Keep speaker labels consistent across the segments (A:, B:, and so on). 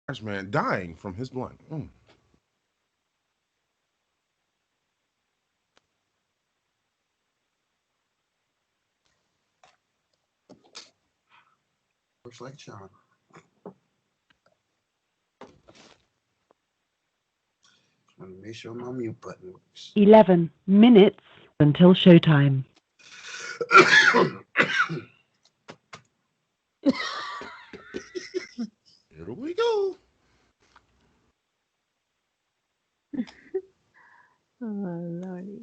A: Cashman dying from his blunt.
B: Looks like John. Let me make sure my mute button works.
C: 11 minutes until showtime.
A: Here we go.
D: Oh, Lordy.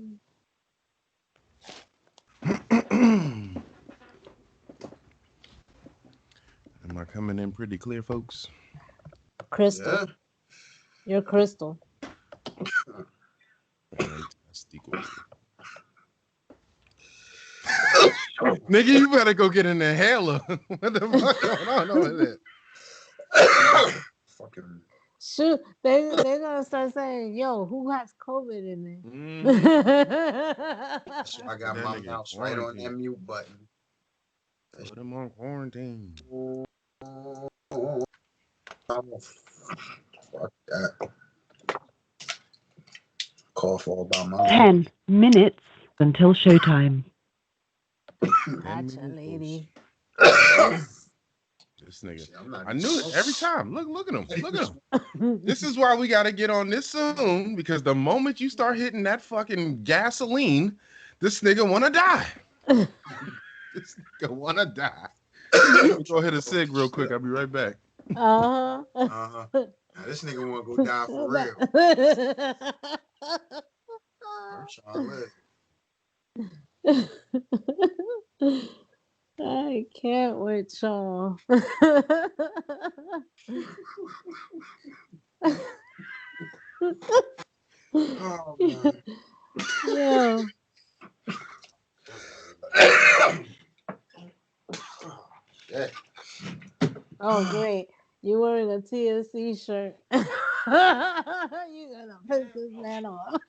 A: Am I coming in pretty clear, folks?
D: Crystal.
B: Yeah.
D: You're crystal.
A: Fantastical. Nigga, you better go get an inhaler. What the fuck going on over there?
B: Fucking.
D: Shoot, they're gonna start saying, "Yo, who has COVID in there?"
B: So I got
A: That
B: my
A: nigga
B: mouse right on that
A: quarantine.
B: mute button.
A: Put him on quarantine.
B: Oh, fuck that. Cough all by my
C: 10 minutes until showtime.
D: Gotcha, lady.
A: This nigga.
B: See, I'm not
A: I knew it every time. Look at him. Look at him. This is why we got to get on this soon, because the moment you start hitting that fucking gasoline, this nigga want to die. This nigga want to die. Let me go hit a cig real quick. I'll be right back.
D: Uh-huh.
B: Uh-huh. Now this nigga want to go die for real. I'm trying to live.
D: I can't with y'all.
B: Oh, man.
D: Yeah.
B: Yeah.
D: Oh, great. You wearing a TSC shirt. You're gonna piss this man off.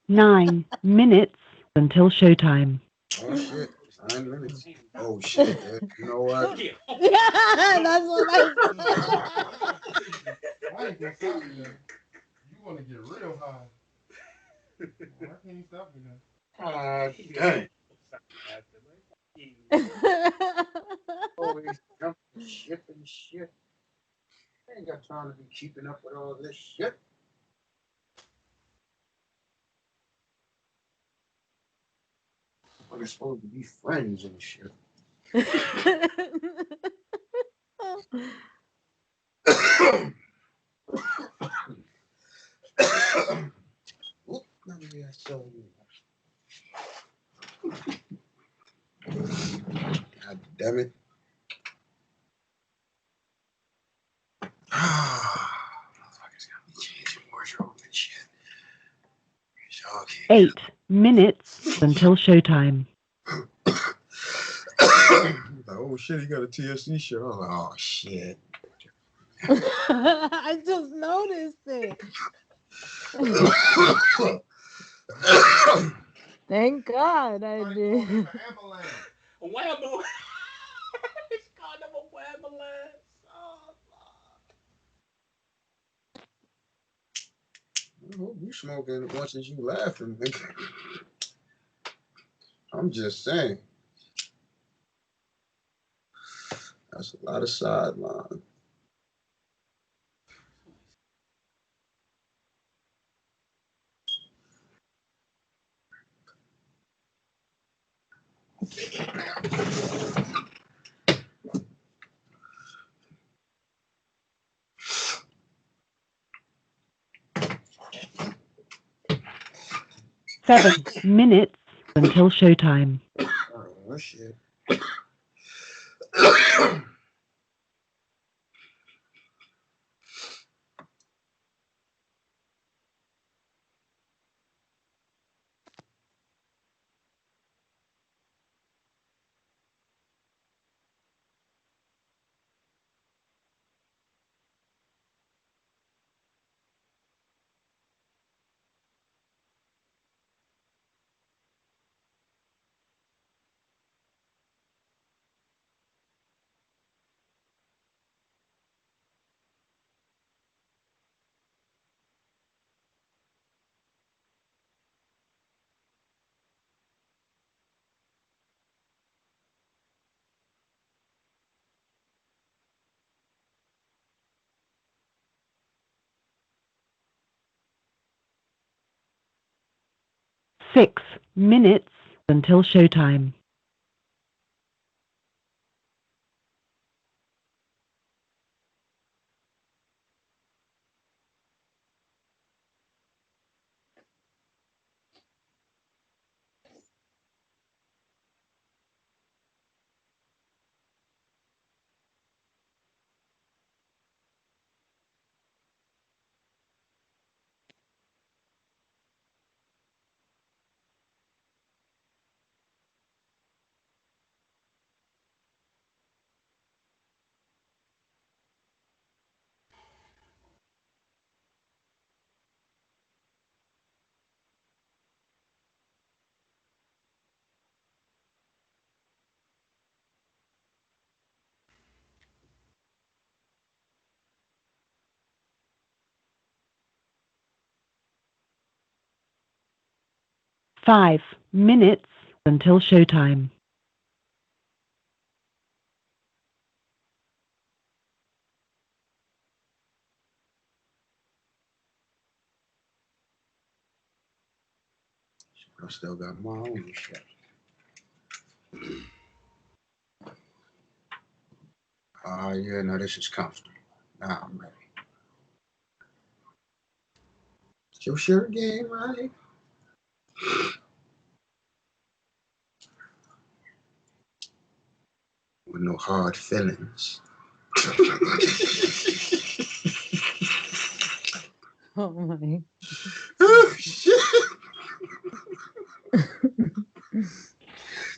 C: 9 minutes until showtime.
B: Oh, shit. 9 minutes. Oh, shit. You know what?
D: Yeah, that's what I
A: I ain't gonna stop you now. You want to get real high. I can't stop you now.
B: Dang.
D: said.
B: Always jumping ship and shit. I ain't got time to be keeping up with all this shit. We're supposed to be friends and shit. Oop, let me show you. God damn it. Motherfuckers got me changing wardrobe and shit. Okay.
C: 8 minutes until showtime.
B: Oh shit, he got a TSC shirt. I was like, oh shit.
D: I just noticed it. Thank God I did.
E: Whammo. It's called them a whammerland. Oh,
B: I hope you smoking as much as you laughing, nigga. I'm just saying. That's a lot of sideline.
C: Seven minutes until showtime.
B: Oh shit.
C: 6 minutes until showtime. Five minutes until showtime.
B: I still got my own shit. Yeah, no, this is comfortable. Now I'm ready. It's your shirt game, right? With no hard feelings.
D: Oh my.
B: Oh, shit.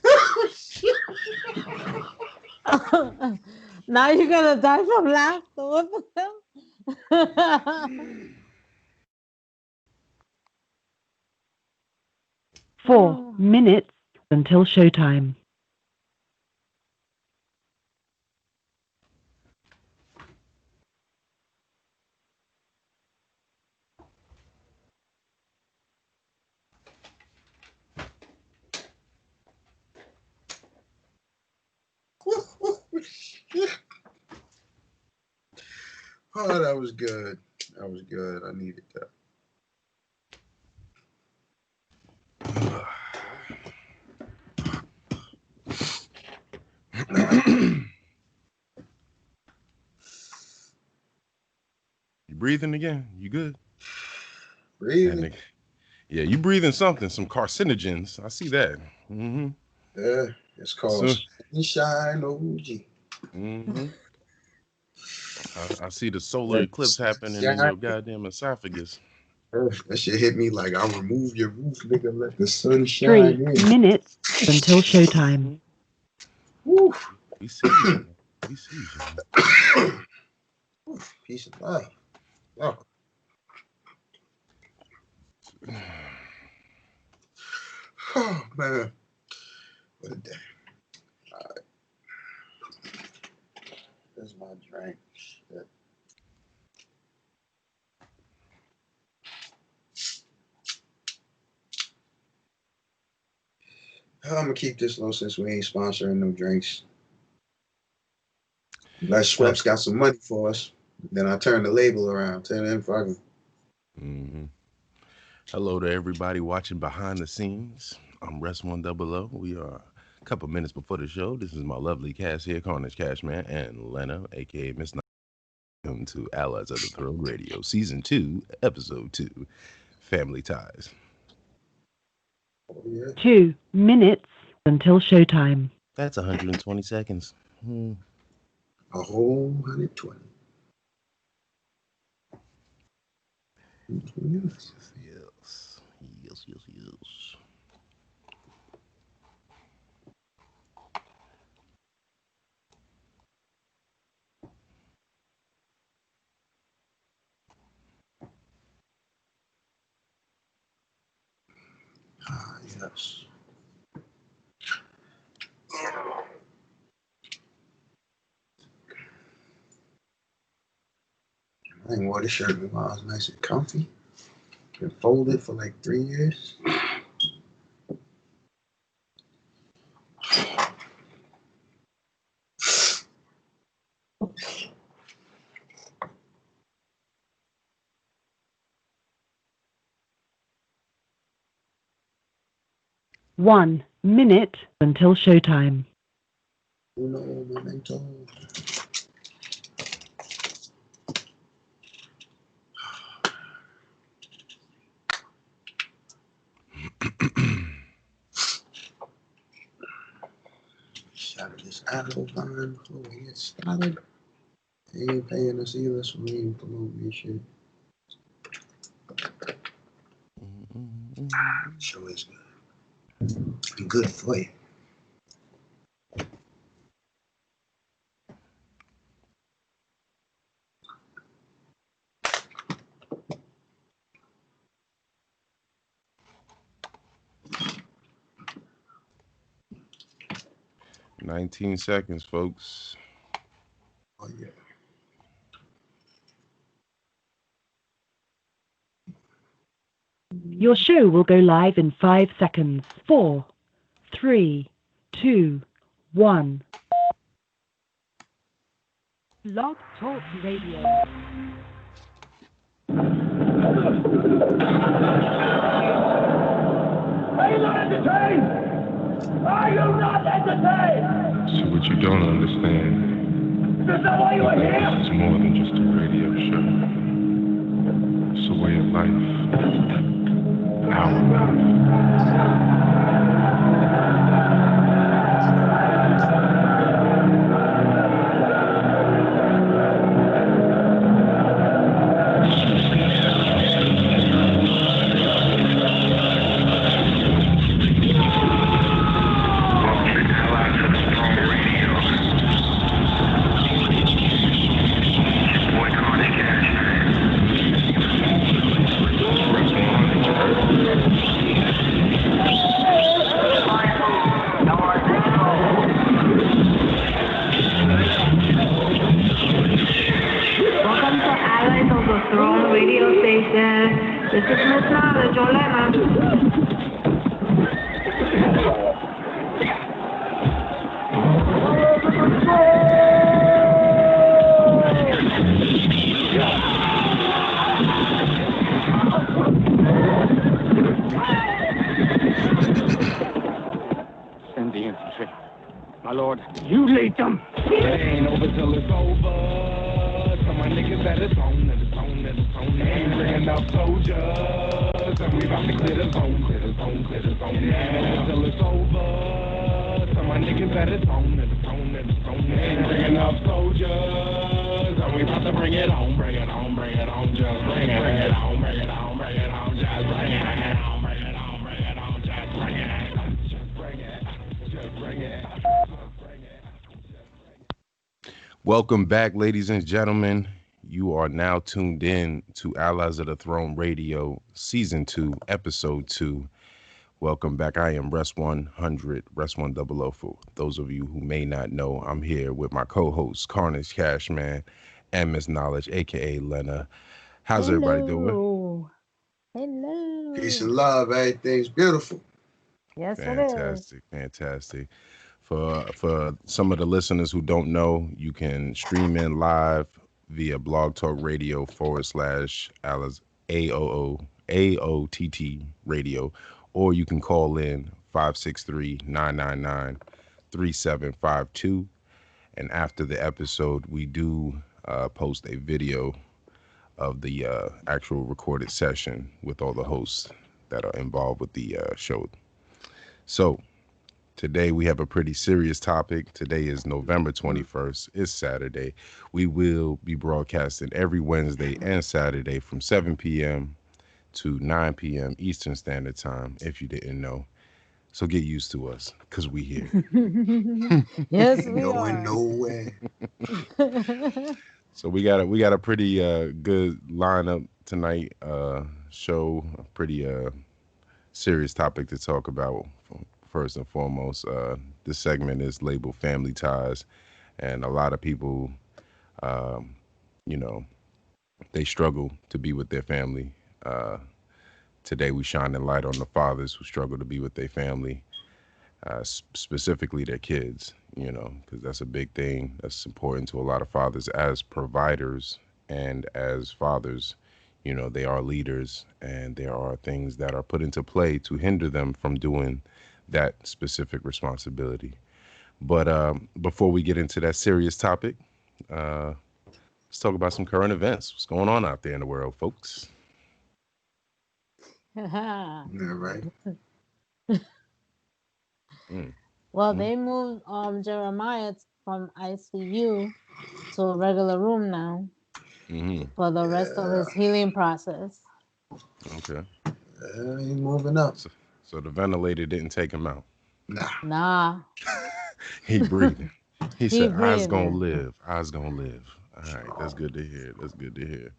B: Oh, shit.
D: Now you're gonna die from laughter. What the hell?
C: 4 minutes until showtime.
B: Oh, that was good. That was good. I needed that.
A: You breathing again? You good?
B: Breathing.
A: Yeah, you breathing something, some carcinogens. I see that. Mm-hmm.
B: Yeah, it's called
A: So,
B: Sunshine OG.
A: mm-hmm. I see the solar eclipse happening in your goddamn esophagus.
B: That shit hit me like I'll remove your roof, nigga. Let the sun
C: 3
B: shine in.
C: minutes until showtime.
B: Woo.
A: We see you. We see you.
B: Peace of love. Oh. Oh man, what a day. All right. That's my drink. Shit. I'm gonna keep this low since we ain't sponsoring no drinks. Unless Schweppes got some money for us, then I turn the label around. Tell them fucking.
A: Mm-hmm. Hello to everybody watching behind the scenes. I'm Rest100. We are a couple minutes before the show. This is my lovely cast here, Karnage, Cashman, and Lena, aka Miss. Welcome to Allies of the Throne Radio, Season 2, Episode 2, Family Ties.
B: Oh, yeah.
C: 2 minutes until showtime.
A: That's 120 seconds.
B: A whole 120.
A: Yes. Yes, yes, yes.
B: Ah, yes. I ain't wore this shirt in a while. It's nice and comfy. Been folded for like 3 years.
C: 1 minute until showtime.
B: Uno momento. Shut this out of line before we get started. They ain't paying us either, so we ain't promoting this shit. Sure is good. Good for you.
A: "19 seconds, folks."
B: Oh, yeah.
C: Your show will go live in 5 seconds. 4, 3, 2, 1. Blog Talk Radio.
F: Are you not entertained? Are you not entertained?
A: See, what you don't understand
F: Is that why you were
A: is that
F: here?
A: this is more than just a radio show. It's a way of life. Our life.
G: Welcome to Allies of the Throne radio station. This is Miss Knowledge or Lena.
F: Send the infantry. My lord, you lead them.
H: It ain't over till it's over. So my niggas at the zone, at the zone, at the zone. Ain't bringing enough soldiers. And we about to clear the zone, clear the zone, clear the zone. It ain't over till it's over. So my niggas at the zone, at the zone, at the zone. Ain't bringing enough soldiers. And we about to bring it on, bring it on, bring it on. Just bring it on, bring it on, bring it on. Just bring it on, bring it on, bring it on. Just bring it, just bring it, just bring it.
A: Welcome back, ladies and gentlemen. You are now tuned in to Allies of the Throne Radio, Season 2, Episode 2. Welcome back. I am Rest 100, Rest 100. For those of you who may not know, I'm here with my co-host, Karnage, Cashman, and Miss Knowledge, a.k.a. Lena. How's everybody doing?
D: Hello.
B: Peace and love. Everything's beautiful.
D: Yes, it is.
A: Fantastic, fantastic. For some of the listeners who don't know, you can stream in live via Blog Talk Radio /Alice AOTT Radio, or you can call in 563-999-3752. And after the episode, we do post a video of the actual recorded session with all the hosts that are involved with the show. So today we have a pretty serious topic. Today is November 21st. It's Saturday. We will be broadcasting every Wednesday and Saturday from 7 p.m. to 9 p.m. Eastern Standard Time, if you didn't know. So get used to us, because we here.
D: Yes, we
B: Going
D: are.
B: nowhere.
A: So we got a pretty good lineup tonight. Show a pretty serious topic to talk about. First and foremost, this segment is labeled Family Ties, and a lot of people, they struggle to be with their family. Today we shine a light on the fathers who struggle to be with their family, specifically their kids, because that's a big thing that's important to a lot of fathers as providers and as fathers. They are leaders, and there are things that are put into play to hinder them from doing that specific responsibility. But before we get into that serious topic, let's talk about some current events. What's going on out there in the world, folks?
B: Yeah, right.
D: Well, they moved Jeremiah from ICU to a regular room now for the rest of his healing process.
A: Okay.
B: He's moving up.
A: So the ventilator didn't take him out.
D: Nah.
A: He breathing. He said, "I's gonna
D: breathing.
A: live. I's gonna live." All right, that's good to hear. That's good to hear.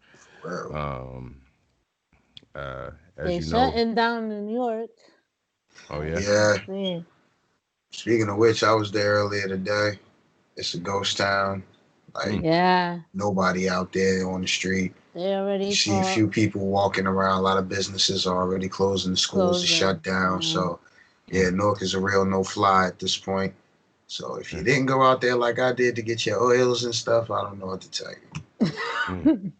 A: As
D: They
A: you know,
D: shutting down New York.
A: Oh yeah.
B: Yeah. Speaking of which, I was there earlier today. It's a ghost town. Like, nobody out there on the street.
D: They already
B: you see a few people walking around. A lot of businesses are already closing. The schools are shut down. So, yeah, Newark is a real no-fly at this point. So if you didn't go out there like I did to get your oils and stuff, I don't know what to tell you.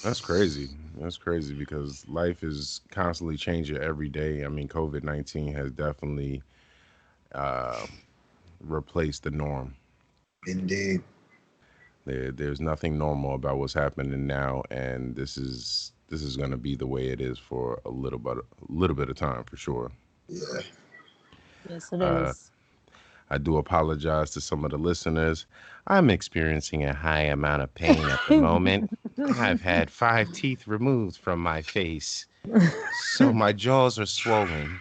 A: That's crazy. That's crazy because life is constantly changing every day. I mean, COVID-19 has definitely replaced the norm.
B: Indeed.
A: There's nothing normal about what's happening now, and this is going to be the way it is for a little bit of time for sure.
B: Yeah.
D: Yes, it is.
A: I do apologize to some of the listeners. I'm experiencing a high amount of pain at the moment. I've had 5 teeth removed from my face, so my jaws are swollen,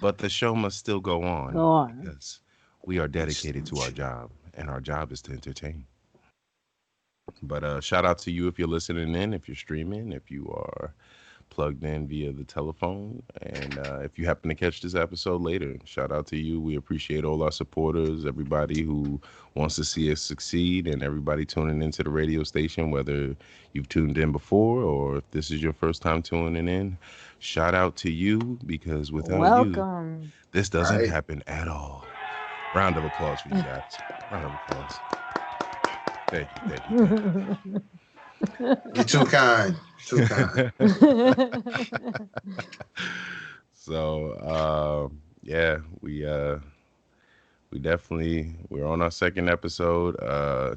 A: but the show must still go on. Because we are dedicated to our job, and our job is to entertain. But shout out to you if you're listening in, if you're streaming, if you are plugged in via the telephone, and if you happen to catch this episode later, shout out to you. We appreciate all our supporters, everybody who wants to see us succeed, and everybody tuning into the radio station, whether you've tuned in before or if this is your first time tuning in. Shout out to you, because without you, this doesn't happen at all. Round of applause for you guys. Round of applause. Thank you.
B: You're too kind. Too kind.
A: So, yeah, we're on our second episode.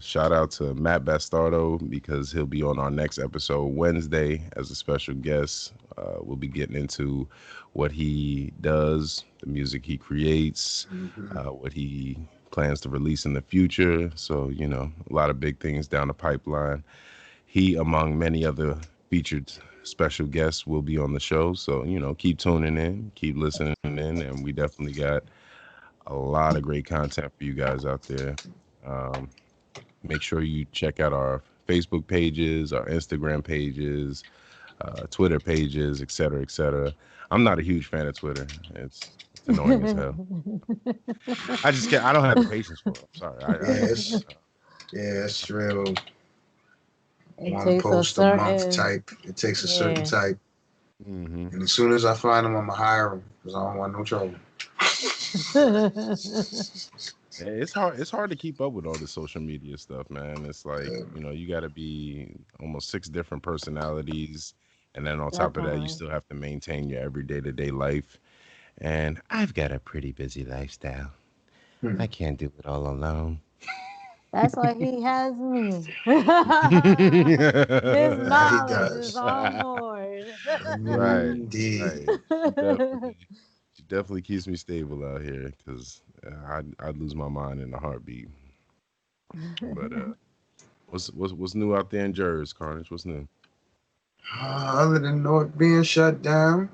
A: Shout out to Matt Bastardo, because he'll be on our next episode Wednesday as a special guest. We'll be getting into what he does, the music he creates, what he plans to release in the future. So, a lot of big things down the pipeline. He, among many other featured special guests, will be on the show. So, keep tuning in, keep listening in, and we definitely got a lot of great content for you guys out there. Make sure you check out our Facebook pages, our Instagram pages, Twitter pages, etc., etc. I'm not a huge fan of Twitter. It's annoying as hell. I don't have the patience for it. I'm sorry.
B: It's real. One post a month type. It takes a certain type. And as soon as I find them, I'm going to hire them, because I don't want no trouble.
A: It's hard to keep up with all the social media stuff, man. It's like, you got to be almost 6 different personalities, and then on top of that, you still have to maintain your everyday to day life. And I've got a pretty busy lifestyle. I can't do it all alone.
D: That's why he has me. His knowledge is on board.
A: Right. She definitely keeps me stable out here, because I'd lose my mind in a heartbeat. But what's new out there in Jersey, Karnage? What's new?
B: Other than North being shut down,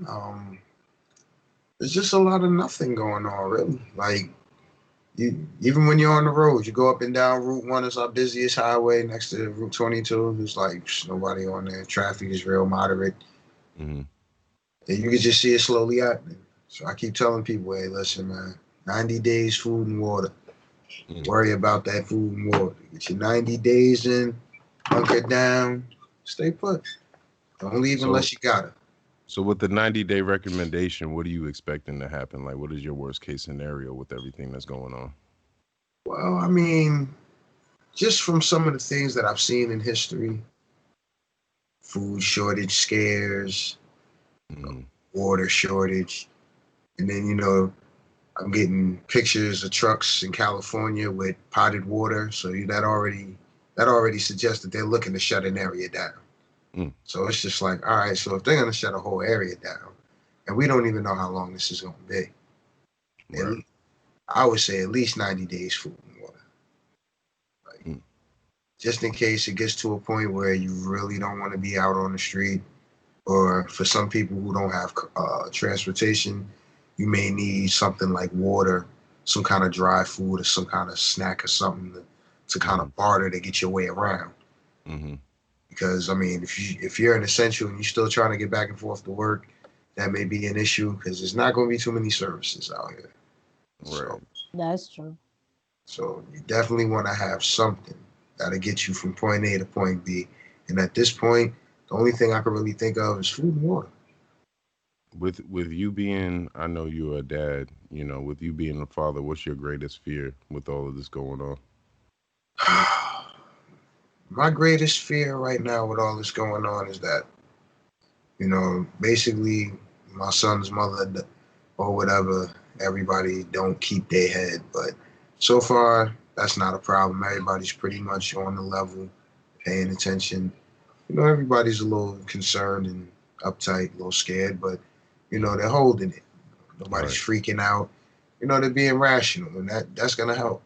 B: there's just a lot of nothing going on, really. Like, even when you're on the road, you go up and down Route 1, it's our busiest highway next to Route 22. There's like nobody on there. Traffic is real moderate. And you can just see it slowly happening. So I keep telling people, hey, listen, man, 90 days food and water. Worry about that food and water. Get your 90 days in, hunker down, stay put. Don't leave unless you gotta.
A: So with the 90-day recommendation, what are you expecting to happen? Like, what is your worst case scenario with everything that's going on?
B: Well, I mean, just from some of the things that I've seen in history, food shortage scares, water shortage, and then, I'm getting pictures of trucks in California with potted water, so that already suggests that they're looking to shut an area down. So it's just like, all right, so if they're gonna shut a whole area down, and we don't even know how long this is gonna be,
A: Right.
B: I would say at least 90 days food and water. Like, just in case it gets to a point where you really don't want to be out on the street, or for some people who don't have transportation, you may need something like water, some kind of dry food, or some kind of snack or something to kind of barter to get your way around. Because I mean, if you're an essential and you're still trying to get back and forth to work, that may be an issue because there's not going to be too many services out here.
A: Right.
D: That's true.
B: So you definitely want to have something that'll get you from point A to point B. And at this point, the only thing I can really think of is food and water.
A: With you being, I know you're a dad, you know, with you being a father, what's your greatest fear with all of this going on?
B: My greatest fear right now with all this going on is that, basically my son's mother or whatever, everybody don't keep their head. But so far, that's not a problem. Everybody's pretty much on the level, paying attention. Everybody's a little concerned and uptight, a little scared, but, they're holding it. Nobody's freaking out. They're being rational, and that's going to help,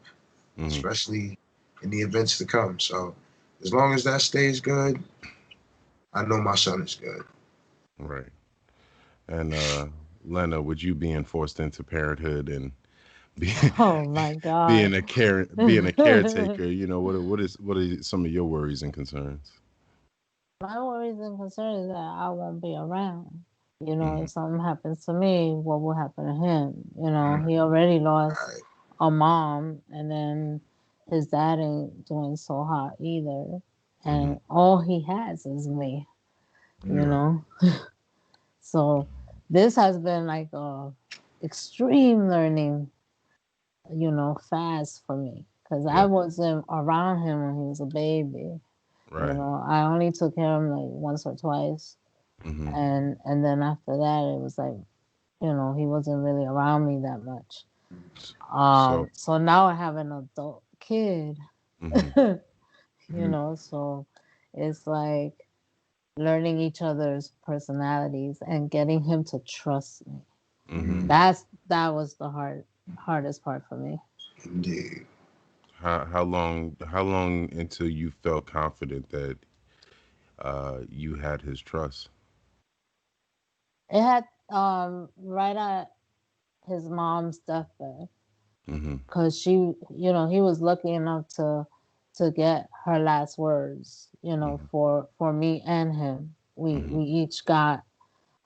B: especially in the events to come. So as long as that stays good, I know my son is good.
A: Right. And Lena, with you being forced into parenthood and being
D: Oh my God.
A: being a caretaker, what are some of your worries and concerns?
D: My worries and concerns is that I won't be around. If something happens to me, what will happen to him? He already lost a mom, and then his dad ain't doing so hot either. And all he has is me, So this has been like a extreme learning, fast for me. Because I wasn't around him when he was a baby.
A: Right.
D: I only took care of him like once or twice. And then after that, it was like, he wasn't really around me that much. So now I have an adult kid, so it's like learning each other's personalities and getting him to trust me. That was the hardest part for me.
B: Indeed.
A: How long until you felt confident that you had his trust?
D: It had right at his mom's deathbed, because she, he was lucky enough to get her last words, for me and him. We each got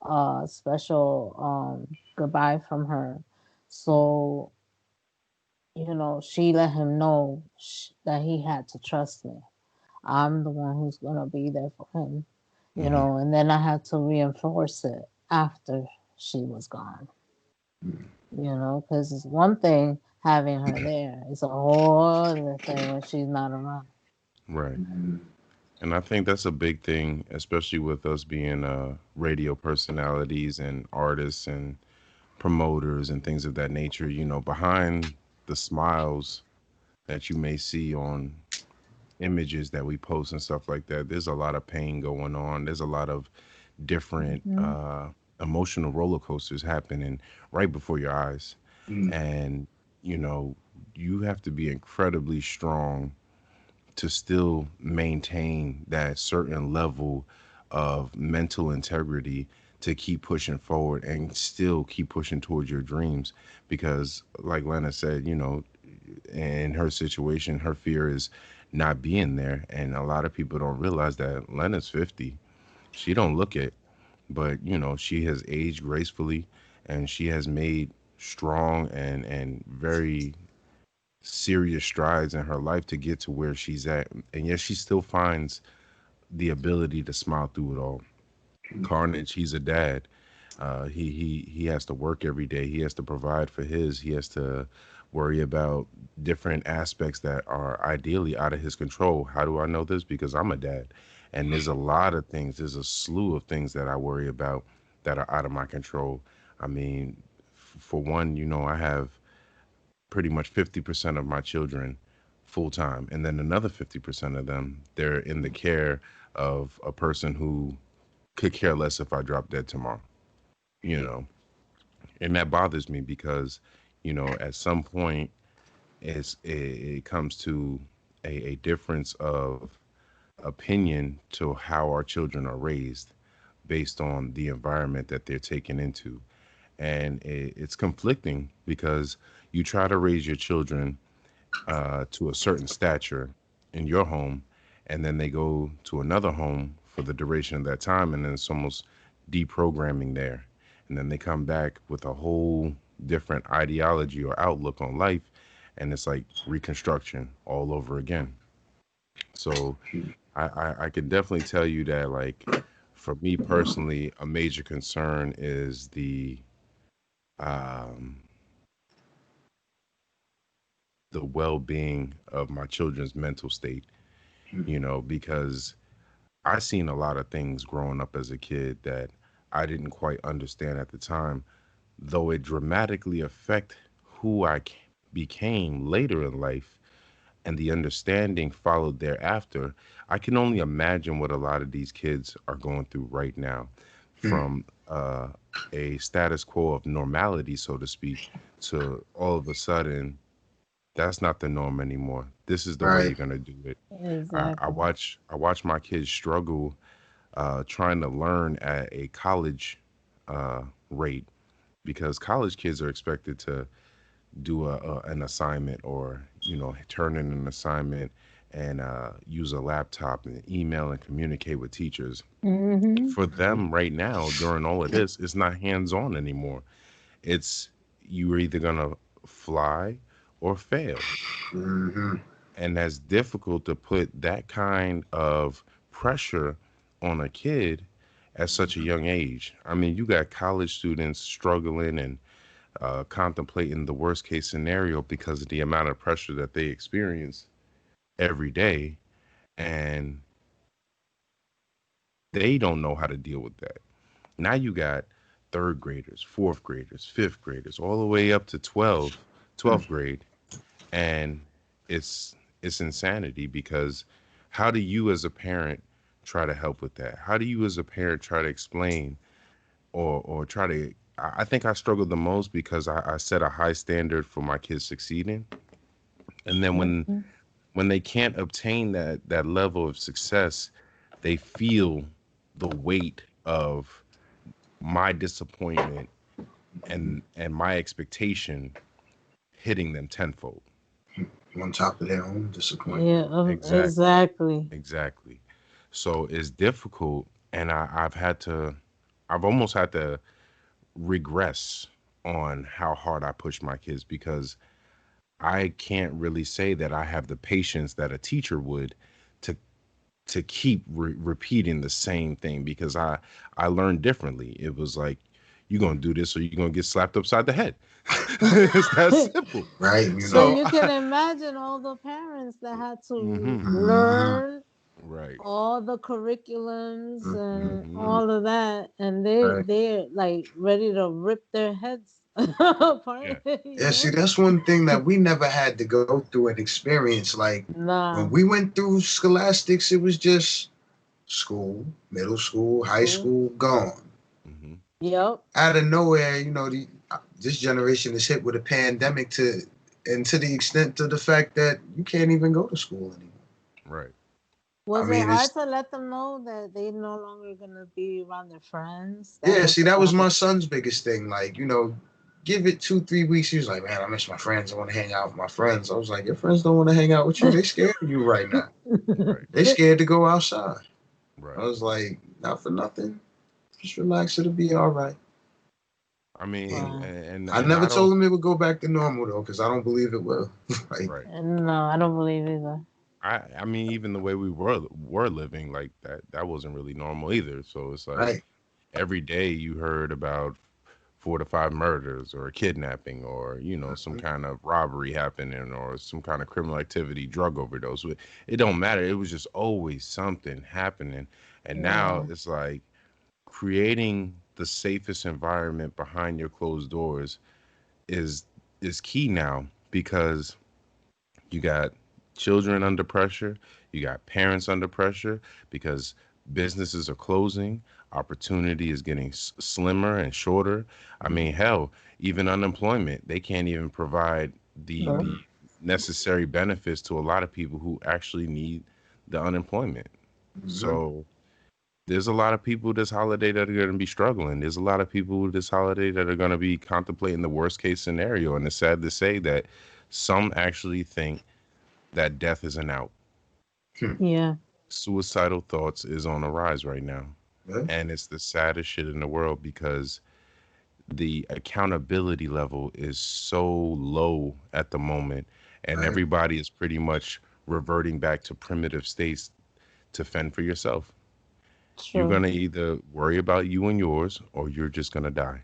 D: a special goodbye from her. So, she let him know that he had to trust me. I'm the one who's gonna be there for him, and then I had to reinforce it after she was gone. Because it's one thing having her there, it's a whole other thing when she's not around.
A: Right. And I think that's a big thing, especially with us being radio personalities and artists and promoters and things of that nature. Behind the smiles that you may see on images that we post and stuff like that, there's a lot of pain going on. There's a lot of different emotional roller coasters happening right before your eyes. And, you have to be incredibly strong to still maintain that certain level of mental integrity to keep pushing forward and still keep pushing towards your dreams. Because like Lena said, in her situation, her fear is not being there. And a lot of people don't realize that Lena's 50. She don't look it, but she has aged gracefully, and she has made strong and very serious strides in her life to get to where she's at. And yet she still finds the ability to smile through it all. Carnage, he's a dad. He has to work every day. He has to provide for his. He has to worry about different aspects that are ideally out of his control. How do I know this? Because I'm a dad, and there's a lot of things. There's a slew of things that I worry about that are out of my control. I mean, for one, I have pretty much 50% of my children full time, and then another 50% of them they're in the care of a person who could care less if I drop dead tomorrow. You know, and that bothers me because, at some point it comes to a difference of opinion to how our children are raised based on the environment that they're taken into. And it's conflicting because you try to raise your children to a certain stature in your home, and then they go to another home for the duration of that time, and then it's almost deprogramming there. And then they come back with a whole different ideology or outlook on life, and it's like reconstruction all over again. So I can definitely tell you that, like, for me personally, a major concern is um, the well-being of my children's mental state. Because I seen a lot of things growing up as a kid that I didn't quite understand at the time, though it dramatically affect who became later in life, and the understanding followed thereafter. I can only imagine what a lot of these kids are going through right now, from a status quo of normality, so to speak, to all of a sudden that's not the norm anymore. This is the way
B: Right.
A: you're gonna do it.
D: Exactly.
A: I watch my kids struggle trying to learn at a college rate, because college kids are expected to do an assignment, or turn in an assignment, and use a laptop and email and communicate with teachers.
D: Mm-hmm.
A: For them right now, during all of this, it's not hands on anymore. It's, you are either gonna fly or fail.
B: Mm-hmm.
A: And that's difficult to put that kind of pressure on a kid at such a young age. I mean, you got college students struggling and contemplating the worst case scenario because of the amount of pressure that they experience every day, and they don't know how to deal with that. Now you got third graders, fourth graders, fifth graders, all the way up to 12th grade, and it's it's insanity, because how do you as a parent try to help with that? How do you as a parent try to explain, or try to, I think I struggled the most because I set a high standard for my kids succeeding, and then
D: Mm-hmm.
A: when they can't obtain that level of success, they feel the weight of my disappointment and my expectation hitting them tenfold.
B: On top of their own disappointment.
D: Yeah,
A: Exactly.
D: exactly.
A: Exactly. So it's difficult, and I've almost had to regress on how hard I push my kids, because I can't really say that I have the patience that a teacher would to keep repeating the same thing, because I learned differently. It was like, you're gonna do this or you're gonna get slapped upside the head. It's that simple.
B: Right.
D: So
A: So
D: you can imagine all the parents that had to
A: hmm
B: Mm-hmm.
D: learn
A: right.
D: all the curriculums and
A: hmm
D: all of that, and
B: Right.
D: they're like ready to rip their heads apart.
A: Yeah.
D: You
B: Yeah, see,
D: know?
B: that's one thing that we never had to go through and experience. Like when
D: Nah,
B: we went through scholastics, it was just school, middle school, high
D: school.
B: school, gone.
A: hmm
D: Yep.
B: Out of nowhere, this generation is hit with a pandemic and to the extent of the fact that you can't even go to school anymore.
A: Right.
B: I
D: Was it
B: mean,
D: hard
B: it's
D: to let them know that they no longer gonna be around their friends? That
B: yeah.
D: was
B: See, that was
D: hard.
B: my son's biggest thing. Like, give it 2, 3 weeks. He was like, "Man, I miss my friends. I want to hang out with my friends." I was like, "Your friends don't want to hang out with you. They scared of you right now.
A: Right.
B: They scared to go outside." I
A: Right.
B: was like, "Not for nothing. Just relax. It'll be all right."
A: I mean,
D: Wow.
B: I
A: and
B: never
A: I don't.
B: told him it would go back to normal though, because I don't believe it will. Like,
A: Right.
D: No, I don't believe either.
A: I mean, even the way we were living, like that wasn't really normal either. So it's like
B: right.
A: every day you heard about 4 to 5 murders or a kidnapping, or some kind of robbery happening, or some kind of criminal activity, drug overdose. It don't matter. It was just always something happening. And now
D: Yeah.
A: it's like creating the safest environment behind your closed doors is is key now because you got children under pressure, you got parents under pressure because businesses are closing, opportunity is getting slimmer and shorter. I mean, hell, even unemployment, they can't even provide
D: No.
A: the necessary benefits to a lot of people who actually need the unemployment. So there's a lot of people this holiday that are going to be struggling. There's a lot of people this holiday that are going to be contemplating the worst case scenario. And it's sad to say that some actually think that death is an out.
D: Yeah.
A: Suicidal thoughts is on the rise right now.
B: Yeah.
A: And it's the saddest shit in the world because the accountability level is so low at the moment. And
B: Right.
A: everybody is pretty much reverting back to primitive states to fend for yourself. You're
D: True.
A: going to either worry about you and yours or you're just going to die.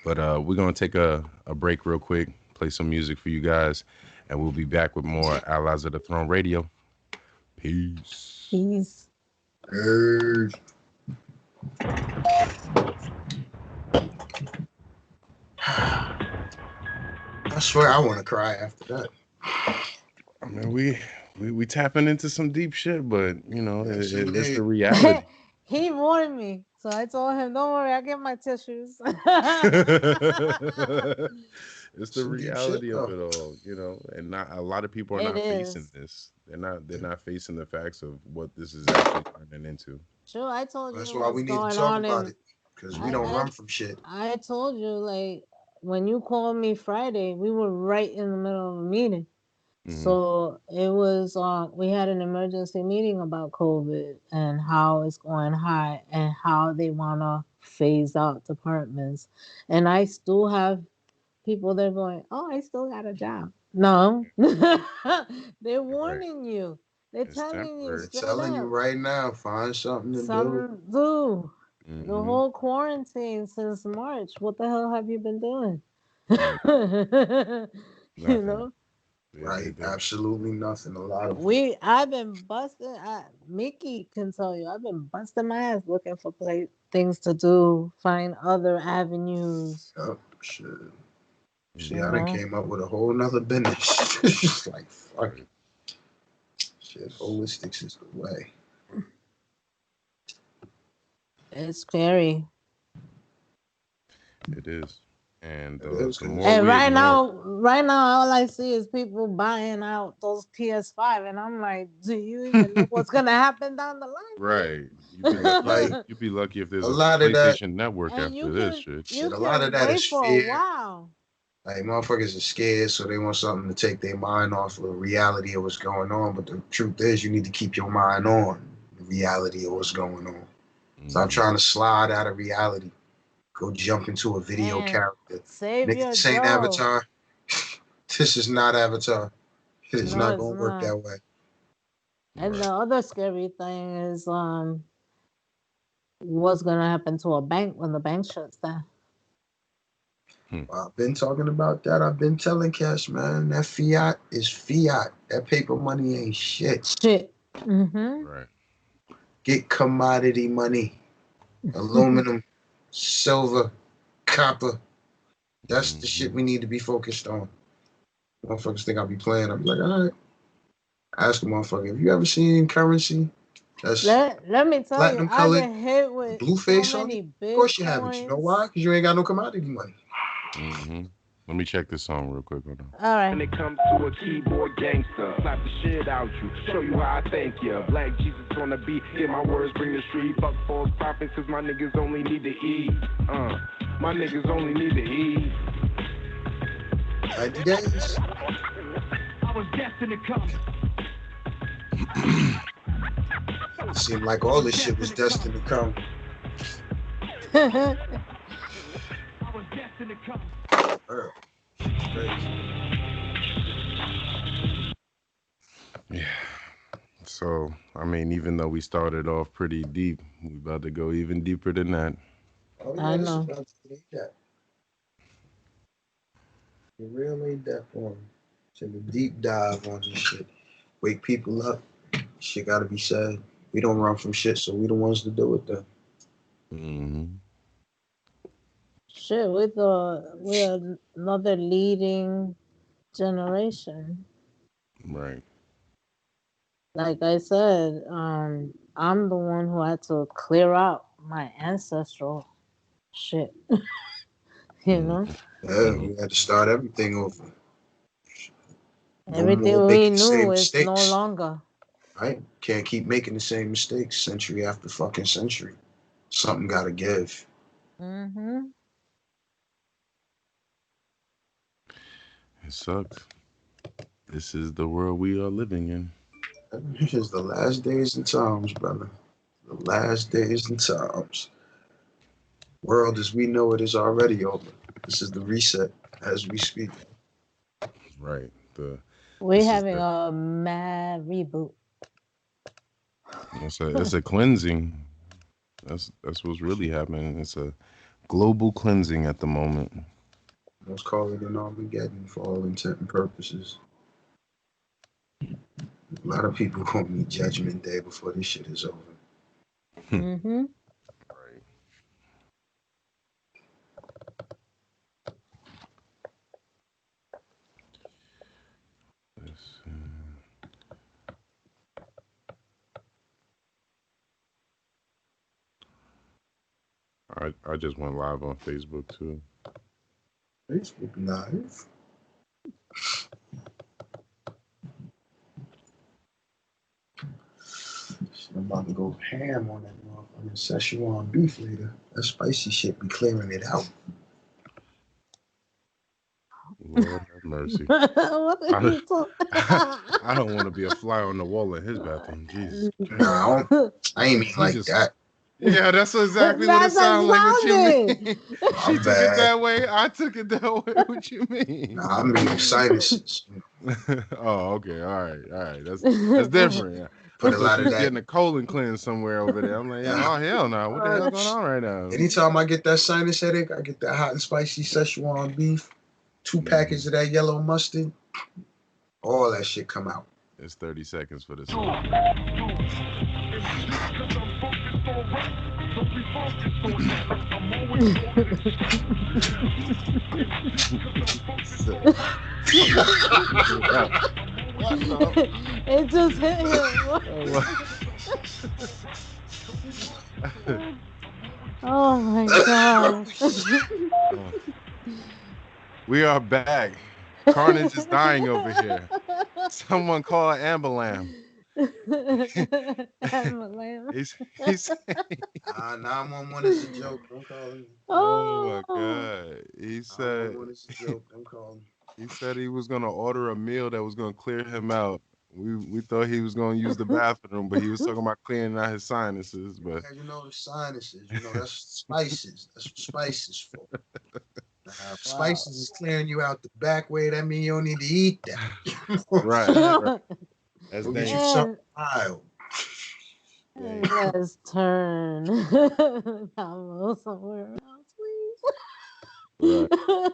A: But we're going to take a break real quick, play some music for you guys, and we'll be back with more Allies of the Throne Radio. Peace.
D: Peace.
B: I swear I want to cry after that.
A: I mean, we tapping into some deep shit, but you know,
B: Yeah,
A: it's
B: hey.
A: the reality.
D: He warned me, so I told him, "Don't worry, I get my tissues."
A: It's the
B: Some deep
A: reality
B: shit,
A: of
B: though.
A: it all, you know, and not a lot of people are
D: It
A: not facing
D: is.
A: this. They're not facing the facts of what this is actually turning into.
D: Sure, I told
B: That's
D: you
B: why we
D: what's
B: need to
D: going
B: talk
D: on,
B: about
D: and
B: it, because we don't run from shit.
D: I told you, like, when you called me Friday, we were right in the middle of a meeting. So it was we had an emergency meeting about COVID and how it's going high and how they wanna phase out departments. And I still have people that are going, "Oh, I still got a job." No. They're warning you. They're
A: It's
D: telling you
A: temporary.
B: I'm
D: straight
B: telling you
D: up.
B: right now, find something to do.
D: Some do. The
A: Mhm.
D: whole quarantine since March. What the hell have you been doing? You
A: Nothing.
D: know?
A: Yeah,
B: Right, absolutely nothing. A lot of
D: I've been busting. Mickey can tell you, I've been busting my ass looking for things to do, find other avenues.
B: shit. See,
D: You
B: I done
D: know,
B: came up with a whole nother business. Just like fuck it. Shit, holistics is the way.
D: it's scary.
A: It is. And
B: It is
A: the
B: 'cause-
A: more
D: And
A: we ignore
D: right now, all I see is people buying out those PS5, and I'm like, do you even know what's gonna happen down the line?
A: right,
B: like
A: you'd be lucky if there's
B: a
A: a
B: lot of that
A: PlayStation Network
D: And
A: after this shit.
B: shit, a lot of that
D: wait
B: is
D: for a
B: fear.
D: while.
B: Like motherfuckers are scared, so they want something to take their mind off of the reality of what's going on. But the truth is, you need to keep your mind on the reality of what's going on. Stop trying to slide out of reality. Go jump into a video
D: And
B: character.
D: save
B: Nigga,
D: your
B: this ain't
D: dough.
B: Avatar. This is not Avatar. It's
D: No,
B: not
D: it's
B: gonna work
D: not.
B: that way.
D: And the other scary thing is what's gonna happen to a bank when the bank shuts down.
B: I've been talking about that. I've been telling Cashman that fiat is fiat. That paper money ain't shit.
D: Shit. Mm-hmm.
A: Right.
B: Get commodity money. Aluminum, silver, copper. That's the shit we need to be focused on. Motherfuckers think I'll be playing. I'm like, all right. Ask a motherfucker, have you ever seen currency that's
D: Let me tell you,
B: platinum
D: I've
B: colored,
D: been hit with
B: blue
D: so
B: face on
D: many
B: it? Of course you haven't. You know why? Because you ain't got no commodity money.
A: Let me check this song real quick. Hold on.
D: All right.
H: When it comes to a keyboard gangster, slap the shit out you, show you how I thank you. Black Jesus on the beat, hear my words, bring the street. Fuck false prophets, cause my niggas only need to eat. My niggas only need to eat.
B: 90 days.
F: I was destined to come.
B: It seemed like all this shit was destined to come.
F: I was destined to come.
A: Yeah. So, I mean, even though we started off pretty deep, we about to go even deeper than that.
B: Oh,
D: I
B: this
D: know.
B: is about to ain't that. The real ain't that for me. To the deep dive on this shit. Wake people up. Shit gotta be said. We don't run from shit, so we the ones to do it though.
D: Shit, we're another leading generation.
A: Right.
D: Like I said, I'm the one who had to clear out my ancestral shit. You know,
B: Yeah, we had to start everything over. No more
D: everything we
B: making the
D: knew
B: same
D: is no
B: mistakes.
D: longer.
B: Right? Can't keep making the same mistakes century after fucking century. Something gotta give.
D: Mm-hmm.
A: It sucks. This is the world we are living in.
B: This is the last days and times, brother. The last days and times. World as we know it is already over. This is the reset as we speak.
A: Right.
D: We're
A: This is
D: having
A: the
D: a mad reboot.
A: it's a cleansing. That's what's really happening. It's a global cleansing at the moment.
B: Let's call it an Armageddon for all intent and purposes. A lot of people gonna meet Judgment Day before this shit is over.
D: Mm-hmm.
A: Right. Let's see. I just went live on Facebook too.
B: Facebook Live. I'm about to go ham on that motherfucking Szechuan beef later. That spicy shit be clearing it out.
A: Lord have mercy.
D: What are
A: I,
D: you talking?
A: I don't want to be a fly on the wall in his bathroom. Jesus Christ.
B: Nah, I ain't mean
A: He
B: like
A: just
B: that.
A: Yeah, that's exactly what it
D: That's
A: sounds like. What you
D: sounded.
A: mean?
B: My
A: She took it
B: bad.
A: that way. I took it that way. What you mean?
B: Nah, I mean sinuses.
A: Oh, okay. All right. That's different. Yeah.
B: Put
A: I
B: a
A: thought
B: lot
A: you
B: of
A: was
B: that.
A: getting a colon cleanse somewhere over there. I'm like, yeah, oh hell no. What the hell going on right now?
B: Anytime I get that sinus headache, I get that hot and spicy Szechuan beef, 2 packets of that yellow mustard, all that shit come out.
A: It's 30 seconds for this.
D: It just hit him. Oh my god.
A: We are back. Carnage is dying over here. Someone call an ambulance.
D: Ambulance.
A: He's
B: 911 is a joke. Don't call me.
A: Oh my
D: Oh.
A: God.
B: 911 is a joke. Don't call me.
A: He said he was gonna order a meal that was gonna clear him out. We thought he was gonna use the bathroom, but he was talking about clearing out his sinuses. But
B: Yeah, the sinuses. That's spices. That's what spices for. If spices is clearing you out the back way, that means you don't need to eat that.
A: right. That's
B: Go get you
A: dangerous.
B: something mild.
D: Let's turn. Now somewhere else,
A: Right.
D: please.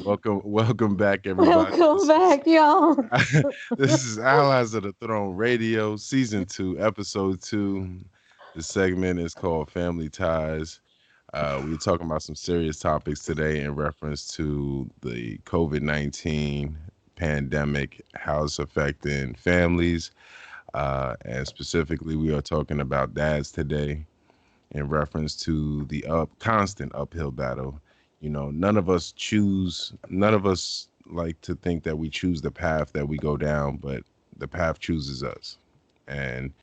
A: Welcome back, everybody.
D: Welcome back, y'all.
A: This is Allies of the Throne Radio, Season 2, Episode 2. The segment is called Family Ties. We're talking about some serious topics today in reference to the COVID-19 pandemic, how it's affecting families. And specifically, we are talking about dads today in reference to the constant uphill battle. None of us like to think that we choose the path that we go down, but the path chooses us. And,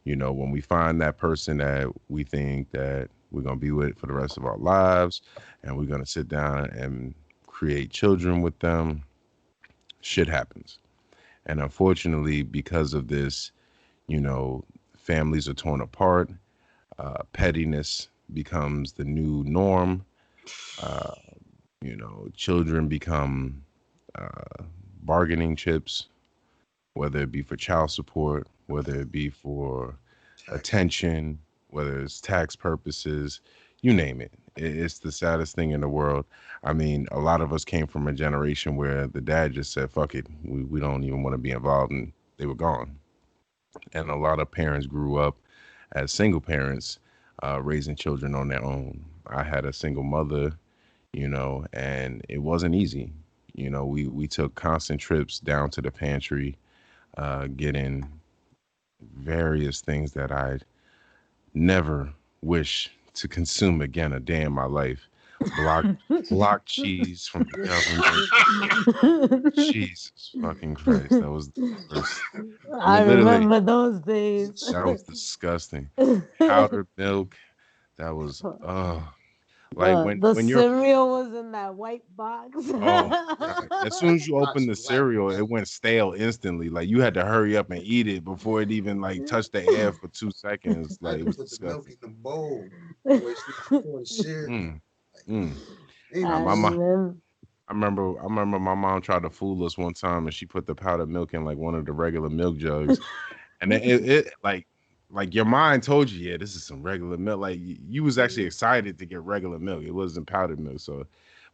A: when we find that person that we think that we're going to be with for the rest of our lives, and we're going to sit down and create children with them, shit happens. And unfortunately, because of this, families are torn apart. Pettiness becomes the new norm. Uh, Children become bargaining chips, whether it be for child support, whether it be for attention, whether it's tax purposes, you name it. It's the saddest thing in the world. I mean, a lot of us came from a generation where the dad just said, fuck it, we don't even want to be involved, and they were gone. And a lot of parents grew up as single parents, raising children on their own. I had a single mother, and it wasn't easy. We took constant trips down to the pantry, getting various things that I never wish to consume again a day in my life. Block block cheese from the government. Jesus fucking Christ. That was the worst. I
D: I
A: mean, literally,
D: remember those days.
A: that was disgusting. Powdered milk. That was like
D: The
A: when you're
D: cereal was in that white box.
A: oh my God. As soon as you
B: Box
A: open the
B: was black.
A: cereal, it went stale instantly. Like you had to hurry up and eat it before it even like touched the air for 2 seconds.
B: I had
A: Like it
B: to
A: was
B: put the milk
A: disgusting.
B: in the bowl. Boy, pour the cereal.
A: Mm, mm.
B: Ain't
A: Nah,
B: no
A: my mom,
D: remember.
A: I remember my mom tried to fool us one time and she put the powdered milk in like one of the regular milk jugs. And then it like your mind told you, yeah, this is some regular milk. Like you was actually excited to get regular milk. It wasn't powdered milk. So,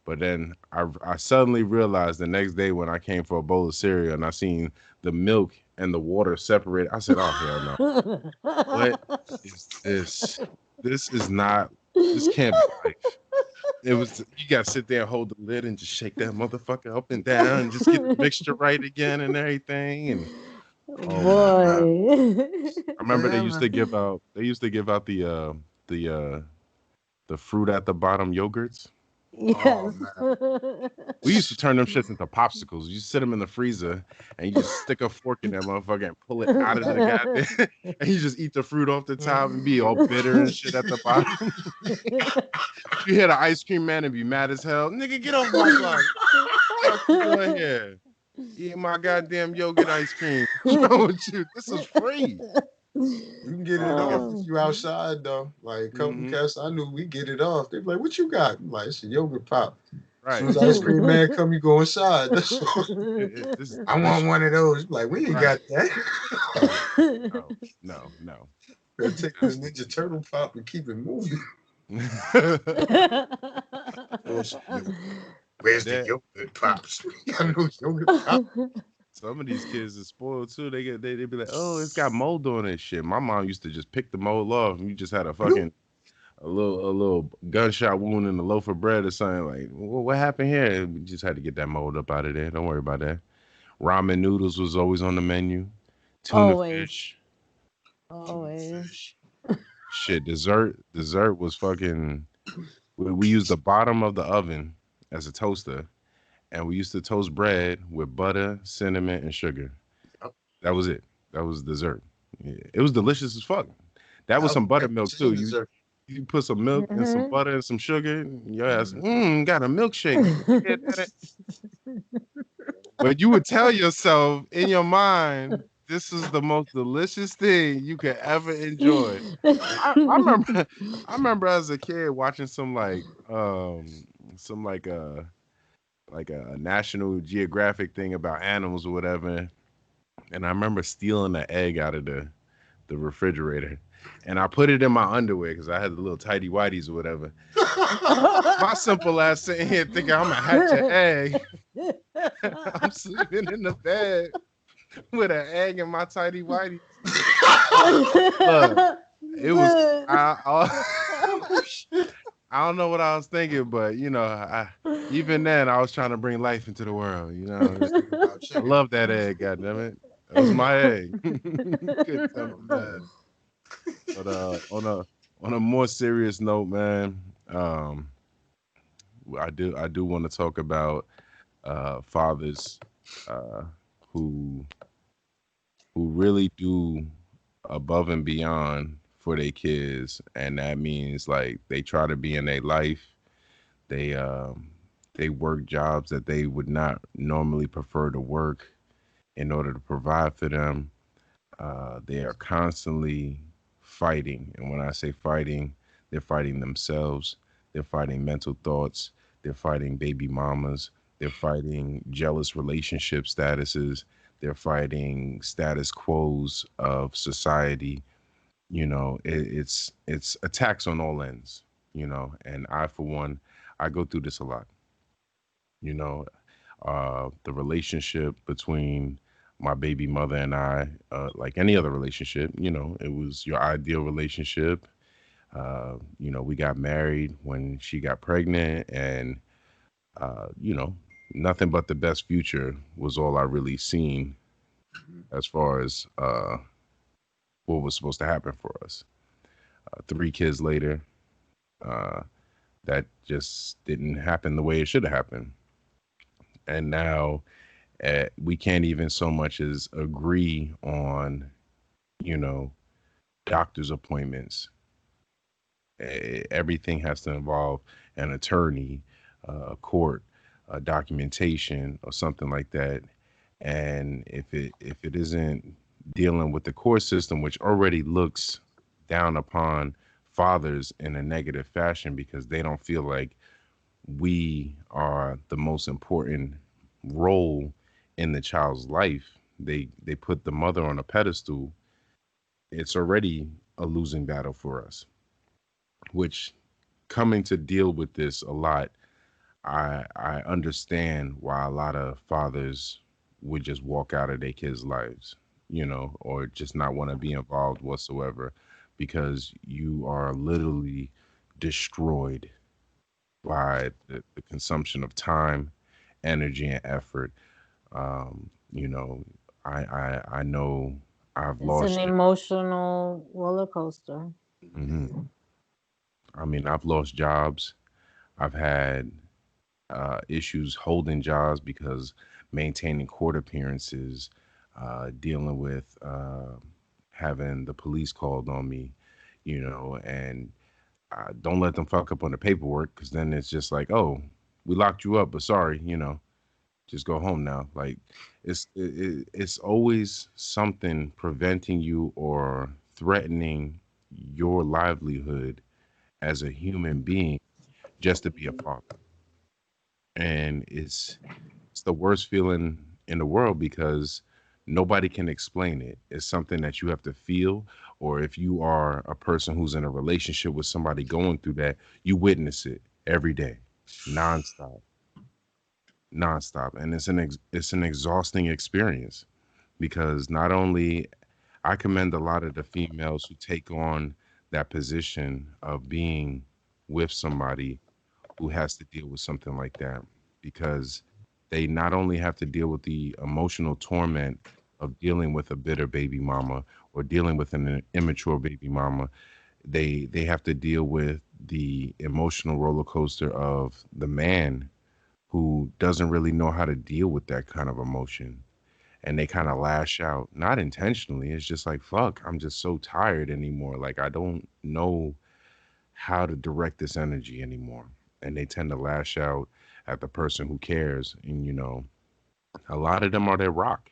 A: but then I suddenly realized the next day when I came for a bowl of cereal and I seen the milk and the water separated. I said, oh hell no. What is this? This is not. This can't be life. It was you gotta sit there and hold the lid and just shake that motherfucker up and down and just get the mixture right again and everything. And oh my God.
D: Boy.
A: I remember
B: Yeah, man.
A: they used to give out the the fruit at the bottom yogurts.
B: Oh
D: Yes.
B: man.
A: We used to turn them shits into popsicles. You sit them in the freezer and you just stick a fork in that motherfucker and pull it out of the goddamn and you just eat the fruit off the top and be all bitter and shit at the bottom. You hear the ice cream man and be mad as hell. Nigga, get off my block. What you doing here? Eating my goddamn yogurt ice cream. What's wrong with you? This is free.
B: You can get it off if you outside though. Like a couple cats I knew, we get it off. They be like, "What you got?" I'm like, it's a yogurt pop. As soon
A: Right.
B: as ice cream man come, you go inside. That's all.
A: This is
B: I want one of those. Like, we ain't
A: Right.
B: got that.
A: No.
B: Better take this Ninja Turtle pop and keep it moving. Where's the
A: That-
B: yogurt pops? I know yogurt pop.
A: Some of these kids are spoiled too. They be like, oh, it's got mold on it. Shit. My mom used to just pick the mold off, and you just had a fucking a little gunshot wound in a loaf of bread or something. Like, well, what happened here? We just had to get that mold up out of there. Don't worry about that. Ramen noodles was always on the menu. Tuna
D: Always.
A: fish.
D: Always.
A: Shit, dessert was fucking. We used the bottom of the oven as a toaster, and we used to toast bread with butter, cinnamon, and sugar. That was it. That was dessert. Yeah, it was delicious as fuck. That was some buttermilk too. You put some milk and some butter and some sugar. And your ass, got a milkshake. You hear that? But you would tell yourself in your mind, this is the most delicious thing you could ever enjoy. I remember as a kid watching some like a National Geographic thing about animals or whatever, and I remember stealing the egg out of the refrigerator, and I put it in my underwear because I had the little tidy whities or whatever. My simple ass sitting here thinking I'm gonna hatch an egg. I'm sleeping in the bed with an egg in my tidy whities. Look, it was I don't know what I was thinking, but even then I was trying to bring life into the world. I love that egg. Goddammit, that was my egg. Couldn't tell me that. But on a more serious note, man, I do want to talk about fathers who really do above and beyond for their kids, and that means like they try to be in their life. They work jobs that they would not normally prefer to work in order to provide for them. They are constantly fighting, and when I say fighting, they're fighting themselves. They're fighting mental thoughts. They're fighting baby mamas. They're fighting jealous relationship statuses. They're fighting status quos of society. It's attacks on all ends. And I, for one, I go through this a lot. The relationship between my baby mother and I, like any other relationship, it was your ideal relationship. We got married when she got pregnant, and nothing but the best future was all I really seen as far as what was supposed to happen for us. 3 kids later, uh, that just didn't happen the way it should have happened. And now we can't even so much as agree on, you know, doctor's appointments. Everything has to involve an attorney, court, documentation, or something like that. And if it isn't dealing with the court system, which already looks down upon fathers in a negative fashion because they don't feel like we are the most important role in the child's life. They put the mother on a pedestal. It's already a losing battle for us, which coming to deal with this a lot, I understand why a lot of fathers would just walk out of their kids' lives, or just not want to be involved whatsoever, because you are literally destroyed by the consumption of time, energy, and effort. You know, I know I've
D: It's an
A: lost.
D: emotional roller coaster.
A: Mhm. I mean, I've lost jobs. I've had issues holding jobs because maintaining court appearances, dealing with having the police called on me, and don't let them fuck up on the paperwork, because then it's just like, oh, we locked you up, but sorry, just go home now. Like it's always something preventing you or threatening your livelihood as a human being just to be a father. And it's the worst feeling in the world because nobody can explain it. It's something that you have to feel, or if you are a person who's in a relationship with somebody going through that, you witness it every day, nonstop, nonstop, and it's an exhausting experience because not only I commend a lot of the females who take on that position of being with somebody who has to deal with something like that, because they not only have to deal with the emotional torment of dealing with a bitter baby mama or dealing with an immature baby mama, they have to deal with the emotional roller coaster of the man who doesn't really know how to deal with that kind of emotion, and they kind of lash out, not intentionally. It's just like, fuck, I'm just so tired anymore, like I don't know how to direct this energy anymore. And they tend to lash out at the person who cares. And, a lot of them are their rock.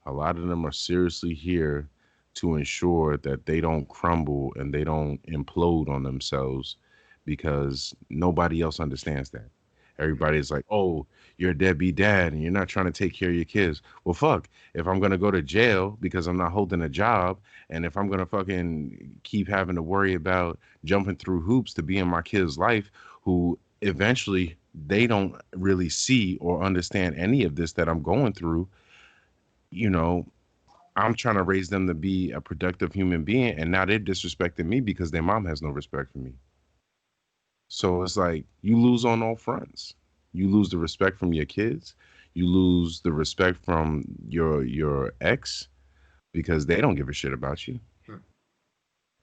A: A lot of them are seriously here to ensure that they don't crumble and they don't implode on themselves, because nobody else understands that. Everybody's like, oh, you're a deadbeat dad and you're not trying to take care of your kids. Well, fuck, if I'm going to go to jail because I'm not holding a job, and if I'm going to fucking keep having to worry about jumping through hoops to be in my kid's life, who eventually they don't really see or understand any of this that I'm going through, you know, I'm trying to raise them to be a productive human being, and now they're disrespecting me because their mom has no respect for me. So it's like you lose on all fronts. You lose the respect from your kids. You lose the respect from your ex because they don't give a shit about you.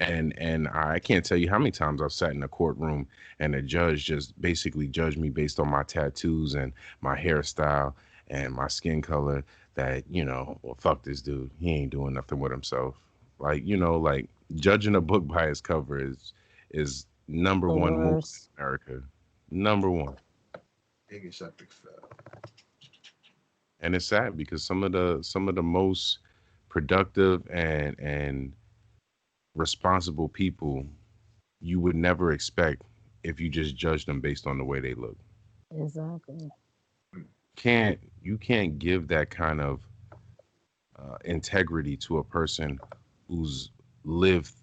A: And I can't tell you how many times I've sat in a courtroom and a judge just basically judged me based on my tattoos and my hairstyle and my skin color, that, well, fuck this dude. He ain't doing nothing with himself. Like, like judging a book by its cover is number
D: The
A: one move in
D: worst.
A: America. Number one.
B: Biggest epic fail.
A: And it's sad because some of the most productive and responsible people you would never expect if you just judge them based on the way they look.
D: Exactly.
A: You can't give that kind of integrity to a person who's lived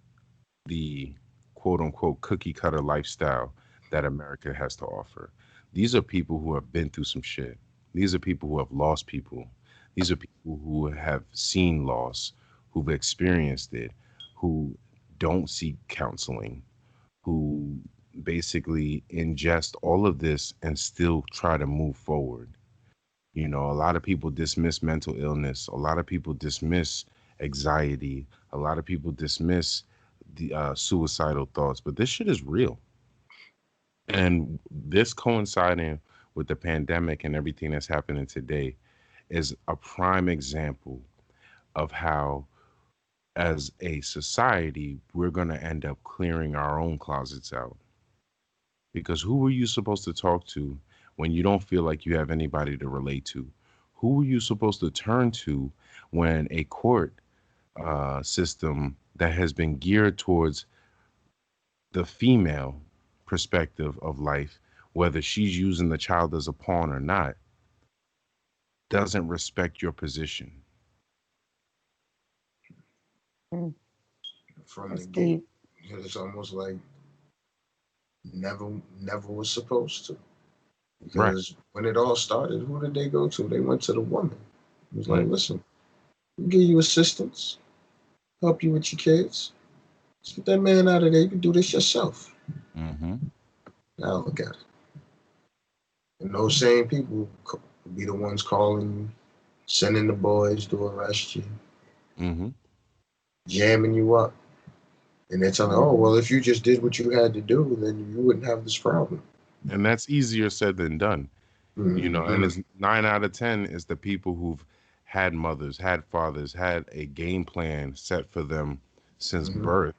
A: the quote unquote cookie cutter lifestyle that America has to offer. These are people who have been through some shit. These are people who have lost people. These are people who have seen loss, who've experienced it, who don't seek counseling, who basically ingest all of this and still try to move forward. You know, a lot of people dismiss mental illness. A lot of people dismiss anxiety. A lot of people dismiss the suicidal thoughts. But this shit is real. And this coinciding with the pandemic and everything that's happening today is a prime example of how, as a society, we're going to end up clearing our own closets out. Because who are you supposed to talk to when you don't feel like you have anybody to relate to? Who are you supposed to turn to when a court system that has been geared towards the female perspective of life, whether she's using the child as a pawn or not, doesn't respect your position?
B: From
D: That's
B: the gate,
D: deep.
B: it's almost like never, never was supposed to.
A: Right.
B: Because when it all started, who did they go to? They went to the woman. It was like,
A: Mm.
B: listen, we give you assistance, help you with your kids. Let's get that man out of there. You can do this yourself.
A: Mm-hmm.
B: Now look at it. And those same people will be the ones calling you, sending the boys to arrest you,
A: Mm-hmm.
B: jamming you up. And they're telling, oh, well, if you just did what you had to do, then you wouldn't have this problem.
A: And that's easier said than done. You know, and
B: Mm-hmm.
A: it's 9 out of 10 is the people who've had mothers, had fathers, had a game plan set for them since
B: Mm-hmm.
A: birth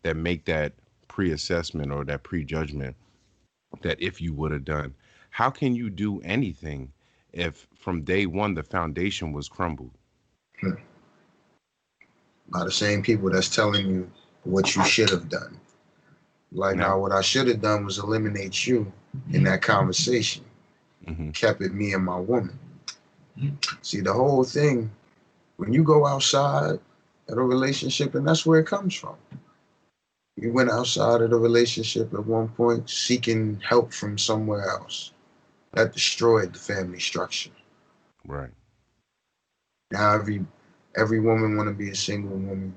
A: that make that pre-assessment or that prejudgment that if you would have done. How can you do anything if from day one the foundation was crumbled?
B: By the same people that's telling you what you should have done. Like,
A: Now,
B: now, what I should have done was eliminate you in that conversation,
A: mm-hmm,
B: kept it me and my woman. See, the whole thing, when you go outside of a relationship, and that's where it comes from. You went outside of the relationship at one point seeking help from somewhere else. That destroyed the family structure.
A: right.
B: Now every woman want to be a single woman.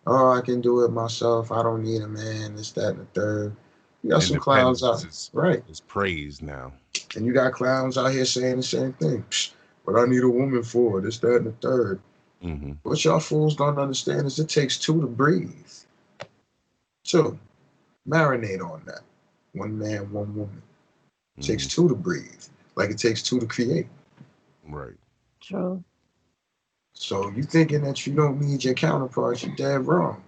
B: Oh, I can do it myself. I don't need a man. This, that, and the third. You got some clowns
A: Independence
B: out, right?
A: is praised now.
B: And you got clowns out here saying the same thing. Psh, what I need a woman for, this, that, and the third.
A: Mm-hmm.
B: What y'all fools don't understand is it takes two to breathe. Two. Marinate on that. One man, one woman. It takes
A: Mm-hmm.
B: two to breathe. Like it takes two to create.
A: Right.
D: True.
B: So you thinking that you don't need your counterparts, you're dead wrong.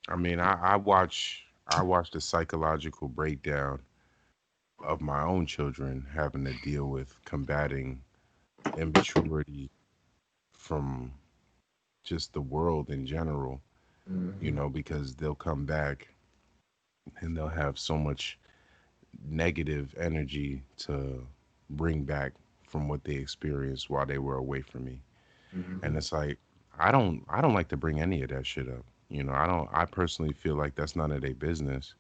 A: I mean, I watch the psychological breakdown of my own children having to deal with combating immaturity from just the world in general, you
B: Mm-hmm.
A: know, because they'll come back and they'll have so much negative energy to bring back from what they experienced while they were away from me.
B: Mm-hmm.
A: And it's like I don't like to bring any of that shit up. You know, I personally feel like that's none of their business.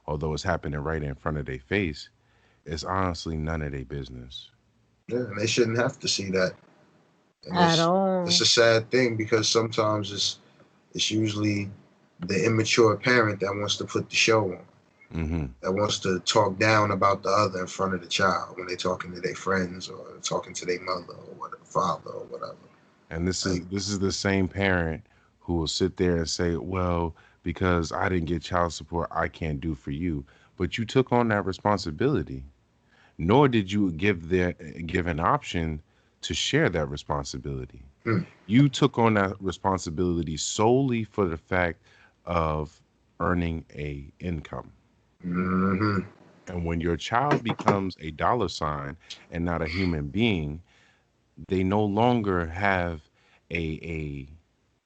A: Although it's happening right in front of their face, it's honestly none of their business.
B: Yeah, and they shouldn't have to see that. And
D: At
B: it's
D: all.
B: a sad thing because sometimes it's usually the immature parent that wants to put the show on,
A: Mm-hmm.
B: that wants to talk down about the other in front of the child when they're talking to their friends or talking to their mother or whatever, father or whatever.
A: And this is
B: Like,
A: this is the same parent who will sit there and say, "Well, because I didn't get child support, I can't do for you." But you took on that responsibility. Nor did you give an option to share that responsibility.
B: hmm,
A: You took on that responsibility solely for the fact of earning a income.
B: mm-hmm,
A: And when your child becomes a dollar sign and not a human being, they no longer have a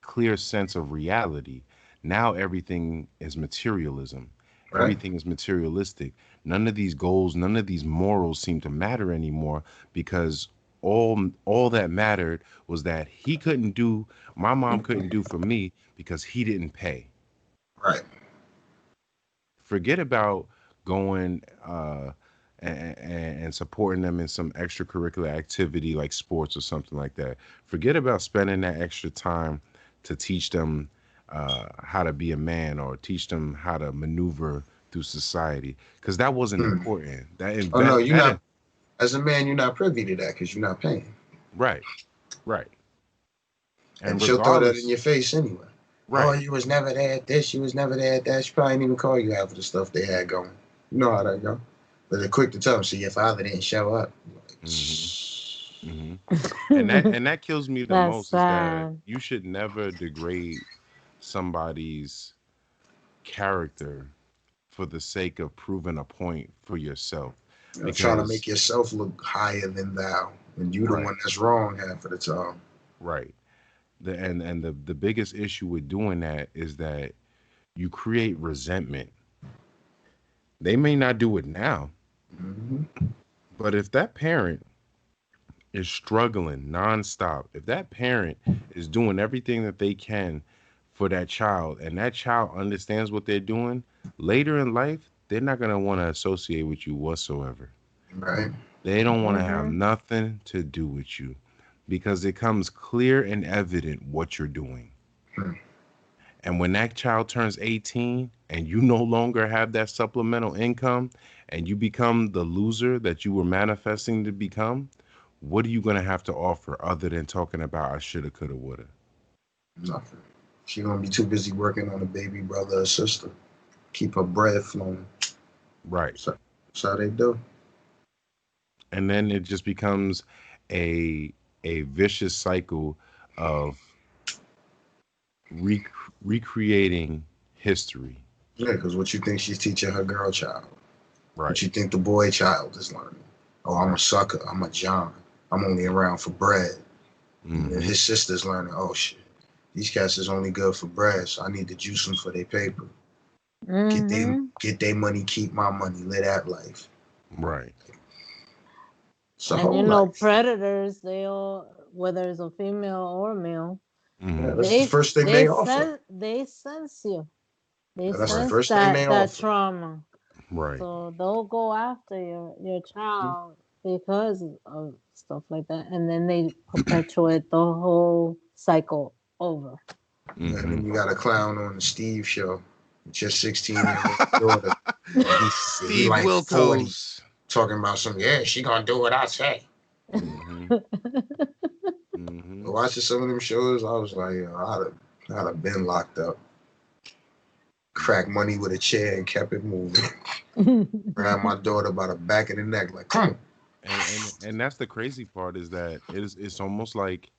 A: clear sense of reality. Now everything is materialism.
B: right,
A: Everything is materialistic. None of these goals, none of these morals seem to matter anymore because all that mattered was that my mom couldn't do for me because he didn't pay.
B: right.
A: Forget about going and supporting them in some extracurricular activity like sports or something like that. Forget about spending that extra time to teach them how to be a man or teach them how to maneuver through society, because that wasn't important.
B: Oh no, you're not. As a man, you're not privy to that because you're not paying.
A: Right, right.
B: And she'll throw that in your face anyway.
A: Right.
B: Oh, you was never there at this. You was never there at that. She probably didn't even call you half of the stuff they had going. You know how that go. But they're quick to tell them, see, your father didn't show up.
A: And that kills me the
D: That's
A: most
D: sad.
A: is that you should never degrade somebody's character for the sake of proving a point for yourself.
B: Because trying to make yourself look higher than thou, and you the one that's wrong half of the time.
A: Right. The biggest issue with doing that is that you create resentment. They may not do it now, but if that parent is struggling nonstop, if that parent is doing everything that they can for that child, and that child understands what they're doing, later in life, they're not going to want to associate with you whatsoever.
B: Right.
A: They don't want to have nothing to do with you because it comes clear and evident what you're doing. And when that child turns 18 and you no longer have that supplemental income and you become the loser that you were manifesting to become, what are you going to have to offer other than talking about I shoulda, coulda, woulda?
B: Nothing. She's going to be too busy working on a baby brother or sister. Keep her bread flowing.
A: Right.
B: So that's how they do.
A: And then it just becomes a vicious cycle of recreating history.
B: Yeah, because what you think she's teaching her girl child.
A: Right.
B: What you think the boy child is learning. Oh, I'm a sucker. I'm a John. I'm only around for bread. And his sister's learning, oh, shit. These cats is only good for bread, so I need to juice them for their paper. Get their money, keep my money, live that life.
A: Right.
D: And you know, predators, they'll, whether it's a female or a male,
B: yeah, that's the first thing they offer.
D: They sense you. They
B: that's
D: sense
B: the first thing they
D: that
B: offer.
D: trauma.
A: Right.
D: So they'll go after your child because of stuff like that. And then they perpetuate the whole cycle over.
B: And then you got a clown on the Steve show. It's your 16-year-old daughter. He like Wilkos. 40, talking about some, yeah, she gonna do what I say. Watching some of them shows, I was like, I'd have been locked up. Cracked money with a chair and kept it moving. Grabbed my daughter by the back of the neck, like, come on.
A: And that's the crazy part is that it's almost like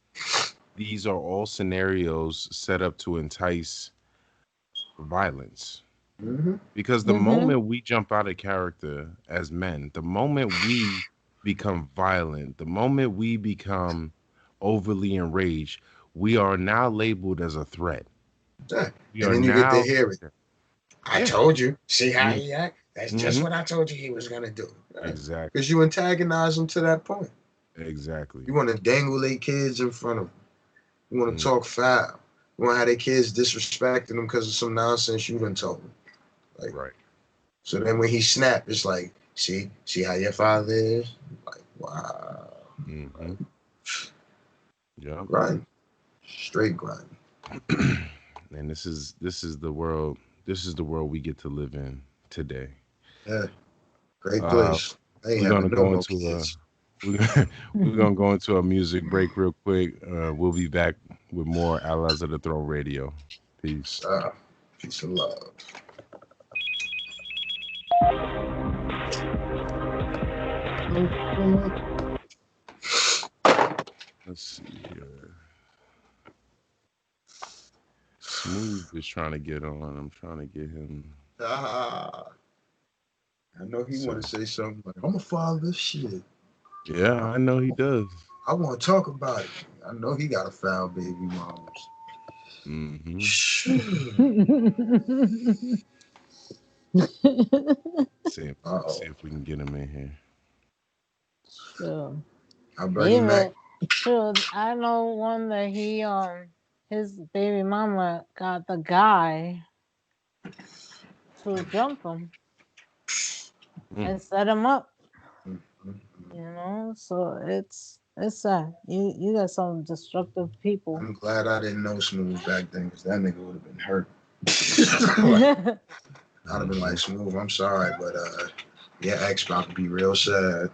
A: these are all scenarios set up to entice violence. Because the moment we jump out of character as men, the moment we become violent, the moment we become overly enraged, we are now labeled as a threat.
B: Yeah. And then you get to hear it. I told you. See how he act? That's just what I told you he was going to do. Right?
A: Exactly.
B: Because you antagonize them to that point.
A: Exactly.
B: You want to dangle their kids in front of them. You want to talk foul. You want to have their kids disrespecting them because of some nonsense you done told them. Like,
A: right.
B: So then when he snapped, it's like, see how your father is? Like, wow.
A: Yeah.
B: Grind. Straight grind.
A: And this is the world. This is the world we get to live in today.
B: Yeah. Great place.
A: We're gonna go into a music break real quick. We'll be back with more Allies of the Throne Radio. Peace.
B: Peace and love.
A: Let's see here. Mooose is trying to get on. I'm trying to get him.
B: I know he want to say something like, I'm a father this shit.
A: Yeah, I know he does.
B: I want to talk about it. I know he got a foul baby moms.
A: See if we can get him in here.
D: Sure.
B: I'll bring him back.
D: Sure. I know one that he his baby mama got the guy to jump him and set him up. You know, so it's It's sad. You got some destructive people.
B: I'm glad I didn't know Smooth back then, because that nigga would have been hurt. Like, I'd have been like, Smooth, I'm sorry, but your ex about to be real sad.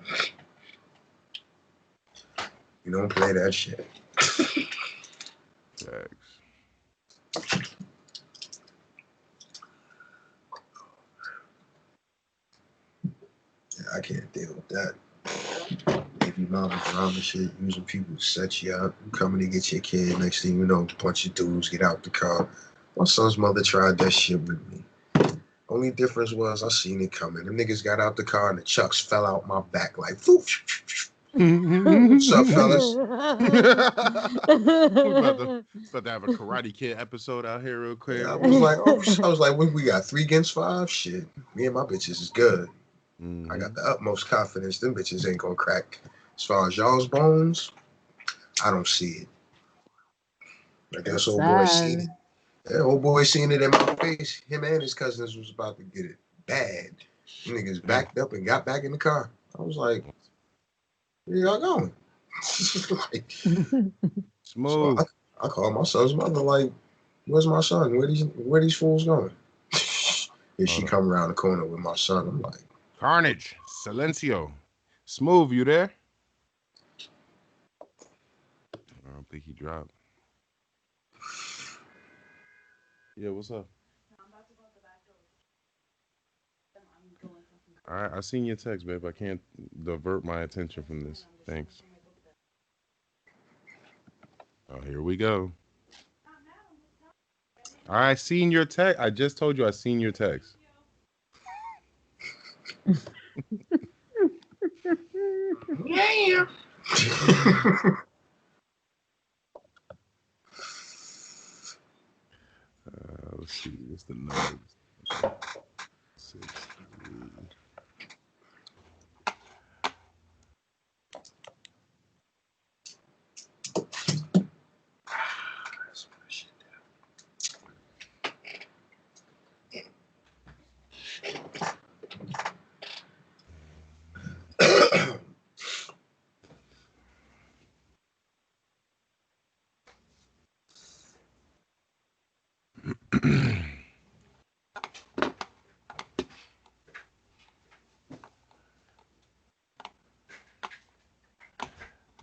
B: You don't play that shit.
A: Thanks.
B: Yeah, I can't deal with that. Baby mama drama shit, using people to set you up, coming to get your kid. Next thing you know, a bunch of dudes get out the car. My son's mother tried that shit with me. Only difference was I seen it coming. Them niggas got out the car and the chucks fell out my back like, whoosh. What's up, fellas?
A: We're about to have a Karate Kid episode out here real quick.
B: I was like, we got 3 against 5? Shit, me and my bitches is good. I got the utmost confidence. Them bitches ain't gonna crack. As far as y'all's bones, I don't see it. I guess old boy seen it. Yeah, old boy seen it in my face. Him and his cousins was about to get it bad. Them niggas backed up and got back in the car. I was like, where y'all going? Like,
A: Smooth.
B: So I called my son's mother like, where's my son? Where these fools going? And she come around the corner with my son. I'm like,
A: Karnage, Silencio. Smooth, you there? I don't think he dropped. Yeah, what's up? All right, I seen your text, babe. I can't divert my attention from this. Thanks. Oh, here we go. I seen your text. I just told you I seen your text.
B: yeah.
A: Let's see. What's the numbers? 6, 3.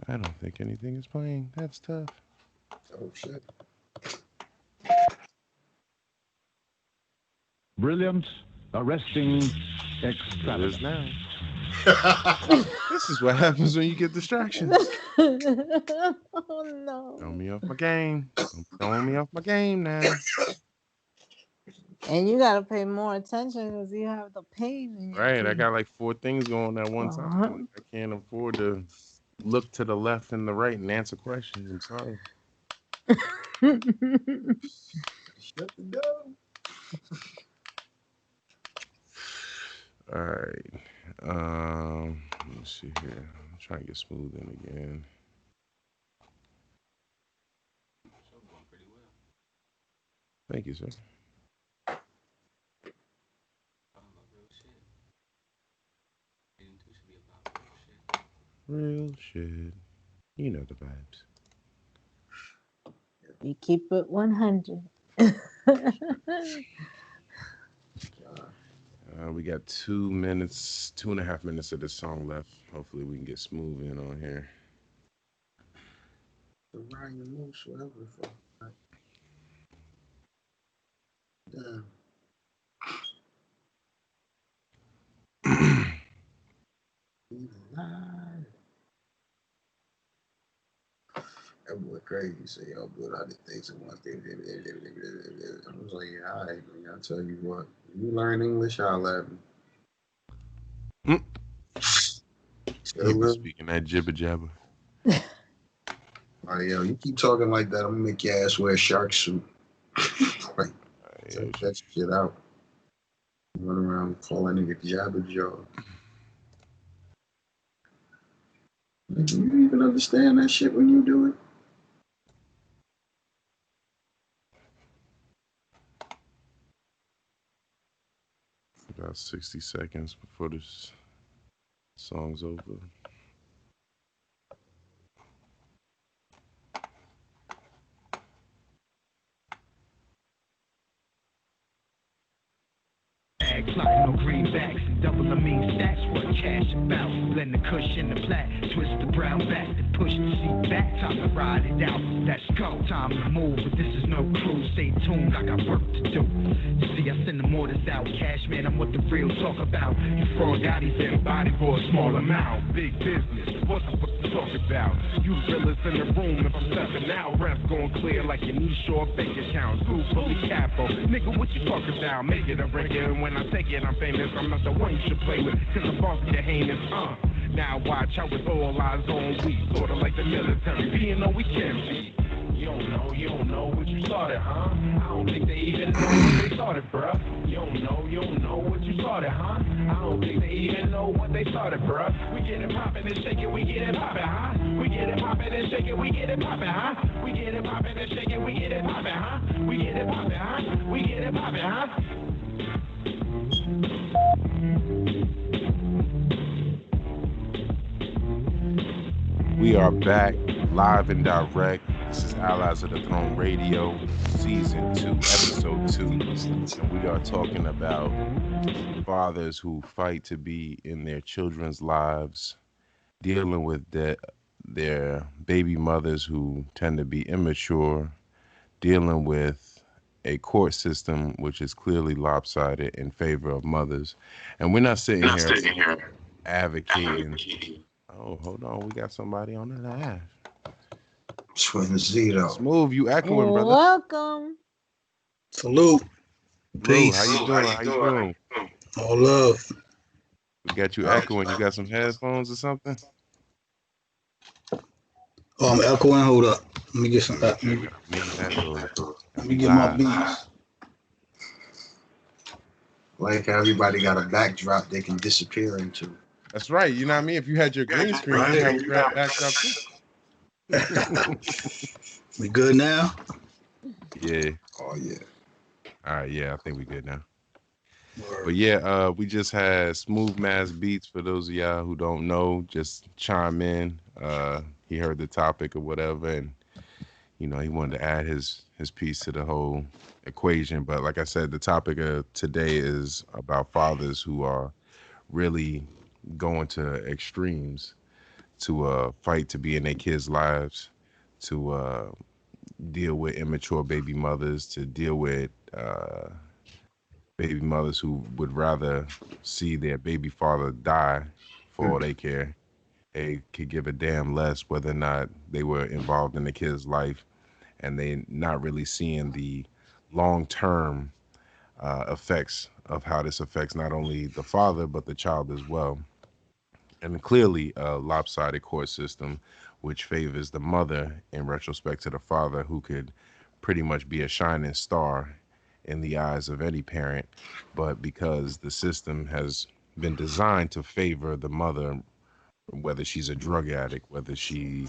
A: I don't think anything is playing. That's tough.
B: Oh, shit.
I: Brilliant, arresting, extravagant.
A: Now. This is what happens when you get distractions.
D: Oh, no.
A: Throw me off my game. Throwing me off my game now.
D: And you got to pay more attention because you have the pain in your
A: Right,
D: teeth.
A: I got like 4 things going at one time. I can't afford to look to the left and the right and answer questions. I'm sorry.
B: Shut the door.
A: All right. Let me see here. I'm trying to get Smooth in again. Thank you, sir. Real shit. You know the vibes.
D: You keep it 100.
A: We got 2.5 minutes of this song left. Hopefully we can get Smooth in on here.
B: The Ryan Mooose, whatever the fuck. Damn. That boy crazy. Say, yo, good, I did things at once. I was like, yeah, all right, man. I'll tell you what. You learn English, I'll at me.
A: You be speaking that jibber jabber.
B: Oh, yo, you keep talking like that, I'm gonna make your ass wear a shark suit. Like, take that shit out. Run around calling nigga jabber jaw. Do you even understand that shit when you do it?
A: About 60 seconds before this song's over.
H: red clock, no greenbacks. Double the mean stacks, what cash about. Blend the cushion, the plat, twist the brown back, then push the seat back. Time to ride it out, let's go. Time to move, but this is no cruise. Stay tuned, I got work to do. You see, I send the mortars out. Cashman, I'm what the real talk about. You fraud daddies and body for a small amount. Big business, what the fuck you talk about? You the realest in the room if I'm stepping out. Rap going clear like your knee short bank account. School fully capo. Nigga, what you talk about? Make it or break it, and when I take it, I'm famous. I'm not the one you should play with, cause I'm boss of your heinous, Now watch how it's all eyes on we, sorta like the military, being no we can't be. You don't know what you started, huh? I don't think they even know what they started, bruh. You don't know what you started, huh? I don't think they even know what they started, bruh. We get it poppin' and shake it, we get it poppin', huh? We get it poppin' and shake it, we get it poppin', huh? We get it poppin' and shake it, we get it poppin', huh? We get it poppin', huh? We get it poppin', huh?
A: We are back live and direct. This is Allies of the Throne Radio, Season 2, Episode 2. And we are talking about fathers who fight to be in their children's lives, dealing with their baby mothers who tend to be immature, dealing with a court system which is clearly lopsided in favor of mothers. And we're not sitting here advocating. Oh, hold on. We got somebody on the live.
B: Twin Zero.
A: Smooth, you echoing, brother.
D: Welcome.
J: Salute. Peace.
A: How you doing? How you doing?
J: All love.
A: We got you echoing. You got some headphones or something?
J: Oh, I'm echoing. Hold up. Let me get some. Let me get my beats.
B: Like everybody got a backdrop they can disappear into.
A: That's right. You know what I mean? If you had your green screen, you have your backdrop too.
J: We good now?
A: Yeah.
B: Oh yeah.
A: All right. Yeah, I think we good now. But yeah, we just had Smooth Mass Beats. For those of y'all who don't know, just chime in. He heard the topic or whatever, and he wanted to add his piece to the whole equation. But like I said, the topic of today is about fathers who are really going to extremes to fight to be in their kids' lives, to deal with immature baby mothers, to deal with baby mothers who would rather see their baby father die for all they care. They could give a damn less whether or not they were involved in the kid's life, and they not really seeing the long-term effects of how this affects not only the father but the child as well. And clearly a lopsided court system which favors the mother in retrospect to the father, who could pretty much be a shining star in the eyes of any parent. But because the system has been designed to favor the mother, whether she's a drug addict, whether she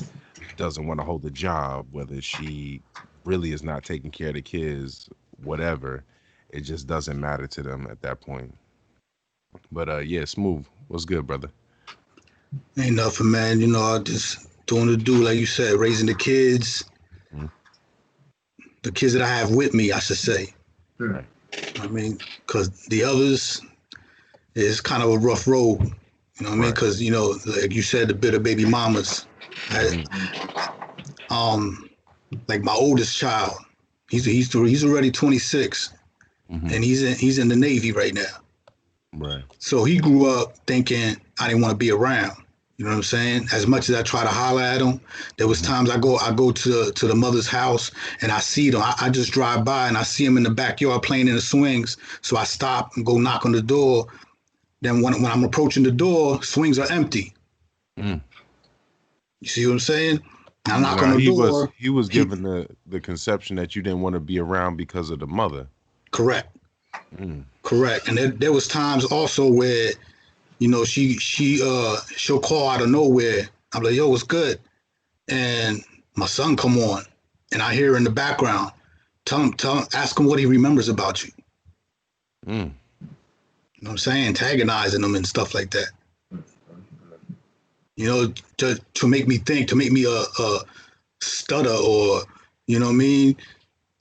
A: doesn't want to hold a job, whether she really is not taking care of the kids, whatever, it just doesn't matter to them at that point. But yeah, Smooth, what's good, brother?
J: Ain't nothing, man. I just doing the do, like you said, raising the kids. Mm-hmm. The kids that I have with me, I should say.
B: Right.
J: I mean, because the others is kind of a rough road. You know what I mean? Because, like you said, the bitter baby mamas. Like my oldest child, he's already 26, mm-hmm. and he's in the Navy right now.
A: Right.
J: So he grew up thinking I didn't want to be around. You know what I'm saying? As much as I try to holler at him, there was times I go to the mother's house and I see them. I just drive by and I see them in the backyard playing in the swings. So I stop and go knock on the door. Then when I'm approaching the door, swings are empty. Mm. You see what I'm saying? I knock on the door.
A: He was given the conception that you didn't want to be around because of the mother.
J: Correct. Mm. Correct. And there was times also where, she'll call out of nowhere. I'm like, yo, what's good? And my son come on, and I hear in the background, tell him, ask him what he remembers about you. Mm. You know what I'm saying? Antagonizing him and stuff like that. To make me think, to make me a stutter, or, you know what I mean?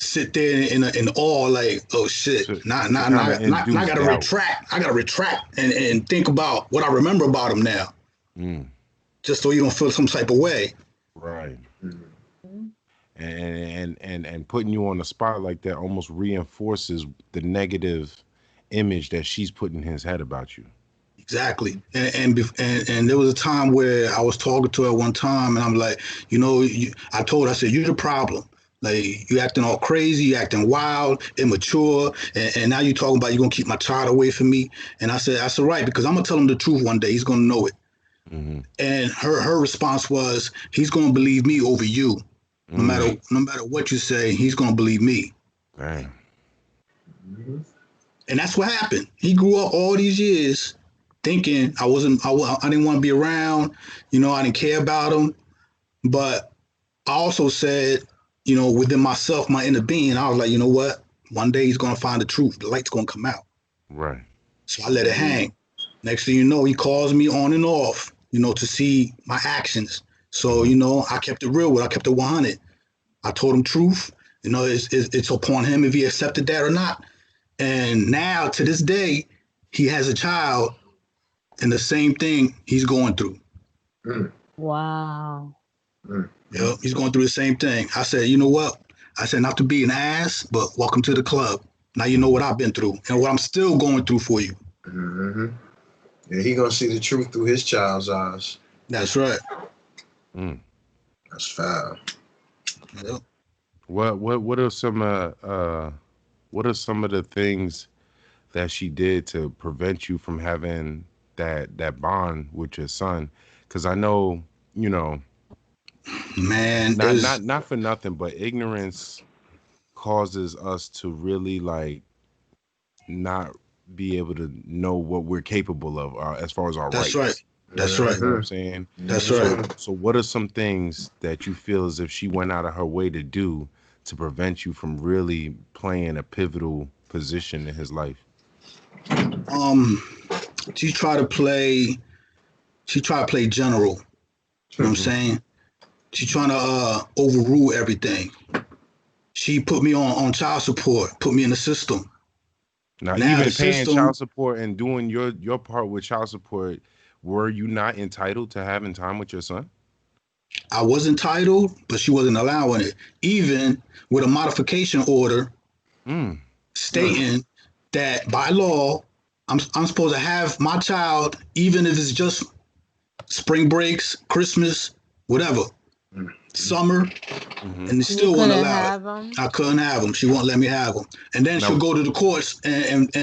J: sit there in awe, like, oh shit, I gotta retract. I gotta retract and think about what I remember about him now. Just so you don't feel some type of way.
A: Right. And putting you on the spot like that almost reinforces the negative image that she's put in his head about you.
J: Exactly. And there was a time where I was talking to her one time, and I'm like, I said, you're the problem. Like, you acting all crazy, you acting wild, immature, and now you talking about you're gonna keep my child away from me. And I said, right, because I'm gonna tell him the truth one day. He's gonna know it. And her response was, he's gonna believe me over you. No matter what you say, he's gonna believe me.
A: Dang.
J: And that's what happened. He grew up all these years thinking I didn't want to be around, I didn't care about him. But I also said, within myself, my inner being, I was like, you know what? One day he's gonna find the truth. The light's gonna come out.
A: Right.
J: So I let it hang. Next thing you know, he calls me on and off, to see my actions. So, I kept it real with. I kept it 100. I told him truth. It's upon him if he accepted that or not. And now, to this day, he has a child, and the same thing he's going through.
D: Wow.
J: Yep, he's going through the same thing. I said, you know what? I said, not to be an ass, but welcome to the club. Now you know what I've been through and what I'm still going through for you.
B: Yeah, he gonna see the truth through his child's eyes.
J: That's right.
B: That's foul.
J: Yep.
A: What are some of the things that she did to prevent you from having that bond with your son? Because I know,
J: man,
A: not for nothing, but ignorance causes us to really like not be able to know what we're capable of as far as our rights.
J: That's right.
A: You know what I'm saying?
J: That's right.
A: So what are some things that you feel as if she went out of her way to do to prevent you from really playing a pivotal position in his life?
J: She tried to play general. You know what I'm saying? She trying to overrule everything. She put me on child support, put me in the system.
A: Now even paying child support and doing your part with child support, were you not entitled to having time with your son?
J: I was entitled, but she wasn't allowing it. Even with a modification order stating that by law, I'm supposed to have my child, even if it's just spring breaks, Christmas, whatever, summer, and they still won't allow it. I couldn't have them. She won't let me have them. And then she'll go to the courts and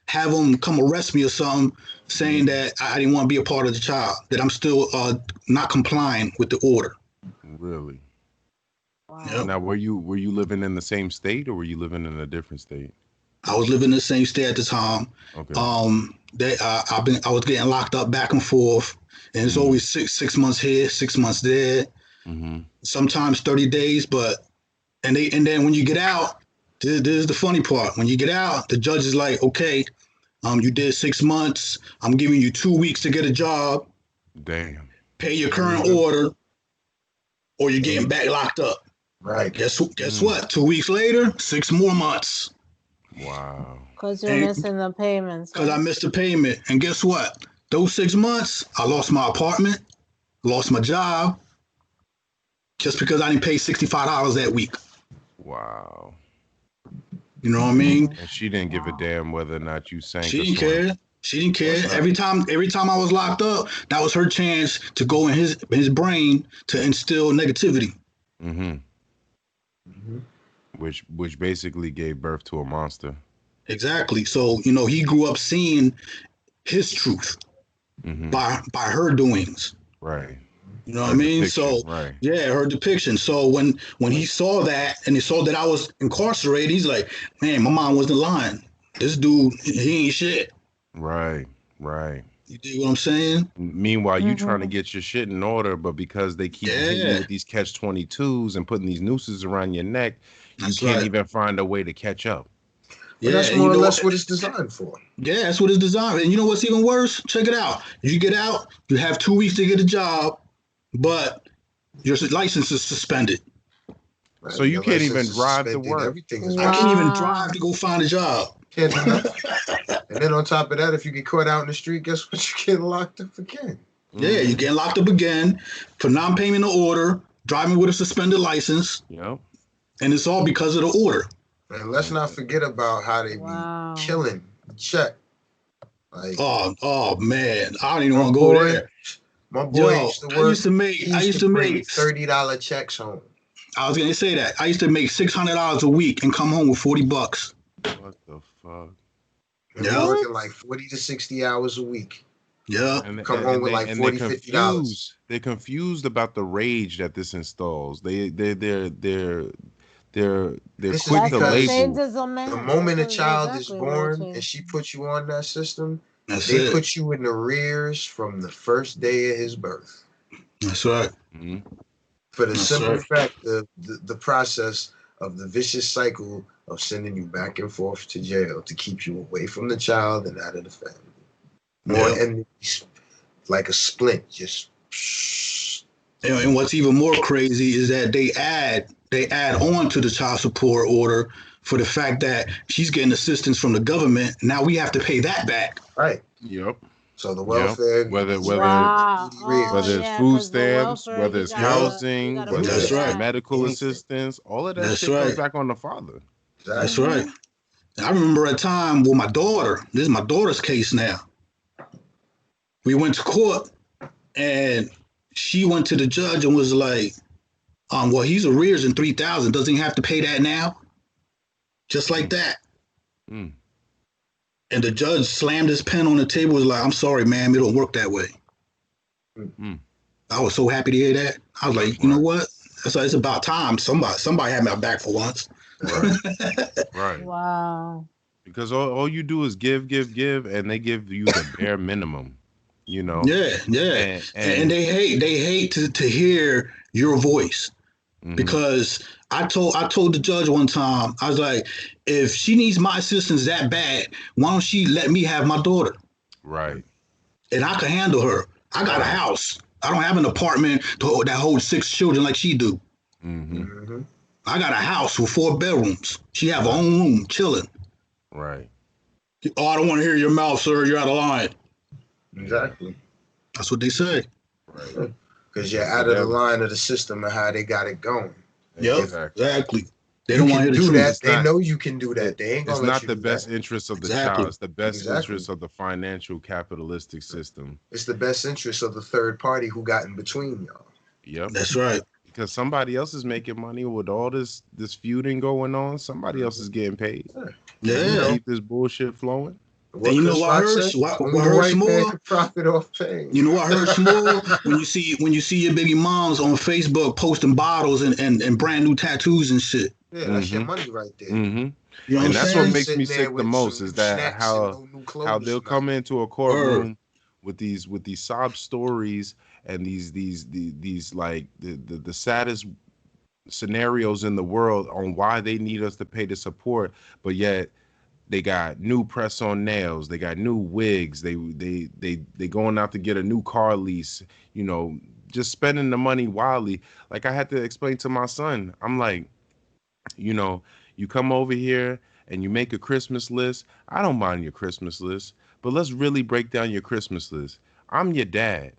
J: have them come arrest me or something, saying that I didn't want to be a part of the child, that I'm still not complying with the order.
A: Really?
D: Wow.
J: Yep.
A: Now, were you living in the same state or were you living in a different state?
J: I was living in the same state at the time.
A: Okay.
J: I was getting locked up back and forth, and it's always six months here, 6 months there. Sometimes 30 days, and then when you get out, this is the funny part. When you get out, the judge is like, okay, you did 6 months. I'm giving you 2 weeks to get a job.
A: Damn.
J: Pay your current order, or you're getting back locked up.
B: Right.
J: Guess what? 2 weeks later, 6 more months.
A: Wow.
D: Because you're missing the payments.
J: Because I missed the payment. And guess what? Those 6 months, I lost my apartment, lost my job, just because I didn't pay $65 that week.
A: Wow.
J: You know what I mean?
A: And she didn't give a damn whether or not you sang.
J: She didn't care. She didn't care. Every time I was locked up, that was her chance to go in his brain to instill negativity.
A: Which basically gave birth to a monster.
J: Exactly. So, he grew up seeing his truth by her doings.
A: Right.
J: You know what I mean? So, yeah, her depiction. So when he saw that and he saw that I was incarcerated, he's like, man, my mom wasn't lying. This dude, he ain't shit.
A: Right.
J: You dig what I'm saying?
A: Meanwhile, you trying to get your shit in order, but because they keep hitting you with these catch-22s and putting these nooses around your neck, you can't even find a way to catch up.
B: Yeah, that's more or less what it's designed for.
J: Yeah, that's what it's designed. And you know what's even worse? Check it out. You get out, you have 2 weeks to get a job, but your license is suspended.
B: Right.
A: So you
B: Your
A: can't even
B: license is
A: drive to
B: suspended,
A: work.
B: Everything is
J: I can't even drive to go find a job.
B: Can't do nothing. And then on top of that, if you get caught out in the street, guess what? You get locked up again.
J: Yeah, you get locked up again for non-payment of order, driving with a suspended license.
A: Yep.
J: And it's all because of the order.
B: And let's not forget about how they be killing check. Like,
J: oh man, I don't even want to go there.
B: My boy used to work.
J: I used to make
B: $30 checks home.
J: I was gonna say that. I used to make $600 a week and come home with $40.
A: What the fuck?
B: Yeah, working like 40 to 60 hours a week.
J: Yeah,
B: come home with like $40, $50.
A: They're confused about the rage that this installs. They're quick to label.
B: The moment a child is born and she puts you on that system, they put you in arrears from the first day of his birth.
J: That's right.
A: Mm-hmm.
B: For the simple fact of the process of the vicious cycle of sending you back and forth to jail to keep you away from the child and out of the family. More enemies, like a splint, just.
J: And what's even more crazy is that they add on to the child support order for the fact that she's getting assistance from the government. Now we have to pay that back.
B: Right.
A: Yep.
B: So the welfare,
A: whether it's food stamps, whether it's housing, whether it's medical assistance, all of that shit goes back on the father.
J: That's right. And I remember a time with my daughter. This is my daughter's case now. We went to court, and she went to the judge and was like, well, he's arrears in $3,000. Doesn't he have to pay that now? Just like that. Mm. And the judge slammed his pen on the table, was like, I'm sorry, ma'am, it don't work that way. Mm. I was so happy to hear that. I was like, you know what? It's about time. Somebody had my back for once.
A: Right.
D: Wow.
A: Because all you do is give, and they give you the bare minimum. You know.
J: Yeah. And they hate to hear your voice. Mm-hmm. Because I told the judge one time, I was like, if she needs my assistance that bad, why don't she let me have my daughter?
A: Right.
J: And I can handle her. I got a house. I don't have an apartment that holds 6 children like she do.
A: Mm-hmm. Mm-hmm.
J: I got a house with 4 bedrooms. She have her own room, chilling.
A: Right.
J: Oh, I don't want to hear your mouth, sir. You're out of line.
B: Exactly.
J: That's what they say.
B: Right. Because you're out of the line of the system and how they got it going.
J: Yep, exactly. They don't want to
B: do that. They know you can do that. They ain't gonna
A: It's
B: let
A: not
B: you
A: the
B: do
A: best
B: that.
A: interest of the child. It's the best interest of the financial capitalistic system.
B: It's the best interest of the third party who got in between y'all.
A: Yep.
J: That's right.
A: Because somebody else is making money with all this feuding going on. Somebody else is getting paid.
J: Yeah.
A: Keep this bullshit flowing.
J: And you know what hurts? What hurts more?
B: Profit off pain.
J: You know what hurts more? when you see your baby moms on Facebook posting bottles and brand new tattoos and shit.
B: Yeah, that's your money right there.
A: Mm-hmm.
J: You know
A: and that's
J: saying?
A: what makes me sick the most is that how they'll come into a courtroom with these sob stories and these like the saddest scenarios in the world on why they need us to pay the support, but yet they got new press on nails, they got new wigs, they going out to get a new car lease, you know, just spending the money wildly. Like I had to explain to my son, I'm like, you know, you come over here and you make a Christmas list. I don't mind your Christmas list, but let's really break down your Christmas list. I'm your dad.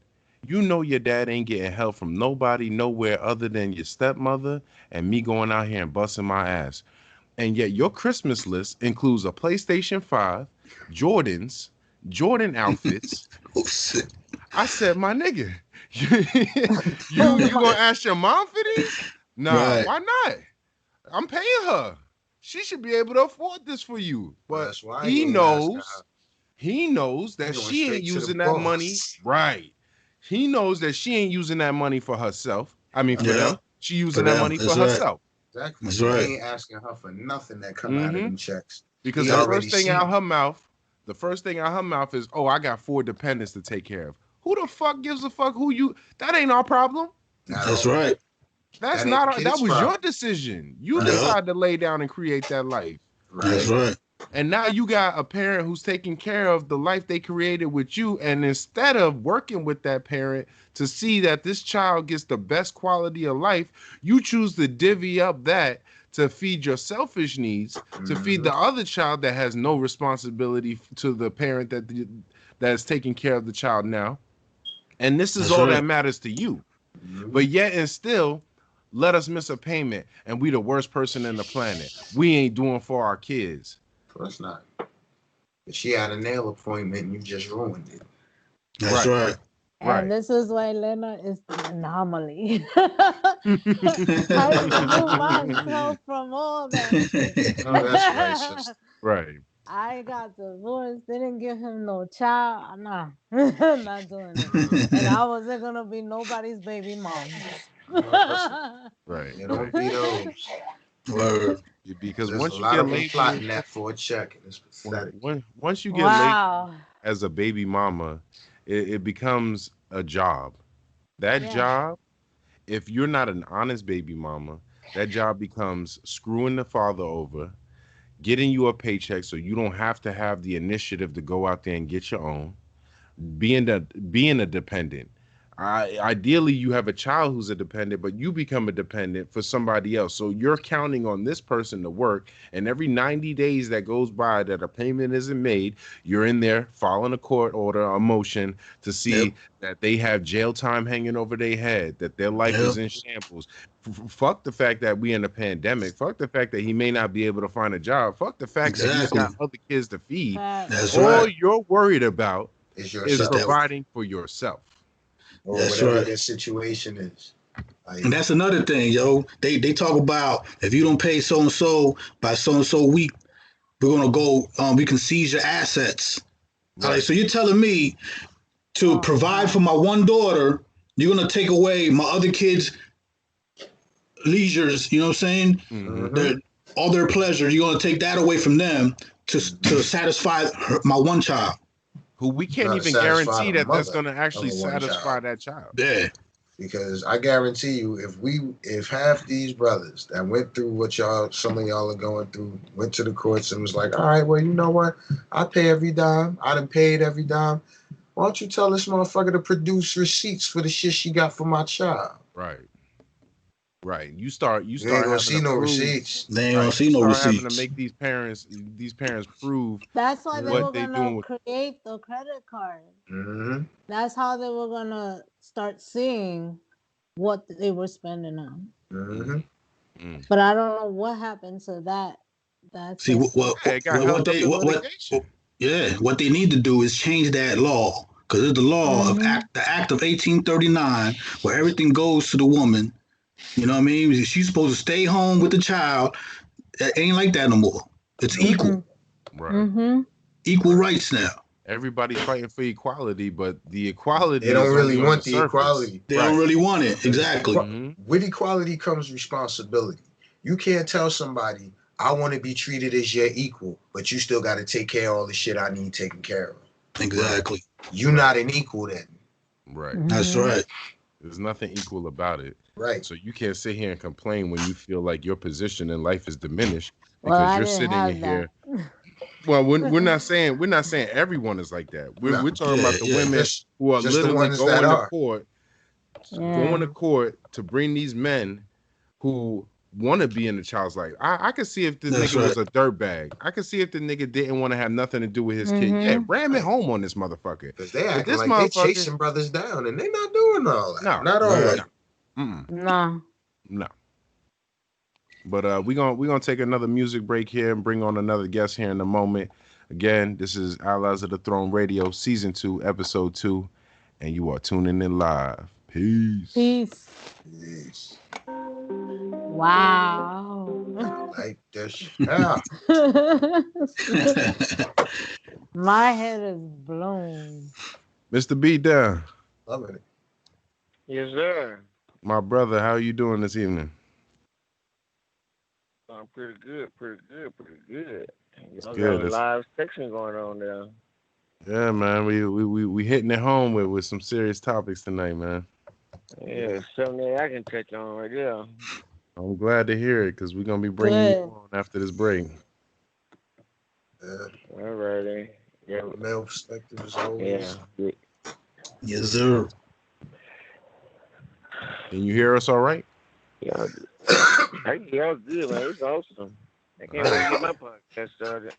A: You know your dad ain't getting help from nobody, nowhere other than your stepmother and me going out here and busting my ass. And yet your Christmas list includes a PlayStation 5, Jordans, Jordan outfits. I said, my nigga, you gonna ask your mom for these? Nah, why not? I'm paying her. She should be able to afford this for you. But he knows that she ain't using that money. Right. He knows that she ain't using that money for herself. I mean, for them. She using that money for herself.
B: Exactly.
J: That's
B: right. He ain't asking her for nothing that come out of them checks.
A: Because the first thing out her mouth is, oh, I got 4 dependents to take care of. Who the fuck gives a fuck who you? That ain't our problem.
J: That's right.
A: That's not our, that was your decision. You decided to lay down and create that life.
J: That's right.
A: And now you got a parent who's taking care of the life they created with you. And instead of working with that parent to see that this child gets the best quality of life, you choose to divvy up that to feed your selfish needs, to feed the other child that has no responsibility to the parent that's taking care of the child now. And this is all that matters to you. But yet and still, let us miss a payment and we the worst person in the planet. We ain't doing for our kids.
B: Of course not. But she had a nail appointment and you just ruined it.
J: That's right.
D: And this is why Lena is the anomaly. I remove myself from all that shit.
B: Oh, that's racist.
A: Right.
D: I got divorced. They didn't give him no child. Nah, I'm not doing it. And I wasn't gonna be nobody's baby mom.
A: Right.
B: You don't be those.
J: Word.
A: Because
B: there's
A: once
B: a
A: you
B: lot
A: get
B: of them
A: labeled
B: plotting that for a check. It's pathetic.
A: Once you get labeled as a baby mama, it becomes a job. That job, if you're not an honest baby mama, that job becomes screwing the father over, getting you a paycheck so you don't have to have the initiative to go out there and get your own, being a dependent. Ideally, you have a child who's a dependent, but you become a dependent for somebody else. So you're counting on this person to work, and every 90 days that goes by that a payment isn't made, you're in there filing a court order, a motion to see that they have jail time hanging over their head, that their life is in shambles. Fuck the fact that we in a pandemic. Fuck the fact that he may not be able to find a job. Fuck the fact that he's got other kids to feed.
J: That's
A: All you're worried about
B: is
A: providing for yourself.
B: Or whatever their situation is.
J: And that's another thing, yo. They talk about if you don't pay so and so by so and so week, we're gonna go. We can seize your assets. Right. So you're telling me to provide for my one daughter, you're gonna take away my other kids' leisures. You know what I'm saying? All their pleasures. You're gonna take that away from them to satisfy my one child.
A: Who we can't even guarantee that's going to actually satisfy that child.
J: Yeah.
B: Because I guarantee you, if half these brothers that went through what some of y'all are going through, went to the courts and was like, all right, well, you know what? I pay every dime. I done paid every dime. Why don't you tell this motherfucker to produce receipts for the shit she got for my child?
A: Right. Right. You start
B: ain't gonna see no receipts.
J: They ain't gonna see no receipts.
A: Having to make these parents prove.
D: That's why they were gonna create the credit card. That's how they were gonna start seeing what they were spending on. But I don't know what happened to that.
J: See what they need to do is change that law, because it's the law of the Act of 1839, where everything goes to the woman. You know what I mean? She's supposed to stay home with the child. It ain't like that no more. It's equal.
A: Right.
B: Equal rights now.
A: Everybody's fighting for equality, but the equality
B: they don't really want the equality.
J: They don't really want it. Exactly.
B: With equality comes responsibility. You can't tell somebody, I want to be treated as your equal, but you still got to take care of all the shit I need taken care of.
J: Exactly.
B: You're not an equal then.
A: Right.
J: That's right.
A: There's nothing equal about it.
B: Right.
A: So you can't sit here and complain when you feel like your position in life is diminished because you're sitting in here. Well, we're not saying everyone is like that. We're talking about the women who are literally going to court to bring these men who want to be in the child's life. I could see if this nigga was a dirtbag. I could see if the nigga didn't want to have nothing to do with his kid. Yeah, ram it home on this motherfucker.
B: Because they acting like they chasing brothers down and they're not doing all that. No, not all that.
D: No.
A: But we're gonna take another music break here and bring on another guest here in a moment. Again, this is Allies of the Throne Radio, Season 2, Episode 2, and you are tuning in live. Peace.
B: Peace.
D: Wow.
B: Like this. Yeah.
D: My head is blown.
A: Mr. B down.
B: Loving it.
K: Yes, sir.
A: My brother, how are you doing this evening?
K: I'm pretty good.
A: That's good.
K: Got a live section going on there.
A: Yeah, man. We hitting it home with some serious topics tonight, man.
K: Yeah, something that I can touch on right there.
A: I'm glad to hear it because we're gonna be bringing you on after this break.
K: All righty. Yeah.
B: Male perspective is always.
K: Yeah.
J: Yes, sir.
A: Can you hear us all right?
K: Yeah. I can hear all good, man. It's awesome. I can't wait to get my podcast started.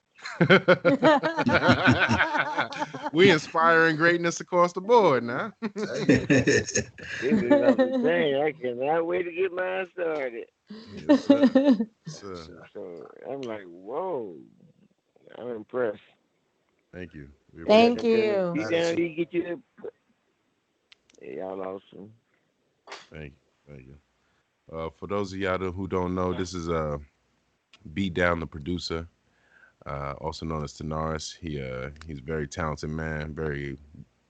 A: We inspiring greatness across the board now.
K: This is what I'm saying. I cannot wait to get mine started.
A: Yes, sir. Yes, sir.
K: So I'm like, whoa. I'm impressed.
A: Thank you.
D: Thank you.
K: Be down, you get you. Y'all awesome.
A: Thank you. For those of y'all who don't know, this is Beat Down, the producer, also known as Tanaris. He's a very talented man, very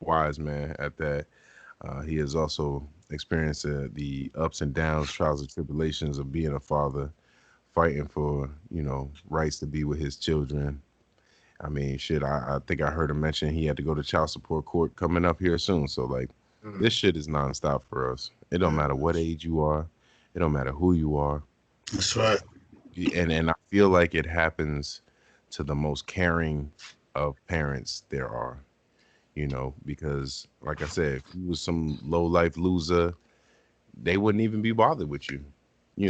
A: wise man at that. He has also experienced the ups and downs, trials and tribulations of being a father, fighting for, rights to be with his children. I mean, shit, I think I heard him mention he had to go to child support court coming up here soon. So, like, this shit is nonstop for us. It don't matter what age you are. It don't matter who you are.
J: That's right.
A: And I feel like it happens to the most caring of parents there are, because, like I said, if you was some low-life loser, they wouldn't even be bothered with you,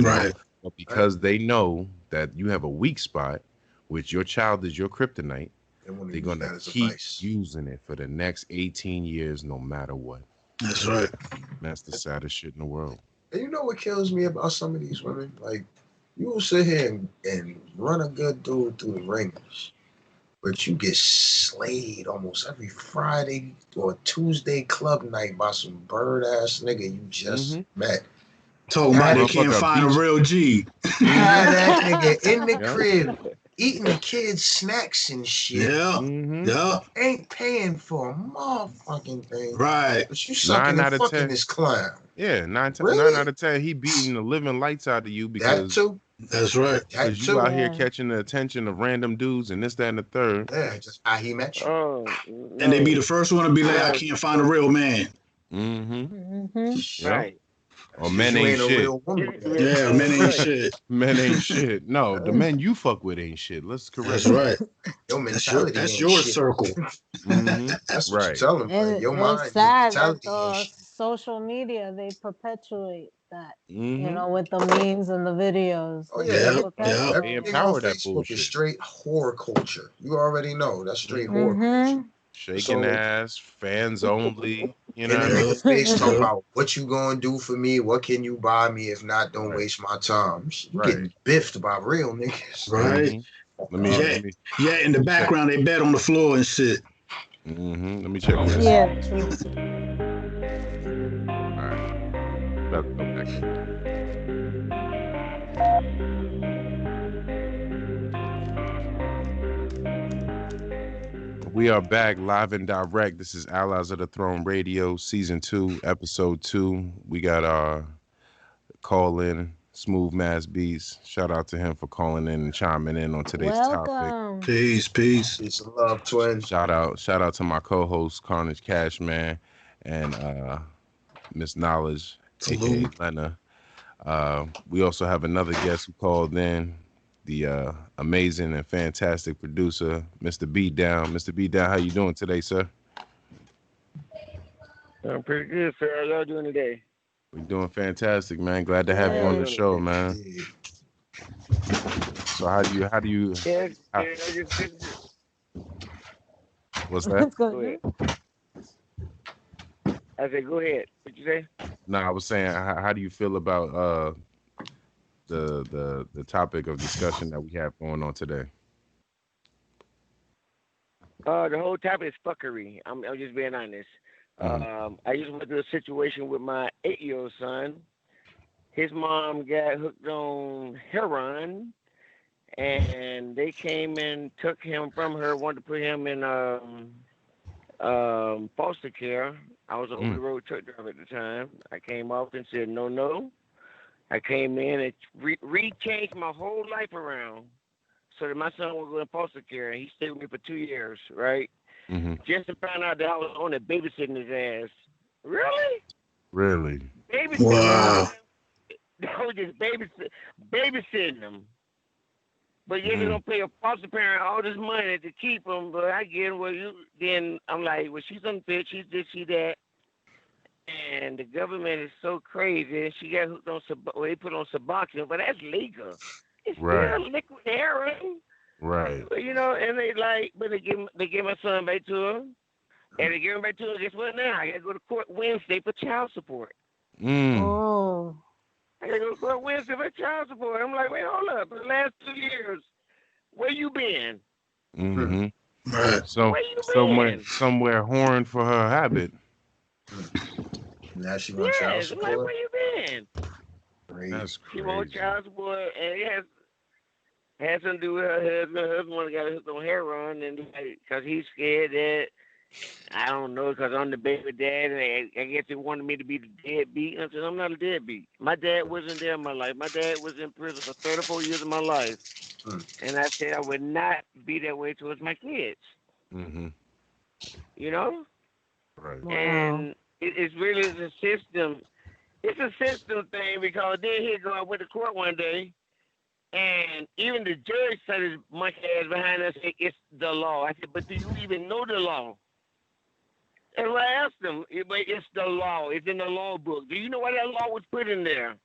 J: Right.
A: But because they know that you have a weak spot, which your child is your kryptonite, they're going to keep using it for the next 18 years no matter what.
J: That's right.
A: That's the saddest shit in the world.
B: And you know what kills me about some of these women? Like, you will sit here and run a good dude through the rings, but you get slayed almost every Friday or Tuesday club night by some bird-ass nigga you just met.
J: Talking about they can't find a real G.
B: That nigga in the crib eating the kids' snacks and shit.
J: Yeah.
B: Ain't paying for a motherfucking thing.
J: Right.
B: But you sucking and fucking this clown.
A: Yeah, 9 out of 10, he beating the living lights out of you because
B: that too.
J: That's right.
A: Because you out here catching the attention of random dudes and this, that, and the third.
B: Yeah, just how he met you.
J: And they be the first one to be like, I can't find a real man.
K: Right.
A: Or men ain't shit.
J: Yeah, men ain't shit.
A: Men ain't shit. No, the men you fuck with ain't shit. Let's correct.
J: That's right.
B: Your mentality
J: that's your
B: shit.
J: circle.
B: That's what you tell them.
D: And
B: your mind,
D: it's sad
B: your
D: that social media, they perpetuate that. With the memes and the videos.
B: Oh yeah,
A: They empower that
B: Facebook
A: bullshit.
B: is straight horror culture. You already know that's straight horror culture.
A: Shaking ass, fans only.
B: And then niggas face talking about what you gonna do for me, what can you buy me? If not, don't waste my time. You getting biffed by real niggas.
J: Right.
A: Let me
J: in the background they bet on the floor and shit.
A: Let me check this.
D: Yeah, true.
A: All right. Let's go back. We are back live and direct. This is Allies of the Throne Radio, Season 2, Episode 2. We got our call-in, Smooth Mass Beats. Shout out to him for calling in and chiming in on today's topic.
J: Peace.
B: Peace and love, twin.
A: Shout out to my co-host, Karnage, Cashman, and Miss Knowledge, a.k.a. Lena. We also have another guest who called in, the amazing and fantastic producer, Mr. Beat Down. Mr. Beat Down, how you doing today, sir?
K: I'm pretty good, sir. How y'all doing today?
A: We're doing fantastic, man. Glad to have you on the show, man. So how do you what's that?
K: Go ahead. I said, go ahead. What'd you say?
A: No, I was saying, how do you feel about the topic of discussion that we have going on today?
K: The whole topic is fuckery. I'm just being honest. I just went through a situation with my 8-year-old son. His mom got hooked on heroin, and they came and took him from her, wanted to put him in foster care. I was an over-the-road truck driver at the time. I came off and said, no. I came in and re-changed my whole life around so that my son would go in foster care, and he stayed with me for 2 years, right? Just to find out that I was on it babysitting his ass. Really?
A: Really?
K: Babysitting him. I was just babysitting him. But yet they're gonna pay a foster parent all this money to keep them. But I get then I'm like, well, she's unfit. She's this, she that. And the government is so crazy. She got hooked on they put on Suboxone, but that's legal. It's still liquid heroin.
A: Right.
K: You know, and but they give my son back to her. And they give him back to her. Guess what now? I gotta go to court Wednesday for child support.
D: Oh.
K: I gotta go to court Wednesday for child support. I'm like, wait, hold up. For the last 2 years, where you been?
A: Mm-hmm.
B: Right.
A: So somewhere whoring for her habit.
B: Now she wants child support.
K: Like, where you been?
A: That's crazy.
K: She wants child support, and it has something to do with her husband. Her husband got hooked on heroin, and because he's scared that, I don't know, because I'm the baby dad, and I guess they wanted me to be the deadbeat. I said, I'm not a deadbeat. My dad wasn't there in my life. My dad was in prison for 34 years of my life. And I said I would not be that way towards my kids.
A: Mm-hmm.
K: You know?
A: Right.
K: And it's really the system. It's a system thing, because then I went to court one day, and even the judge said his monkey ass behind us, said, it's the law. I said, but do you even know the law? And I asked him, but it's the law. It's in the law book. Do you know why that law was put in there?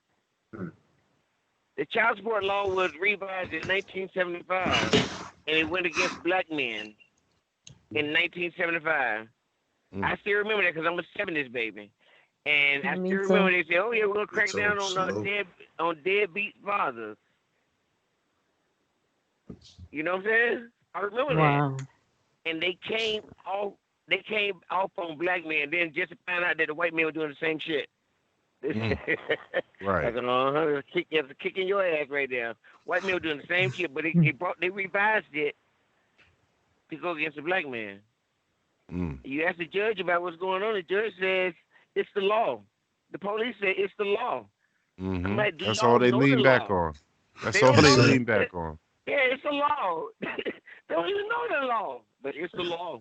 K: The child support law was revised in 1975, and it went against black men in 1975. I still remember that because I'm a 70s baby. And I still remember they said, oh, yeah, we're going to crack down on deadbeat fathers. You know what I'm saying? I remember that. And they came off on black men, then just to find out that the white men were doing the same shit.
A: Right.
K: I said, kicking your ass right there. White men were doing the same shit, but they revised it to go against the black man. You ask the judge about what's going on, the judge says it's the law. The police say it's the law.
A: Mm-hmm.
K: Like,
A: that's all they lean back on. That's all they lean back on.
K: Yeah, it's the law. They don't even know the law, but it's the law.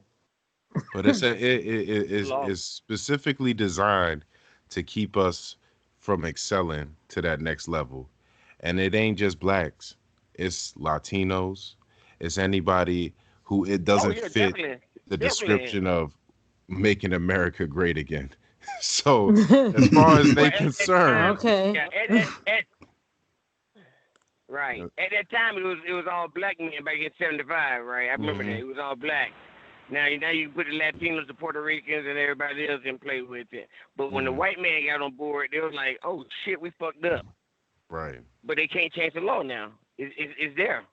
A: But it's specifically designed to keep us from excelling to that next level. And it ain't just blacks. It's Latinos. It's anybody who it doesn't fit the description of making America great again. So as far as they concerned,
K: right. At that time, it was all black men back in '75, right? I remember that. It was all black. Now you put the Latinos, the Puerto Ricans, and everybody else in play with it. But when the white man got on board, they was like, oh, shit, we fucked up.
A: Right.
K: But they can't change the law now. It's there.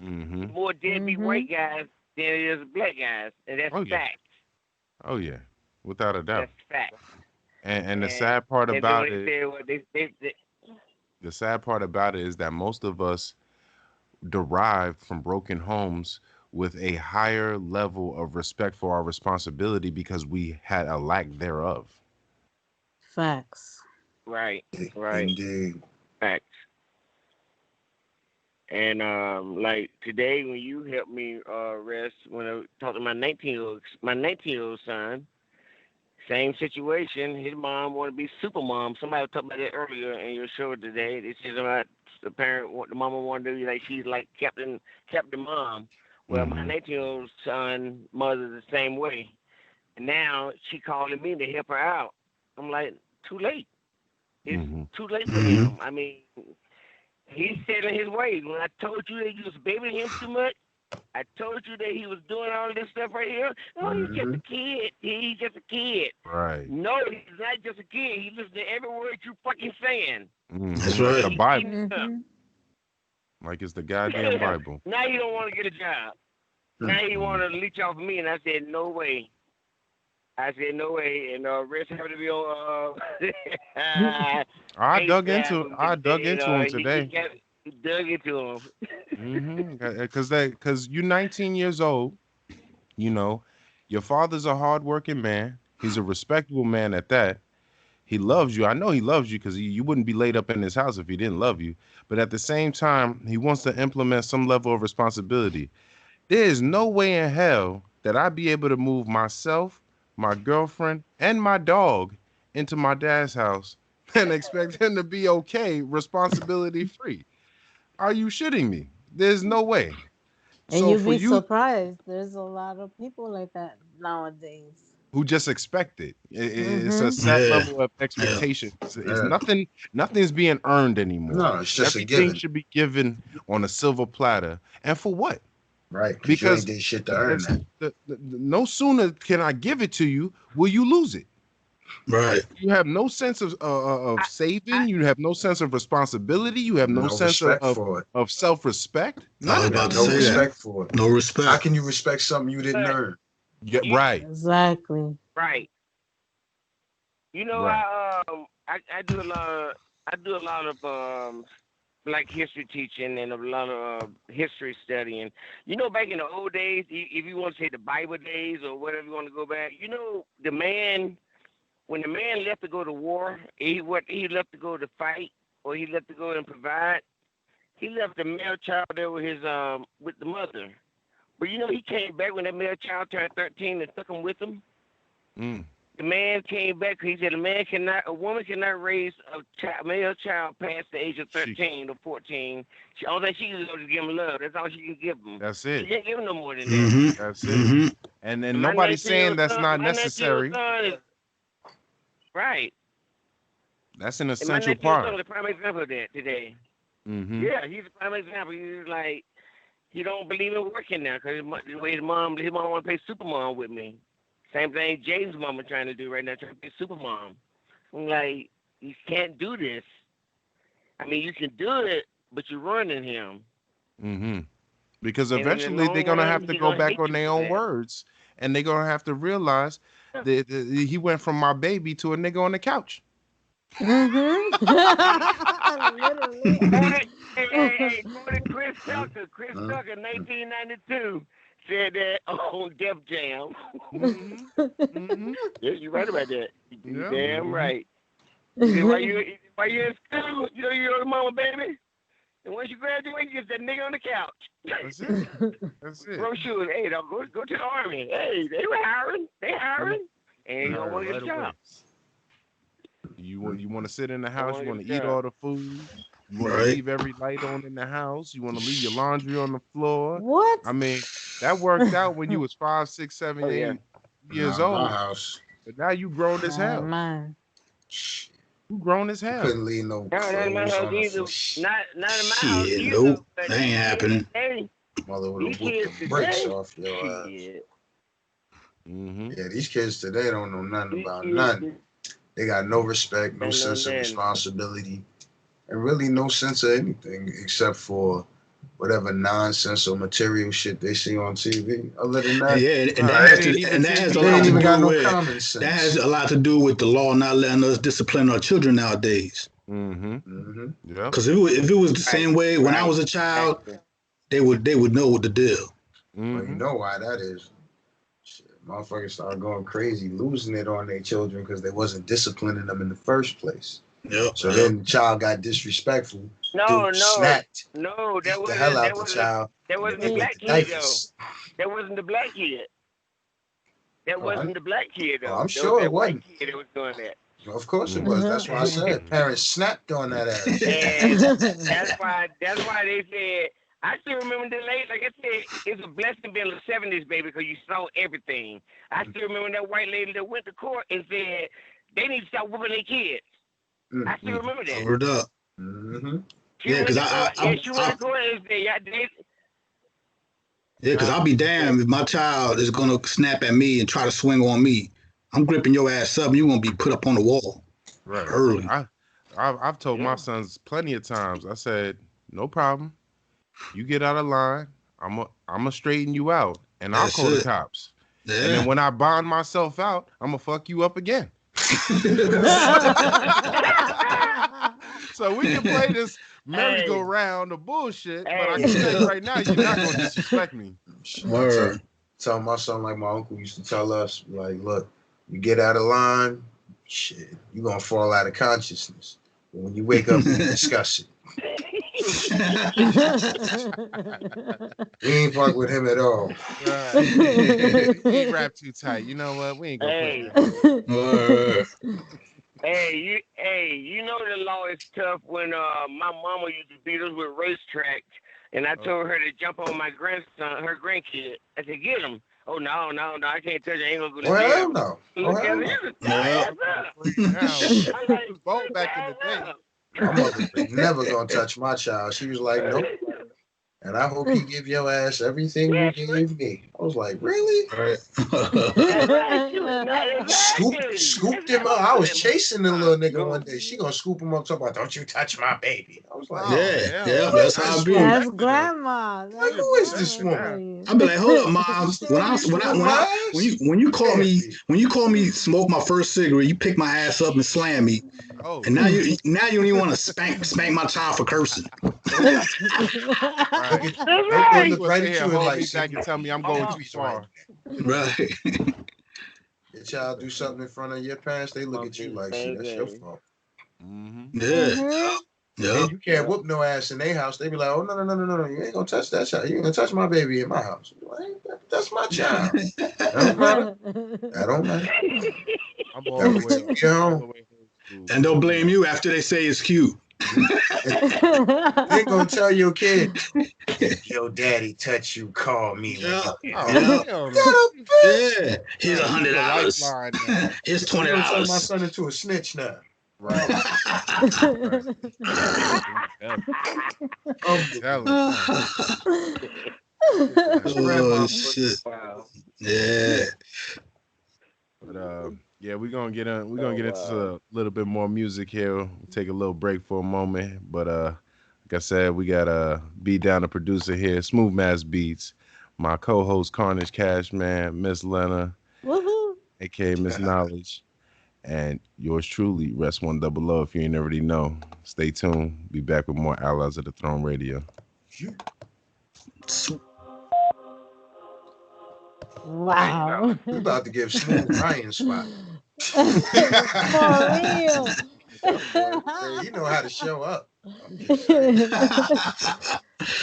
K: More deadbeat white guys than it is black guys. And that's fact.
A: Oh, yeah. Without a doubt.
K: That's fact.
A: And the sad part about it, the sad part about it is that most of us derive from broken homes with a higher level of respect for our responsibility because we had a lack thereof.
D: Facts.
K: Right.
B: Indeed.
K: Facts. And like today when you helped me rest, when I talked to my 19-year-old son, same situation. His mom wanted to be super mom. Somebody talked about that earlier in your show today. They said about the mama wanted to be like she's like Captain Mom. Well, my 19-year-old son mother's the same way. And now she calling me to help her out. I'm like, too late. It's too late for him. I mean, he's set in his ways. When I told you that you was babying him too much, I told you that he was doing all this stuff right here. Oh, he's just a kid. He's just a kid.
A: Right.
K: No, he's not just a kid. He listens to every word you fucking saying.
J: That's right.
A: The Bible. Like it's the goddamn Bible.
K: Now he don't want to get a job. Now he want to leech off of me, and I said, no way. And Rich happened to be on.
A: I dug into him today.
K: He dug into him.
A: Because you're 19 years old. You know, your father's a hardworking man. He's a respectable man at that. He loves you. I know he loves you because you wouldn't be laid up in his house if he didn't love you. But at the same time, he wants to implement some level of responsibility. There is no way in hell that I'd be able to move myself, my girlfriend, and my dog into my dad's house and expect him to be okay, responsibility free. Are you shitting me? There's no way.
D: And
A: So
D: you'd
A: for
D: be
A: you
D: surprised. There's a lot of people like that nowadays.
A: who just expect it, it's a
D: Mm-hmm.
A: set
J: Yeah.
A: level of
J: Yeah.
A: expectation. It's
B: Yeah.
A: nothing's being earned anymore.
B: No, it's just a
A: Everything
B: given.
A: should be given on a silver platter. And for what?
B: Right, because you ain't
A: Because
B: did shit to earn that.
A: no sooner can I give it to you, will you lose it?
J: Right.
A: You have no sense of saving. You have no sense of responsibility. You have no
B: No
A: sense
B: respect for it.
A: of self-respect.
J: I
A: None
J: was
A: of
B: You
A: that.
B: have
J: about to
B: no
J: say that.
B: respect for it.
J: No
B: How
J: respect.
B: can you respect something you didn't earn?
A: Yeah, right.
D: Exactly.
K: Right. You know,
A: Right.
K: I do a lot of Black history teaching and a lot of history studying. You know, back in the old days, if you want to say the Bible days or whatever you want to go back, you know, when the man left to go to war, he left to go to fight or he left to go and provide. He left the male child there with with the mother. But you know, he came back when that male child turned 13 and took him with him.
A: Mm.
K: The man came back because he said a woman cannot raise a male child past the age of 13 or 14. All that she can do is give him love. That's all she can give him.
A: That's
K: She
A: it.
K: can't give him no more than that.
J: Mm-hmm.
A: That's it.
J: Mm-hmm.
A: And
K: My
A: nobody's
K: 19-year-old
A: saying that's
K: son-
A: not
K: my 19-year-old
A: necessary.
K: son is- right.
A: That's an
K: And my
A: essential
K: 19-year-old son
A: part.
K: is a prime example of that today.
A: Mm-hmm.
K: Yeah, he's a prime example. He's like, he don't believe in working now because the way his mom want to play supermom with me. Same thing James' mama trying to do right now, trying to play supermom. I'm like, you can't do this. I mean, you can do it, but you're running him.
A: Mm-hmm. Because
K: And in the
A: eventually they're
K: long
A: gonna
K: run,
A: have to
K: he
A: go
K: gonna
A: back
K: hate
A: on
K: you
A: their
K: for
A: own
K: that.
A: words, and they're gonna have to realize that he went from my baby to a nigga on the couch.
D: Mm-hmm. Literally.
K: Quoted Chris Tucker. Chris Tucker, 1992, said that on Def Jam.
A: Mm-hmm. Mm-hmm.
K: Yeah, you're right about that. You
A: Yeah.
K: damn right. He said, while you in school, you know you're a mama, baby. And once you graduate, you get that nigga on the couch.
A: That's it. That's it.
K: Brochures. Hey, don't go to the army. Hey, they were hiring. They hiring. And you don't want to get a job.
A: You want to sit in the
K: Don't
A: house.
K: wanna
A: You want to
K: get a
A: eat
K: job.
A: all the food. You want to
J: Right.
A: leave every light on in the house. You want to leave your laundry on the floor.
D: What?
A: I mean, that worked out when you was 5, 6, 7,
K: Oh, yeah.
A: 8 years
B: Not in my
A: old.
B: house.
A: But now you grown as
D: Oh,
A: hell.
D: man.
A: You grown as
B: You
A: hell.
B: couldn't leave no
K: No, not in my
B: clothes
K: house
B: on the
K: either.
B: floor.
K: Not in my house
J: Shit,
K: either.
J: nope.
K: But
J: That ain't
K: these
J: happening.
K: kids today,
B: Mother would
K: these
B: have whooped
K: kids
B: the brakes
K: today,
B: off your ass.
K: shit.
A: Mm-hmm.
B: Yeah, these kids today don't know nothing
K: These
B: about
K: kids
B: nothing. They got no respect, no
K: ain't no
B: sense of
K: nothing.
B: responsibility, and really no sense of anything except for whatever nonsense or material shit they see on TV. Other than that,
J: Yeah, and
A: Nah,
J: that has
A: it ain't
J: to,
A: even
J: and that has a
A: TV.
B: they
J: lot
B: ain't
J: to
B: even got
J: do
B: no
J: with
B: common sense.
J: that has a lot to do with the law not letting us discipline our children nowadays.
A: Mm-hmm.
B: Mm-hmm.
A: Yeah.
J: Because if it was the same way when I was a child,
K: Exactly.
J: they would know what to do.
B: Well, you
A: Mm-hmm.
B: know why that is. Shit, motherfuckers started going crazy, losing it on their children because they wasn't disciplining them in the first place.
J: Yep.
B: So then the child got disrespectful.
K: No,
B: Dude snapped,
K: that
B: beat the hell out the child.
K: that
B: and
K: wasn't
B: then
K: the
B: they
K: black
B: put the
K: kid though.
B: diapers.
K: That wasn't the black kid. That wasn't the black kid though.
B: I'm
K: That was
B: sure
K: that
B: it
K: white
B: wasn't.
K: kid that was doing that.
B: Of course it was. That's why I said parents snapped on that ass.
K: And that's why they said. I still remember the late, like I said, it's a blessing being in the 70s, baby, because you saw everything. I still remember that white lady that went to court and said they need to stop whooping their kids. I still remember that.
J: Word up.
B: Mm-hmm.
J: Yeah, because
K: she went to court and said,
J: because I'll be damned if my child is gonna snap at me and try to swing on me. I'm gripping your ass up, and you're gonna be put up on the wall.
A: Right.
J: Early.
A: I've told my sons plenty of times. I said, no problem. You get out of line. I'ma straighten you out, and I'll
J: That's
A: call the
J: it.
A: cops.
J: Yeah.
A: And then when I bond myself out, I'm gonna fuck you up again. So we can play this merry-go-round of bullshit, but I can tell you right now, you're not gonna disrespect me.
B: Word. Tell my son like my uncle used to tell us, like, look, you get out of line, shit, you're gonna fall out of consciousness. But when you wake up, we can discuss it. We ain't fuck with him at all.
A: He ain't wrapped too tight. You know what? We ain't gonna put that.
K: you know the law is tough when my mama used to beat us with racetracks And I told her to jump on my grandson, her grandkid. I said, get him. Oh, no, I can't touch it. I ain't going to go to jail.
B: Hell no.
K: Look at it.
A: Was bold back in the day.
B: My mother was never going to touch my child. She was like, nope. And I hope he give your ass everything you gave me. I was like, really? Scooped him up. I was chasing the little nigga one day. She gonna scoop him up, talking about, don't you touch my baby. I was like,
J: yeah, that's how I be.
D: That's grandma.
B: Like, who is this woman?
J: I be like, hold up, mom. When you call me smoke my first cigarette, you pick my ass up and slam me.
A: Oh.
J: And now you don't even want to spank my child for cursing.
A: Right. Right here, hold me back and tell me I'm going too far.
J: Right.
B: Your child do something in front of your parents, they look at you like, shit, that's your fault.
J: Yeah. Yeah.
B: And you can't whoop no ass in their house. They be like, oh, no, you ain't gonna touch that child. You ain't gonna touch my baby in my house. Like, that's my child. That don't matter.
A: I'm all the way.
J: And they'll blame you after they say it's cute.
B: You ain't gonna tell your kid, your daddy touch you, call me.
J: Yeah. Here's $100. Here's $20.
B: Turn my son into a snitch now.
A: Right.
J: Oh shit. Yeah.
A: But yeah, we're gonna get into a little bit more music here. We'll take a little break for a moment. But like I said, we got B Down, the producer here, Smooth Mass Beats, my co-host Karnage, Cashman, Miss Lena, aka Miss Knowledge, and yours truly, Rest 100. If you ain't already know, stay tuned. Be back with more Allies of the Throne Radio.
D: Wow.
B: We're about to give Smooth Ryan spot.
D: For real.
B: You know how to show up.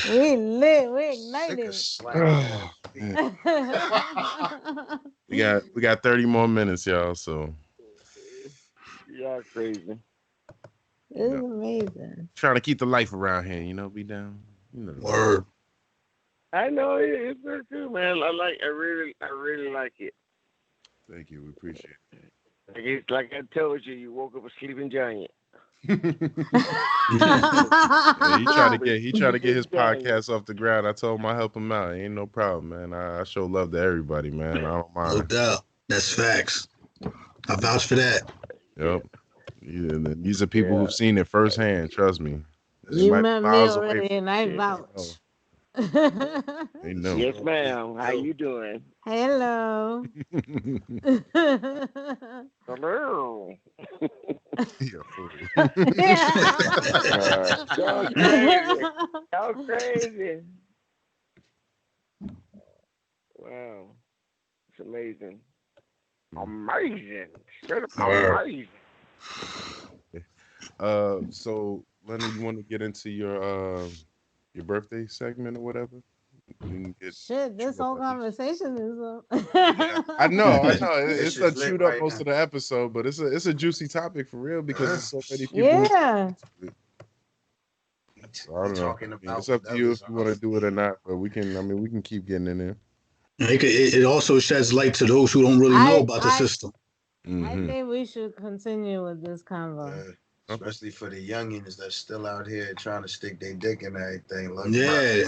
D: We lit. We ignited.
A: We got 30 more minutes, y'all. So
K: y'all crazy.
D: It's amazing.
A: Trying to keep the life around here, Be down.
J: Word.
K: I know it's very cool, man. I really like it.
A: Thank you. We appreciate it.
K: It's like I told you, you woke up a sleeping giant.
A: Yeah, he tried to get his podcast off the ground. I told him I help him out. Ain't no problem, man. I show love to everybody, man. I don't mind.
J: No doubt. That's facts. I vouch for that.
A: Yep. Yeah, these are people who've seen it firsthand. Trust me.
D: You met me already, and I vouch.
K: Yes, ma'am. How you doing?
D: Hello.
K: Hello. Y'all crazy. Wow. It's amazing. Amazing. Straight up amazing.
A: So Lena, you want to get into your birthday segment or whatever?
D: Shit, this whole conversation is
A: I know. It's a chewed up most of the episode, but it's a juicy topic for real because there's so many people.
D: Yeah.
A: So I don't know. It's up to you if you want to do it or not, but we can keep getting in there.
J: It also sheds light to those who don't really know about the system.
D: I think we should continue with this convo.
B: Especially for the youngins that's still out here trying to stick their dick in everything. Look,
J: they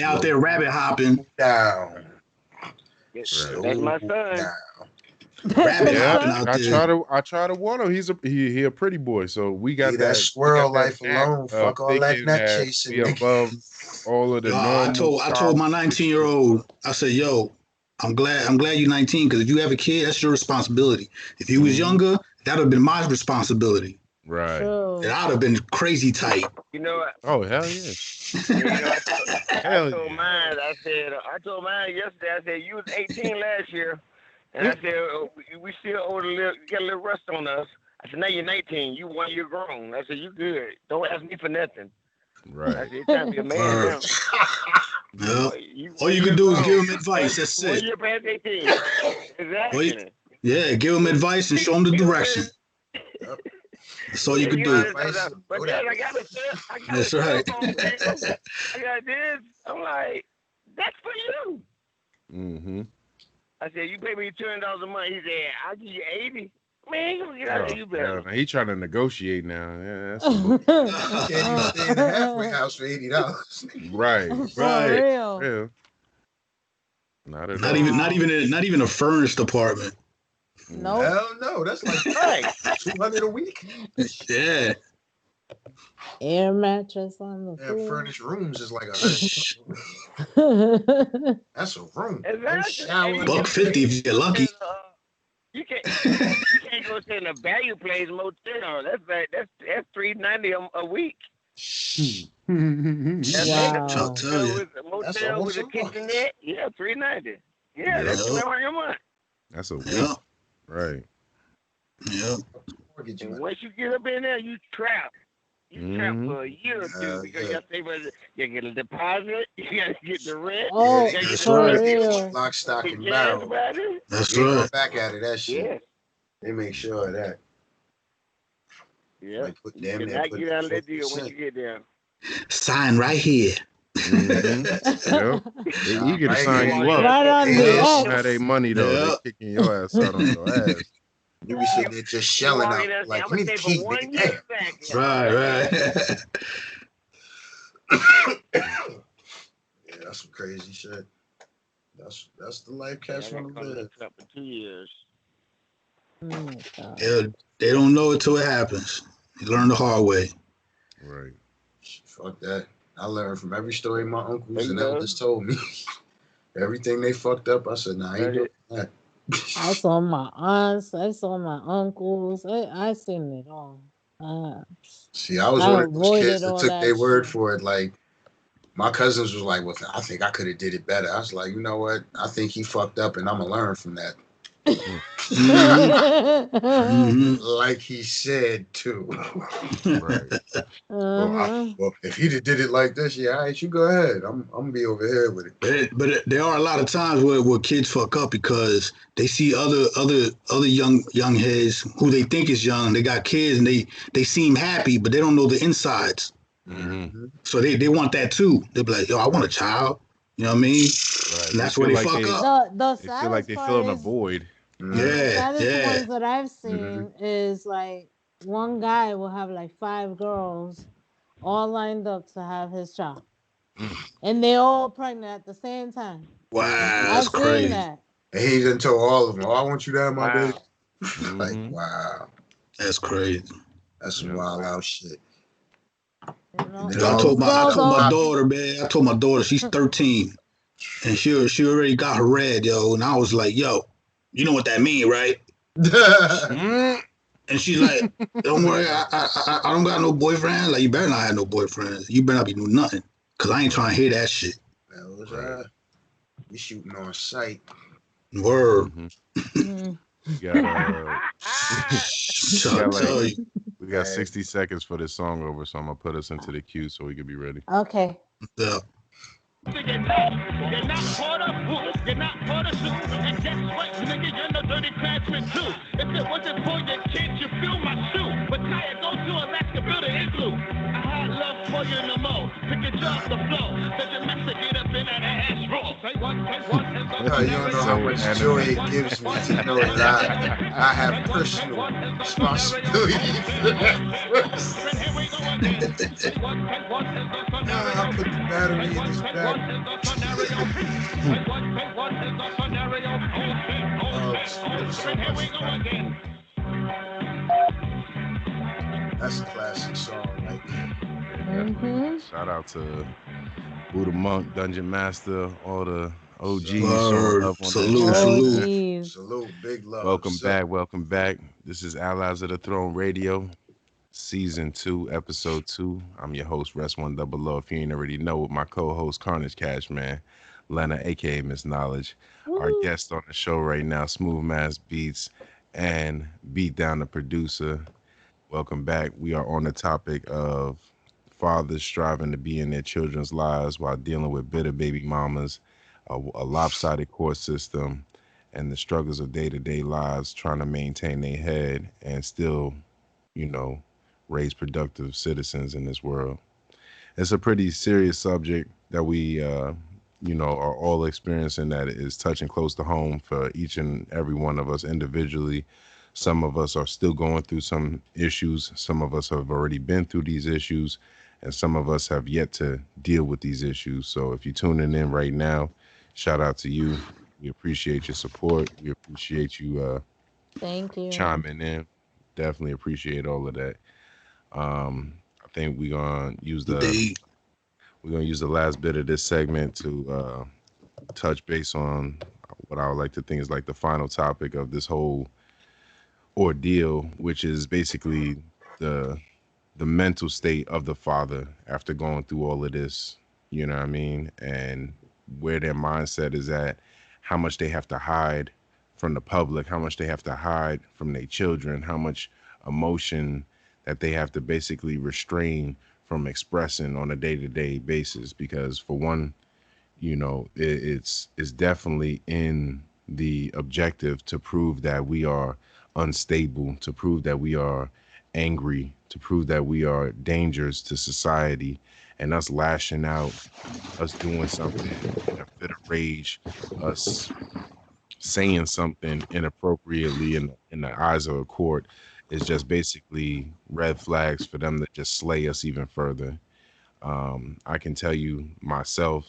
J: out there rabbit hopping.
B: Down.
K: That's my son.
J: Rabbit hopping out there.
A: I try to warn him. He a pretty boy, so we got
B: that squirrel life alone. Fuck all that nut chasing.
A: Be above all of the normal.
J: I told my 19-year-old, I said, yo, I'm glad you're 19 because if you have a kid, that's your responsibility. If you was younger, that would have been my responsibility.
A: Right.
D: True.
J: And I'd have been crazy tight.
K: You know what?
A: Oh, hell yeah.
K: I told mine yesterday, I said, you was 18 last year. And I said, we still owe got a little rust on us. I said, now you're 19. You 1 year grown. I said, you good. Don't ask me for nothing.
A: Right.
K: I said, it's time to be a man now.
J: All you can do is give him advice. That's it.
K: 1 year past 18. Exactly.
J: Give him advice and show him the direction. That's all you can
K: You
J: do.
K: understand? But then I got a
J: That's
K: cell
J: right.
K: phone bill. I got this. I'm like, that's for you.
A: Mm-hmm.
K: I said, you pay me $200 a month. He said, I'll give you 80. Man, you gonna get out of here, you better.
A: He trying to negotiate now. Yeah, that's
B: You can't even stay in the halfway house for $80.
A: right.
D: For
J: Right.
D: real.
A: Real. Not at
J: Not
A: all.
J: even a furnished apartment.
D: Nope.
B: Hell no, that's like $200 a week.
J: Yeah.
D: Air mattress on the
B: And
D: floor.
B: furnished rooms is like $100. That's a room. No shower.
J: $150 if you're lucky.
K: You can't go stay in a value place motel. That's $390 a week. That's
D: Wow.
K: motel with a kitchenette. Yeah, $390. Yeah, that's $1,200 a month.
A: That's a week.
J: Yeah.
A: Right.
J: Yeah.
K: And once you get up in there, you trap. You trap for a year or two because you got to get a deposit, you got to get the rent.
D: Oh,
K: you gotta get
J: that's
K: the
J: right.
K: rent.
B: Lock, stock, and barrel.
J: That's
B: You ain't
J: right.
B: going back out of that shit.
K: Yeah.
B: They make sure of that.
K: Yeah.
B: Like put
K: You
B: them there.
K: cannot
B: Put
K: get out of that deal
B: 50%.
K: once you get there.
J: Sign right here.
A: Mm-hmm. Yep. They eager to sign you up.
D: Right on the
A: They
D: X.
A: don't have their money though.
J: Yeah.
A: They kicking your ass out on your ass.
B: You be sitting there just shelling out. Like,
K: I'm
B: give me
K: gonna
B: the
K: stay
B: key,
K: for 1
B: nigga.
K: year
B: Damn.
J: Right.
B: Yeah, that's some crazy shit. That's the life Cashman live.
K: For 2 years.
J: Yeah, they don't know it till it happens. You learn the hard way.
A: Right.
B: Fuck that. I learned from every story my uncles and elders told me. Everything they fucked up, I said, nah, I ain't doing that.
D: I saw my aunts. I saw my uncles. I seen it all.
B: See, I was one of those kids that took their word
D: shit.
B: for it. Like, my cousins was like, well, I think I could have did it better. I was like, you know what? I think he fucked up and I'm going to learn from that. Like he said too.
A: Right.
B: Well, if he did it like this, yeah, all right, you go ahead. I'm gonna be over here with it.
J: But there are a lot of times where kids fuck up because they see other young heads who they think is young. They got kids and they seem happy, but they don't know the insides.
A: Mm-hmm.
J: So they want that too. They be like, yo, I want a child. You know what I mean?
A: Right.
J: And that's where they fuck up.
D: The
A: they feel like they filling a void.
D: The saddest ones that I've seen is like one guy will have like 5 girls all lined up to have his child. And they all pregnant at the same time.
J: Wow, that's
D: I've
J: crazy.
D: seen that.
B: And he done told all of them, oh, I want you to have my baby. Like, wow.
J: That's crazy.
B: That's some wild out shit.
D: You know?
J: I told my daughter, man. I told my daughter, she's 13. And she already got her red, yo. And I was like, yo, you know what that mean, right? And she's like, don't worry, I don't got no boyfriend. Like, you better not have no boyfriend. You better not be doing nothing. Because I ain't trying to hear that shit.
B: That was we shooting on sight.
J: Word.
A: We got 60 seconds for this song over, so I'm going to put us into the queue so we can be ready.
D: Okay.
J: Yeah.
F: You're not part of you're not part of zoo. And guess what, nigga, you're no dirty Cashman too. If it wasn't for your kids, you feel my shoe. But now you go to Alaska, build an igloo. I had love for you no more. Pick it up the flow. Let your master get up in that ass roll. Say what,
B: No, you don't know how much joy it gives me to know that I have personal responsibility for that. I'll put the battery in his back. That's a classic song right there.
A: Shout out to Buddha Monk, Dungeon Master, all the OGs.
B: Salute, big love.
A: Welcome back. This is Allies of the Throne Radio, Season 2, Episode 2. I'm your host, Rest100. If you ain't already know, with my co-host, Karnage, Cashman, Lena, a.k.a. Miss Knowledge. Our guest on the show right now, Smooth Mass Beats, and Beat Down the Producer. Welcome back. We are on the topic of fathers striving to be in their children's lives while dealing with bitter baby mamas, a lopsided court system, and the struggles of day-to-day lives, trying to maintain their head and still, raise productive citizens in this world. It's a pretty serious subject that we, are all experiencing, that is touching close to home for each and every one of us individually. Some of us are still going through some issues. Some of us have already been through these issues, and some of us have yet to deal with these issues. So if you're tuning in right now, shout out to you. We appreciate your support. We appreciate you
D: Thank you.
A: chiming in. Definitely appreciate all of that. I think we're gonna use the last bit of this segment to touch base on what I would like to think is like the final topic of this whole ordeal, which is basically the mental state of the father after going through all of this, you know what I mean? And where their mindset is at, how much they have to hide from the public, how much they have to hide from their children, how much emotion that they have to basically restrain from expressing on a day-to-day basis. Because for one, it's definitely in the objective to prove that we are unstable, to prove that we are angry, to prove that we are dangerous to society, and us lashing out, us doing something in a fit of rage, us saying something inappropriately in the eyes of a court is just basically red flags for them to just slay us even further. I can tell you myself,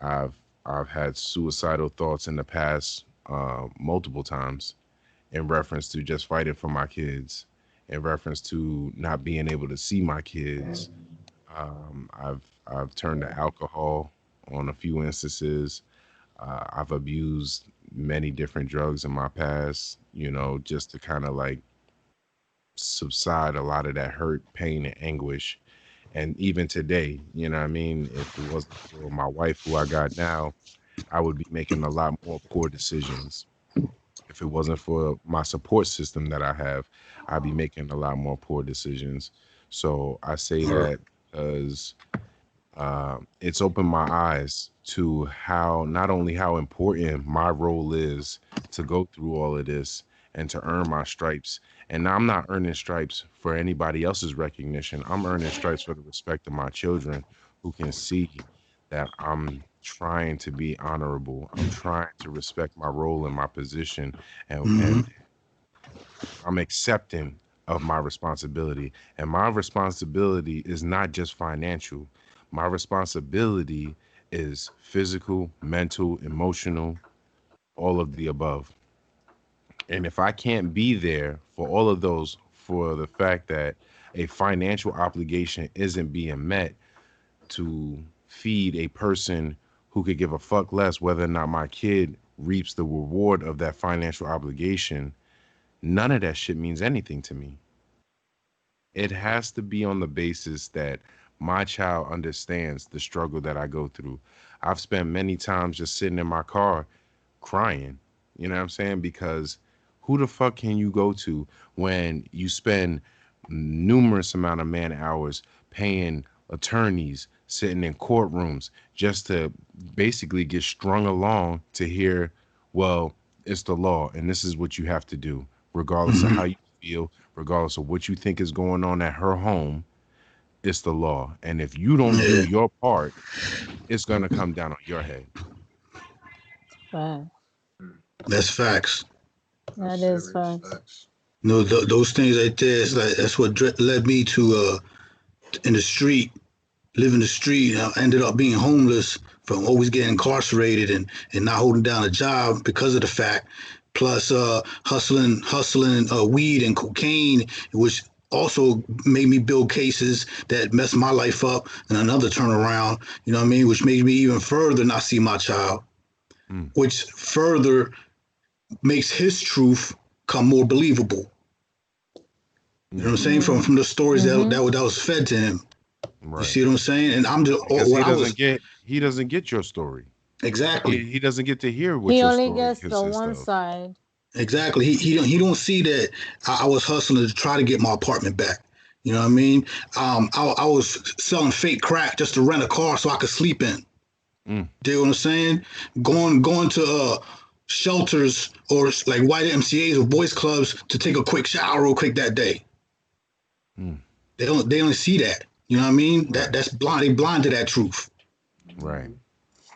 A: I've had suicidal thoughts in the past multiple times in reference to just fighting for my kids, in reference to not being able to see my kids. I've turned to alcohol on a few instances. I've abused many different drugs in my past, just to kind of like subside a lot of that hurt, pain, and anguish. And even today, you know what I mean? If it wasn't for my wife, who I got now, I would be making a lot more poor decisions. If it wasn't for my support system that I have, I'd be making a lot more poor decisions. So I say that because it's opened my eyes to how, not only how important my role is to go through all of this and to earn my stripes. And I'm not earning stripes for anybody else's recognition. I'm earning stripes for the respect of my children, who can see that I'm trying to be honorable. I'm trying to respect my role and my position, and I'm accepting of my responsibility. And my responsibility is not just financial. My responsibility is physical, mental, emotional, all of the above. And if I can't be there for all of those, for the fact that a financial obligation isn't being met to feed a person who could give a fuck less whether or not my kid reaps the reward of that financial obligation, none of that shit means anything to me. It has to be on the basis that my child understands the struggle that I go through. I've spent many times just sitting in my car crying, you know what I'm saying? Because who the fuck can you go to when you spend numerous amount of man hours paying attorneys, sitting in courtrooms just to basically get strung along to hear, well, it's the law and this is what you have to do, regardless of how you feel, regardless of what you think is going on at her home. It's the law. And if you don't do your part, it's going to come down on your head.
D: Right.
J: That's facts.
D: That is facts.
J: No, those things right there, it's like, that's what led me to in the street, live in the street. I ended up being homeless from always getting incarcerated and not holding down a job because of the fact. Plus hustling weed and cocaine, which also made me build cases that messed my life up, and another turnaround, you know what I mean, which made me even further not see my child, which further makes his truth come more believable. You know what I'm saying? From the stories that was fed to him. Right. You see what I'm saying? And I'm just
A: he doesn't get your story.
J: Exactly.
A: He doesn't get to hear what
D: he
A: your
D: only
A: story
D: gets
A: consists
D: the one
A: of.
D: side.
J: Exactly. He don't see that I was hustling to try to get my apartment back. You know what I mean? I was selling fake crack just to rent a car so I could sleep in. Do you know what I'm saying? Going to shelters or like white MCAs or boys clubs to take a quick shower real quick that day. They don't see that. You know what I mean? That's blind. They blind to that truth.
A: Right.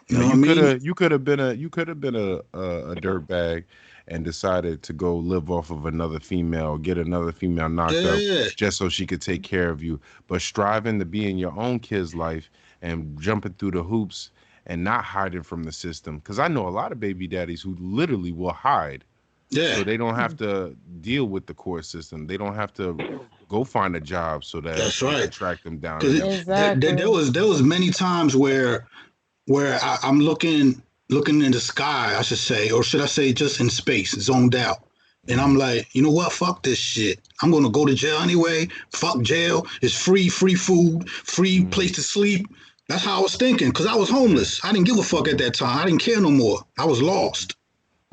J: You know what I mean?
A: You could have been a dirtbag and decided to go live off of another female, get another female knocked up just so she could take care of you. But striving to be in your own kid's life and jumping through the hoops and not hiding from the system. Because I know a lot of baby daddies who literally will hide.
J: Yeah.
A: So they don't have to deal with the court system. They don't have to go find a job so that
J: That's
A: they
J: right.
A: can track them down.
D: Exactly.
J: There was many times where I'm looking in the sky, I should say, or should I say just in space, zoned out. And I'm like, you know what? Fuck this shit. I'm gonna go to jail anyway. Fuck jail. It's free food, free place to sleep. That's how I was thinking, because I was homeless. I didn't give a fuck at that time. I didn't care no more. I was lost.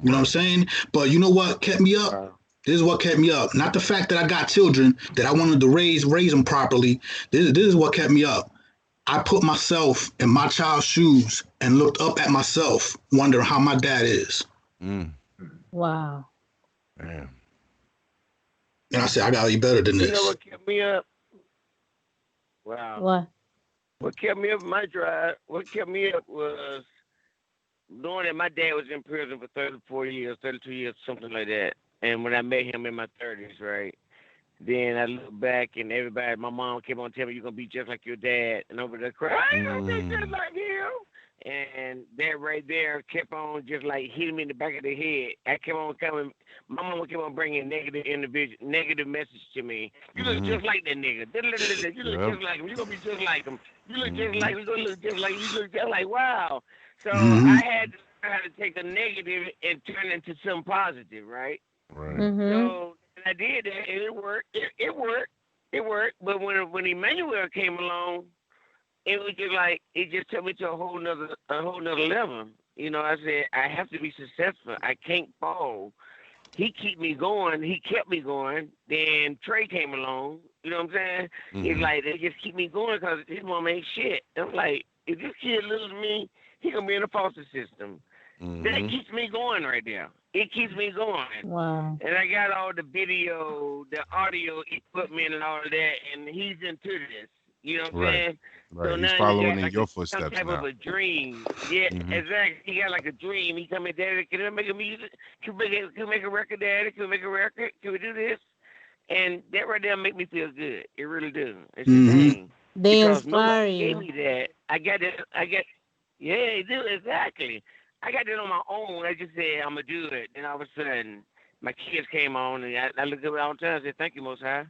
J: You know what I'm saying? But you know what kept me up? This is what kept me up. Not the fact that I got children that I wanted to raise them properly. This is what kept me up. I put myself in my child's shoes and looked up at myself, wondering how my dad is.
D: Wow.
A: Damn.
J: And I said, I gotta be better than this.
K: You know what kept me up? Wow.
D: What?
K: What kept me up in my drive? What kept me up was knowing that my dad was in prison for 34 years, 32 years, something like that. And when I met him in my 30s, right? Then I look back and everybody, my mom kept on telling me, you're going to be just like your dad. And over there crying, I ain't going to be just like him. And that right there kept on just like hitting me in the back of the head. I kept on coming, my mama kept on bringing negative message to me. You look just like that nigga. You look just like him. You're going to be just like him. You look just like him. You're going to look just like him. You look just like, wow. So I had to take a negative and turn it into something positive, right?
A: Right.
K: So I did that, and it worked. It worked. But when Emmanuel came along, it was just like it just took me to a whole nother level. You know, I said I have to be successful. I can't fall. He kept me going. Then Trey came along. You know what I'm saying? It's like they just keep me going because his mom ain't shit. I'm like, if this kid loses me, he gonna be in the foster system. That keeps me going right there. It keeps me going.
D: Wow.
K: And I got all the video, the audio equipment and all of that, and he's into this. You know what I'm saying?
A: Right.
K: So
A: He's
K: now
A: following
K: he
A: in
K: got
A: your
K: like
A: footsteps
K: some type
A: now.
K: of a dream. Yeah, exactly. He got like a dream. He come in, Daddy, can I make a music? Can we make a record, Daddy? Can we make a record? Can we do this? And that right there make me feel good. It really does. It's a thing.
D: They
K: because
D: inspire
K: nobody gave
D: you.
K: me that. Yeah, they do, exactly. I got that on my own. I just said, I'm going to do it. Then all of a sudden, my kids came on, and I looked at them all the time. I said, thank you, Most High.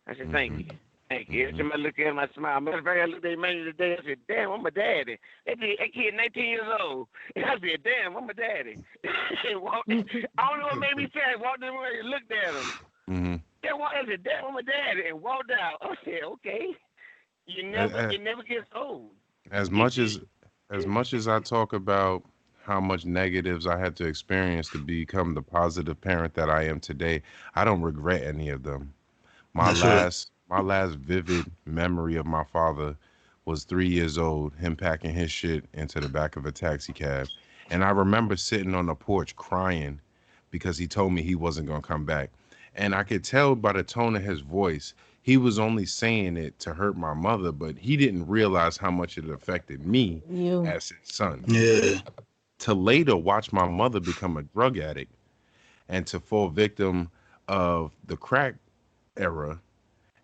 K: I said, thank you. Thank you. Every time I look at him, I smile. Matter of fact, I looked at Emmanuel today. I said, damn, I'm a daddy. That kid 19 years old. And I said, damn, I'm a daddy. I don't know what made me say it. I walked in the room and looked at him. I said, damn, I'm a daddy. And walked out. I said, okay. It never gets old.
A: As much as I talk about how much negatives I had to experience to become the positive parent that I am today, I don't regret any of them. My last vivid memory of my father was 3 years old, him packing his shit into the back of a taxi cab. And I remember sitting on the porch crying because he told me he wasn't going to come back. And I could tell by the tone of his voice, he was only saying it to hurt my mother, but he didn't realize how much it affected me as his son.
J: Yeah.
A: To later watch my mother become a drug addict and to fall victim of the crack era,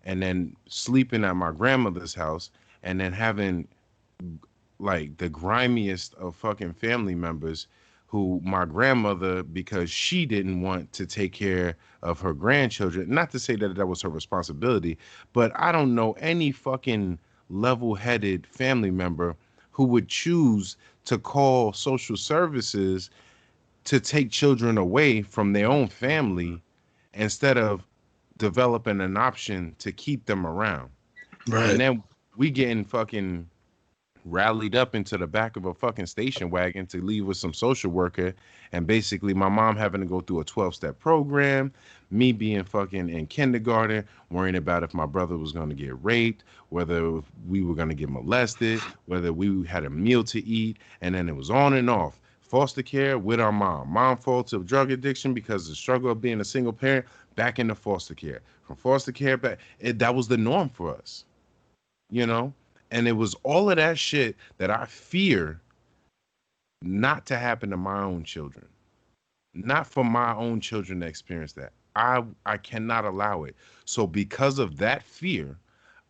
A: and then sleeping at my grandmother's house, and then having like the grimiest of fucking family members who my grandmother, because she didn't want to take care of her grandchildren, not to say that that was her responsibility, but I don't know any fucking level-headed family member who would choose to call social services to take children away from their own family instead of developing an option to keep them around.
J: Right.
A: And then we getting fucking rallied up into the back of a fucking station wagon to leave with some social worker, and basically my mom having to go through a 12-step program, me being fucking in kindergarten, worrying about if my brother was going to get raped, whether we were going to get molested, whether we had a meal to eat, and then it was on and off. Foster care with our mom. Mom falls to drug addiction because of the struggle of being a single parent. back into foster care. From foster care back, that was the norm for us, you know? And it was all of that shit that I fear not to happen to my own children. Not for my own children to experience that. I cannot allow it. So because of that fear,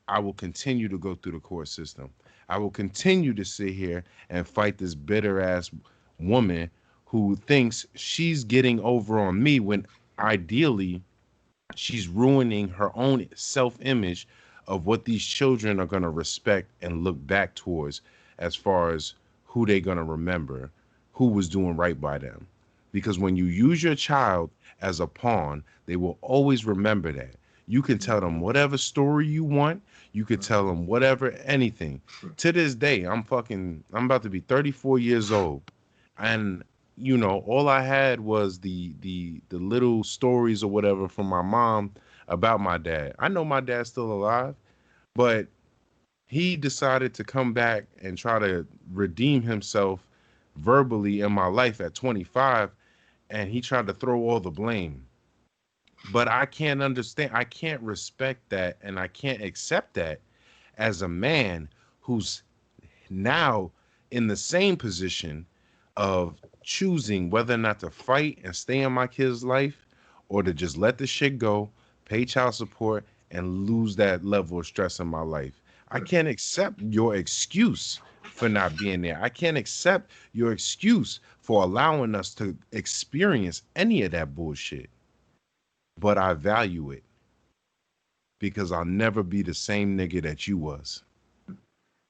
A: I will continue to go through the court system. I will continue to sit here and fight this bitter ass woman who thinks she's getting over on me when ideally she's ruining her own self-image of what these children are going to respect and look back towards as far as who they're going to remember, who was doing right by them. Because when you use your child as a pawn, they will always remember that. You can tell them whatever story you want. You could tell them whatever, anything. To this day, I'm about to be 34 years old. And, you know, all I had was the little stories or whatever from my mom about my dad. I know my dad's still alive, but he decided to come back and try to redeem himself verbally in my life at 25, and he tried to throw all the blame. But I can't understand, I can't respect that, and I can't accept that as a man who's now in the same position of choosing whether or not to fight and stay in my kid's life or to just let the shit go, pay child support, and lose that level of stress in my life. I can't accept your excuse for not being there. I can't accept your excuse for allowing us to experience any of that bullshit. But I value it because I'll never be the same nigga that you was.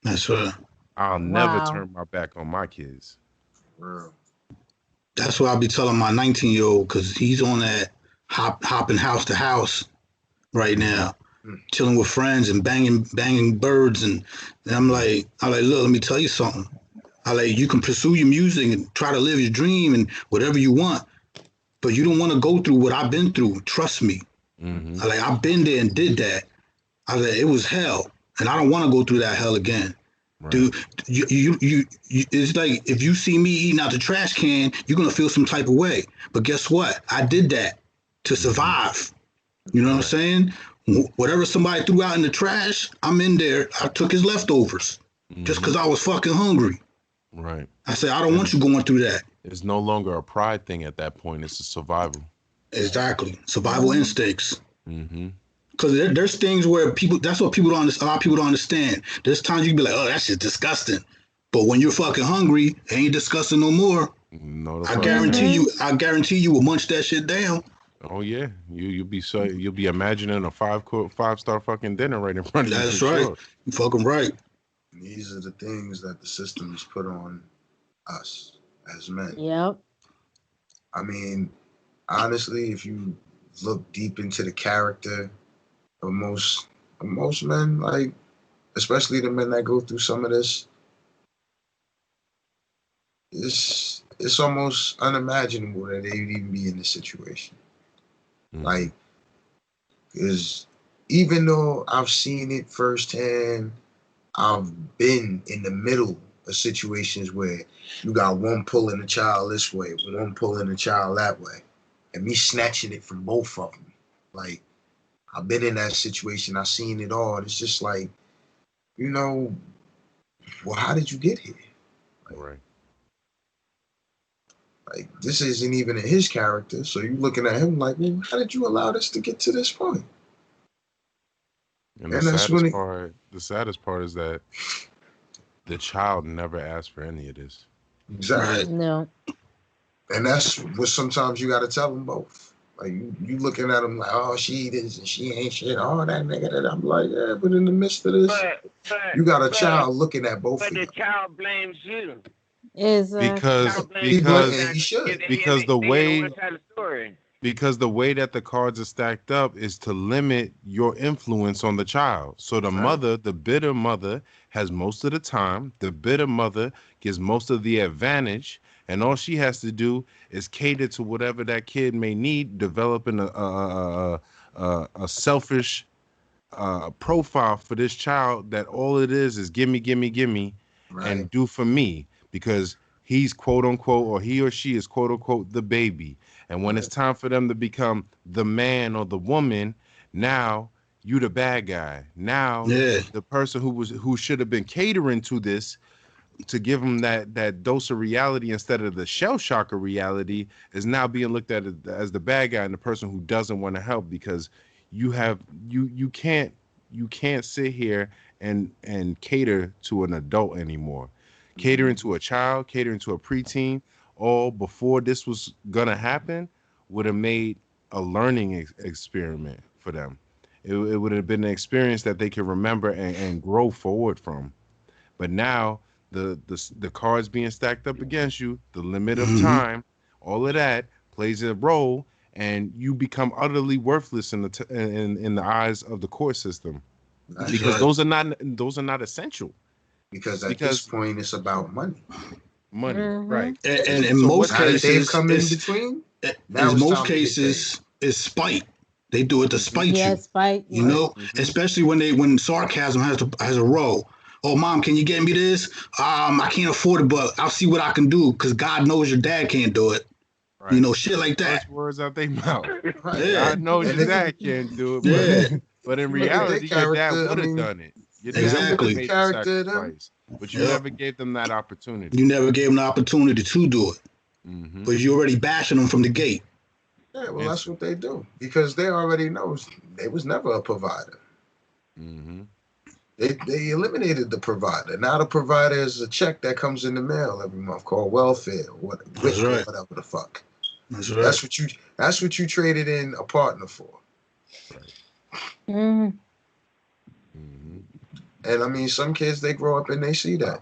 J: That's right.
A: I'll never turn my back on my kids.
J: That's why I'll be telling my 19-year-old, because he's on that hopping house to house right now, chilling with friends and banging birds, and I'm like, look, let me tell you something. You can pursue your music and try to live your dream and whatever you want, but you don't want to go through what I've been through. Trust me.
A: Mm-hmm.
J: I've been there and did that. It was hell, and I don't want to go through that hell again. Right. Dude, you, it's like if you see me eating out the trash can, you're gonna feel some type of way. But guess what? I did that to survive. You know what I'm saying? Whatever somebody threw out in the trash, I'm in there. I took his leftovers just because I was fucking hungry.
A: Right.
J: I said, I don't want you going through that.
A: It's no longer a pride thing at that point. It's a survival.
J: Exactly. Survival instincts.
A: Mm-hmm.
J: Because there's things where that's what people don't understand. A lot of people don't understand. There's times you can be like, oh, that shit's disgusting. But when you're fucking hungry, it ain't disgusting no more.
A: No,
J: I guarantee you will munch that shit down.
A: Oh yeah, you'll be imagining a five-star fucking dinner right in front of you.
J: That's right.
A: Sure.
J: You fucking right.
B: These are the things that the system has put on us as men.
D: Yep.
B: I mean, honestly, if you look deep into the character of most men, like especially the men that go through some of this, it's almost unimaginable that they would even be in this situation. Like, because even though I've seen it firsthand, I've been in the middle of situations where you got one pulling the child this way, one pulling the child that way, and me snatching it from both of them. Like, I've been in that situation. I've seen it all. It's just like, you know, well, how did you get here?
A: Right.
B: Like, this isn't even in his character. So you're looking at him like, well, how did you allow this to get to this point?
A: And the saddest part is that the child never asked for any of this.
B: Exactly.
D: No.
B: And that's what sometimes you got to tell them both. Like, you looking at them like, oh, she this and she ain't shit. Oh, that nigga that. I'm like, yeah, but in the midst of this, you got a child looking at both of you.
K: But the child blames you.
A: Because the way that the cards are stacked up is to limit your influence on the child. So the mother, the bitter mother, has most of the time. The bitter mother gets most of the advantage, and all she has to do is cater to whatever that kid may need, developing a selfish profile for this child that all it is gimme, gimme, gimme, and do for me. Because he's quote unquote, or he or she is quote unquote the baby. And when it's time for them to become the man or the woman, now you the bad guy. Now the person who should have been catering to this to give them that dose of reality instead of the shell shocker reality is now being looked at as the bad guy and the person who doesn't want to help, because you can't sit here and cater to an adult anymore. Catering to a child, catering to a preteen, all before this was gonna happen would have made a learning experiment for them. It would have been an experience that they could remember and grow forward from. But now the cards being stacked up against you, the limit of time, all of that plays a role, and you become utterly worthless in the eyes of the court system.
B: That's
A: because
B: right.
A: those are not essential.
B: Because at this point it's about money.
A: Money, right?
J: And in most cases,
B: they've come in between.
J: In most cases, it's spite. They do it to spite you.
D: Spite.
J: You know, especially when sarcasm has a role. Oh, mom, can you get me this? I can't afford it, but I'll see what I can do because God knows your dad can't do it. Right. You know, shit like that.
A: First words out their mouth.
J: Right.
A: God knows your dad can't do it, but in reality, your dad would have done it. Your dad would have made the sacrifice, but you never gave them that opportunity.
J: You never gave them the opportunity to do it, but you already bashing them from the gate.
B: Yeah, well, that's what they do because they already know they was never a provider. They eliminated the provider. Now the provider is a check that comes in the mail every month called welfare, whatever the fuck.
J: That's right.
B: That's what you traded in a partner for.
D: Right.
B: And I mean, some kids, they grow up and they see that,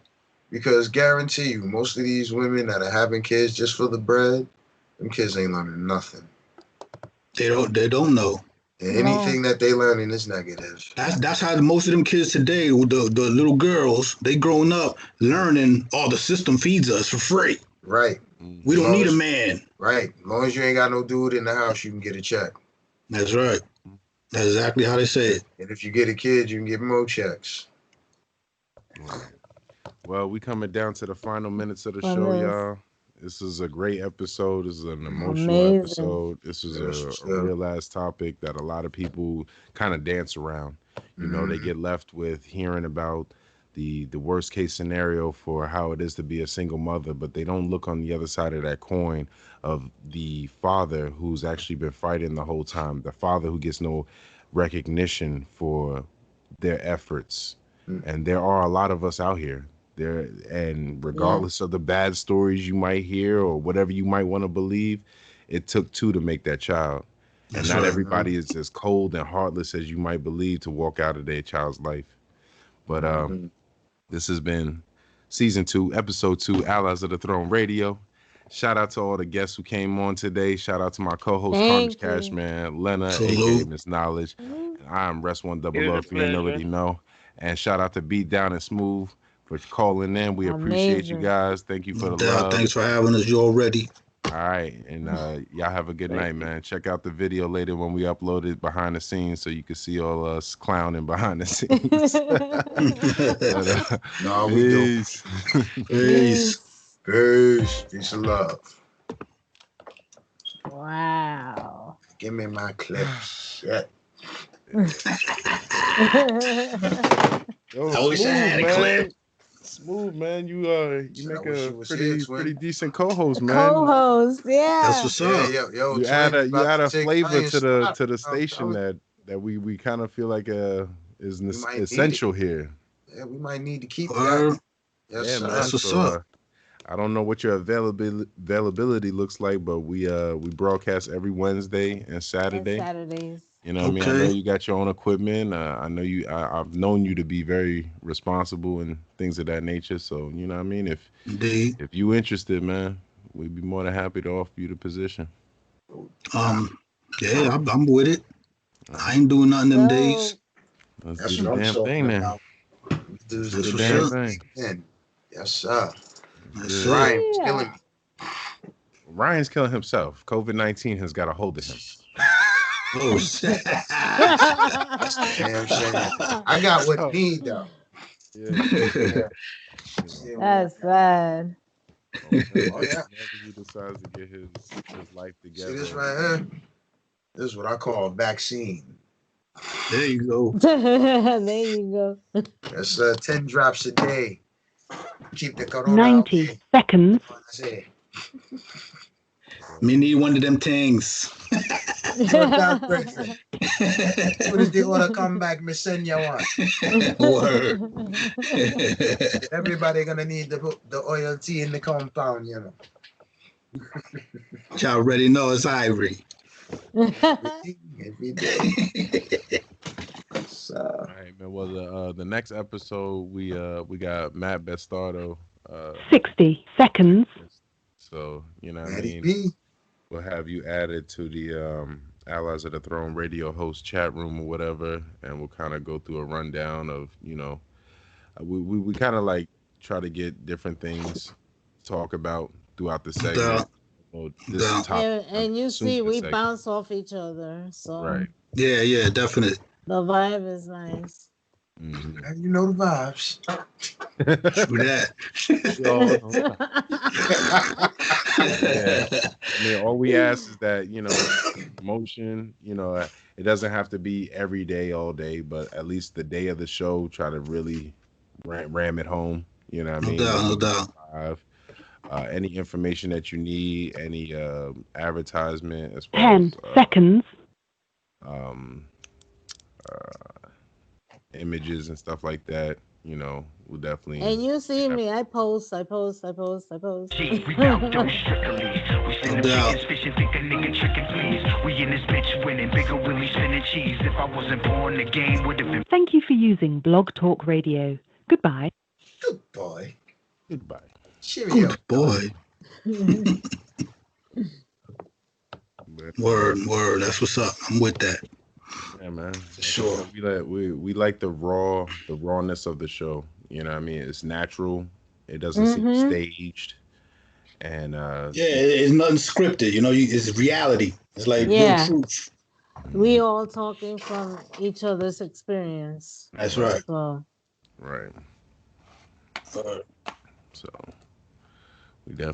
B: because guarantee you, most of these women that are having kids just for the bread, them kids ain't learning nothing.
J: They don't know.
B: And anything that they learning is negative.
J: That's how most of them kids today, the little girls, they growing up learning, the system feeds us for free.
B: Right.
J: We don't need a man.
B: Right. As long as you ain't got no dude in the house, you can get a check.
J: That's right. That's exactly how they say it.
B: And if you get a kid, you can get more checks.
A: Well, we coming down to the final minutes of the show, y'all. This is a great episode. This is an emotional episode. This is a real ass topic that a lot of people kind of dance around. You know, they get left with hearing about the worst case scenario for how it is to be a single mother, but they don't look on the other side of that coin of the father who's actually been fighting the whole time, the father who gets no recognition for their efforts. And there are a lot of us out here there, and regardless of the bad stories you might hear or whatever you might want to believe, it took two to make that child. And not everybody is as cold and heartless as you might believe to walk out of their child's life. But this has been season 2, episode 2, Allies of the Throne Radio. Shout out to all the guests who came on today. Shout out to my co-host Karnage, Cashman, Lena, aka Miss Knowledge. And I'm Rest One Double Love, if you didn't already know. And shout out to Beat Down and Smooth for calling in. We appreciate you guys. Thank you for the love.
J: Thanks for having us. You already.
A: All right. And y'all have a good night, man. Check out the video later when we upload it behind the scenes so you can see all us clowning behind the scenes.
B: No, we do.
J: Peace.
B: Peace. Peace and love.
D: Wow.
B: Give me my clips. Shit.
A: Yo,
J: I wish I had a clip.
A: Smooth, man. You make a pretty decent co-host, man.
D: Co-host, yeah.
J: That's what's up.
B: Yo,
A: you add a flavor to the station that we kind of feel like is essential here.
B: Yeah, we might need to keep that.
A: Yes, man.
J: That's what's up.
A: I don't know what your availability looks like, but we broadcast every Wednesday and Saturday.
D: And Saturdays.
A: You know what I mean? I know you got your own equipment. I know I've known you to be very responsible and things of that nature. So, you know what I mean? If you interested, man, we'd be more than happy to offer you the position.
J: Yeah, I'm with it. I ain't doing nothing them days.
A: Let's do the damn thing now.
B: Do the damn thing. Yes, sir. Ryan's killing me.
A: Ryan's killing himself. COVID-19 has got a hold of him.
J: Oh shit!
B: Damn shame. I got what I need though.
D: That's bad.
A: Okay.
B: Oh, yeah.
A: Whenever he decides to get his life together.
B: See this right here? This is what I call a vaccine.
J: There you go.
D: There you go.
B: That's 10 drops a day. Keep the corona
C: 90
B: away.
C: seconds.
B: That's it.
J: Me need one of them things.
B: Yo, Doc Griffin. As soon as the order come back, me send you one.
J: Word.
B: Everybody gonna need the oil tea in the compound, you know.
J: Y'all already know it's Ivory.
B: Every day. So,
A: All right, man. Well, the next episode we got Matt Bastardo.
C: 60 seconds.
A: So you know what I
B: Maddie
A: mean.
B: B.
A: We'll have you added to the Allies of the Throne radio host chat room or whatever, and we'll kind of go through a rundown of we kind of like try to get different things to talk about throughout the segment. This topic,
D: and you see, we bounce off each other, so
A: right.
J: Yeah, definitely.
D: The vibe is nice.
A: Mm-hmm.
B: And you know the vibes.
J: True that.
A: Yeah. I mean, all we ask is that, motion, it doesn't have to be every day, all day, but at least the day of the show, try to really ram it home. You know what I mean?
J: No doubt.
A: Any information that you need, any advertisement as far
C: 10
A: as
C: seconds.
A: Images and stuff like that, we'll definitely.
D: And you see me, I post.
F: We bout those strictly. We send them chickens, fishing, think a nigga tricking, please. We in this bitch winning, bigger Willie spinning cheese. If I wasn't born, the game would have been.
C: Thank you for using Blog Talk Radio. Goodbye.
B: Goodbye.
A: Goodbye.
B: Cheerio.
J: Good boy. Word. That's what's up. I'm with that.
A: Yeah, man.
J: For sure.
A: We like the rawness of the show. You know what I mean? It's natural. It doesn't seem staged. And
J: it's nothing scripted. It's reality. It's like real truth.
D: We all talking from each other's experience.
J: That's right.
D: So.
A: Right. So we definitely.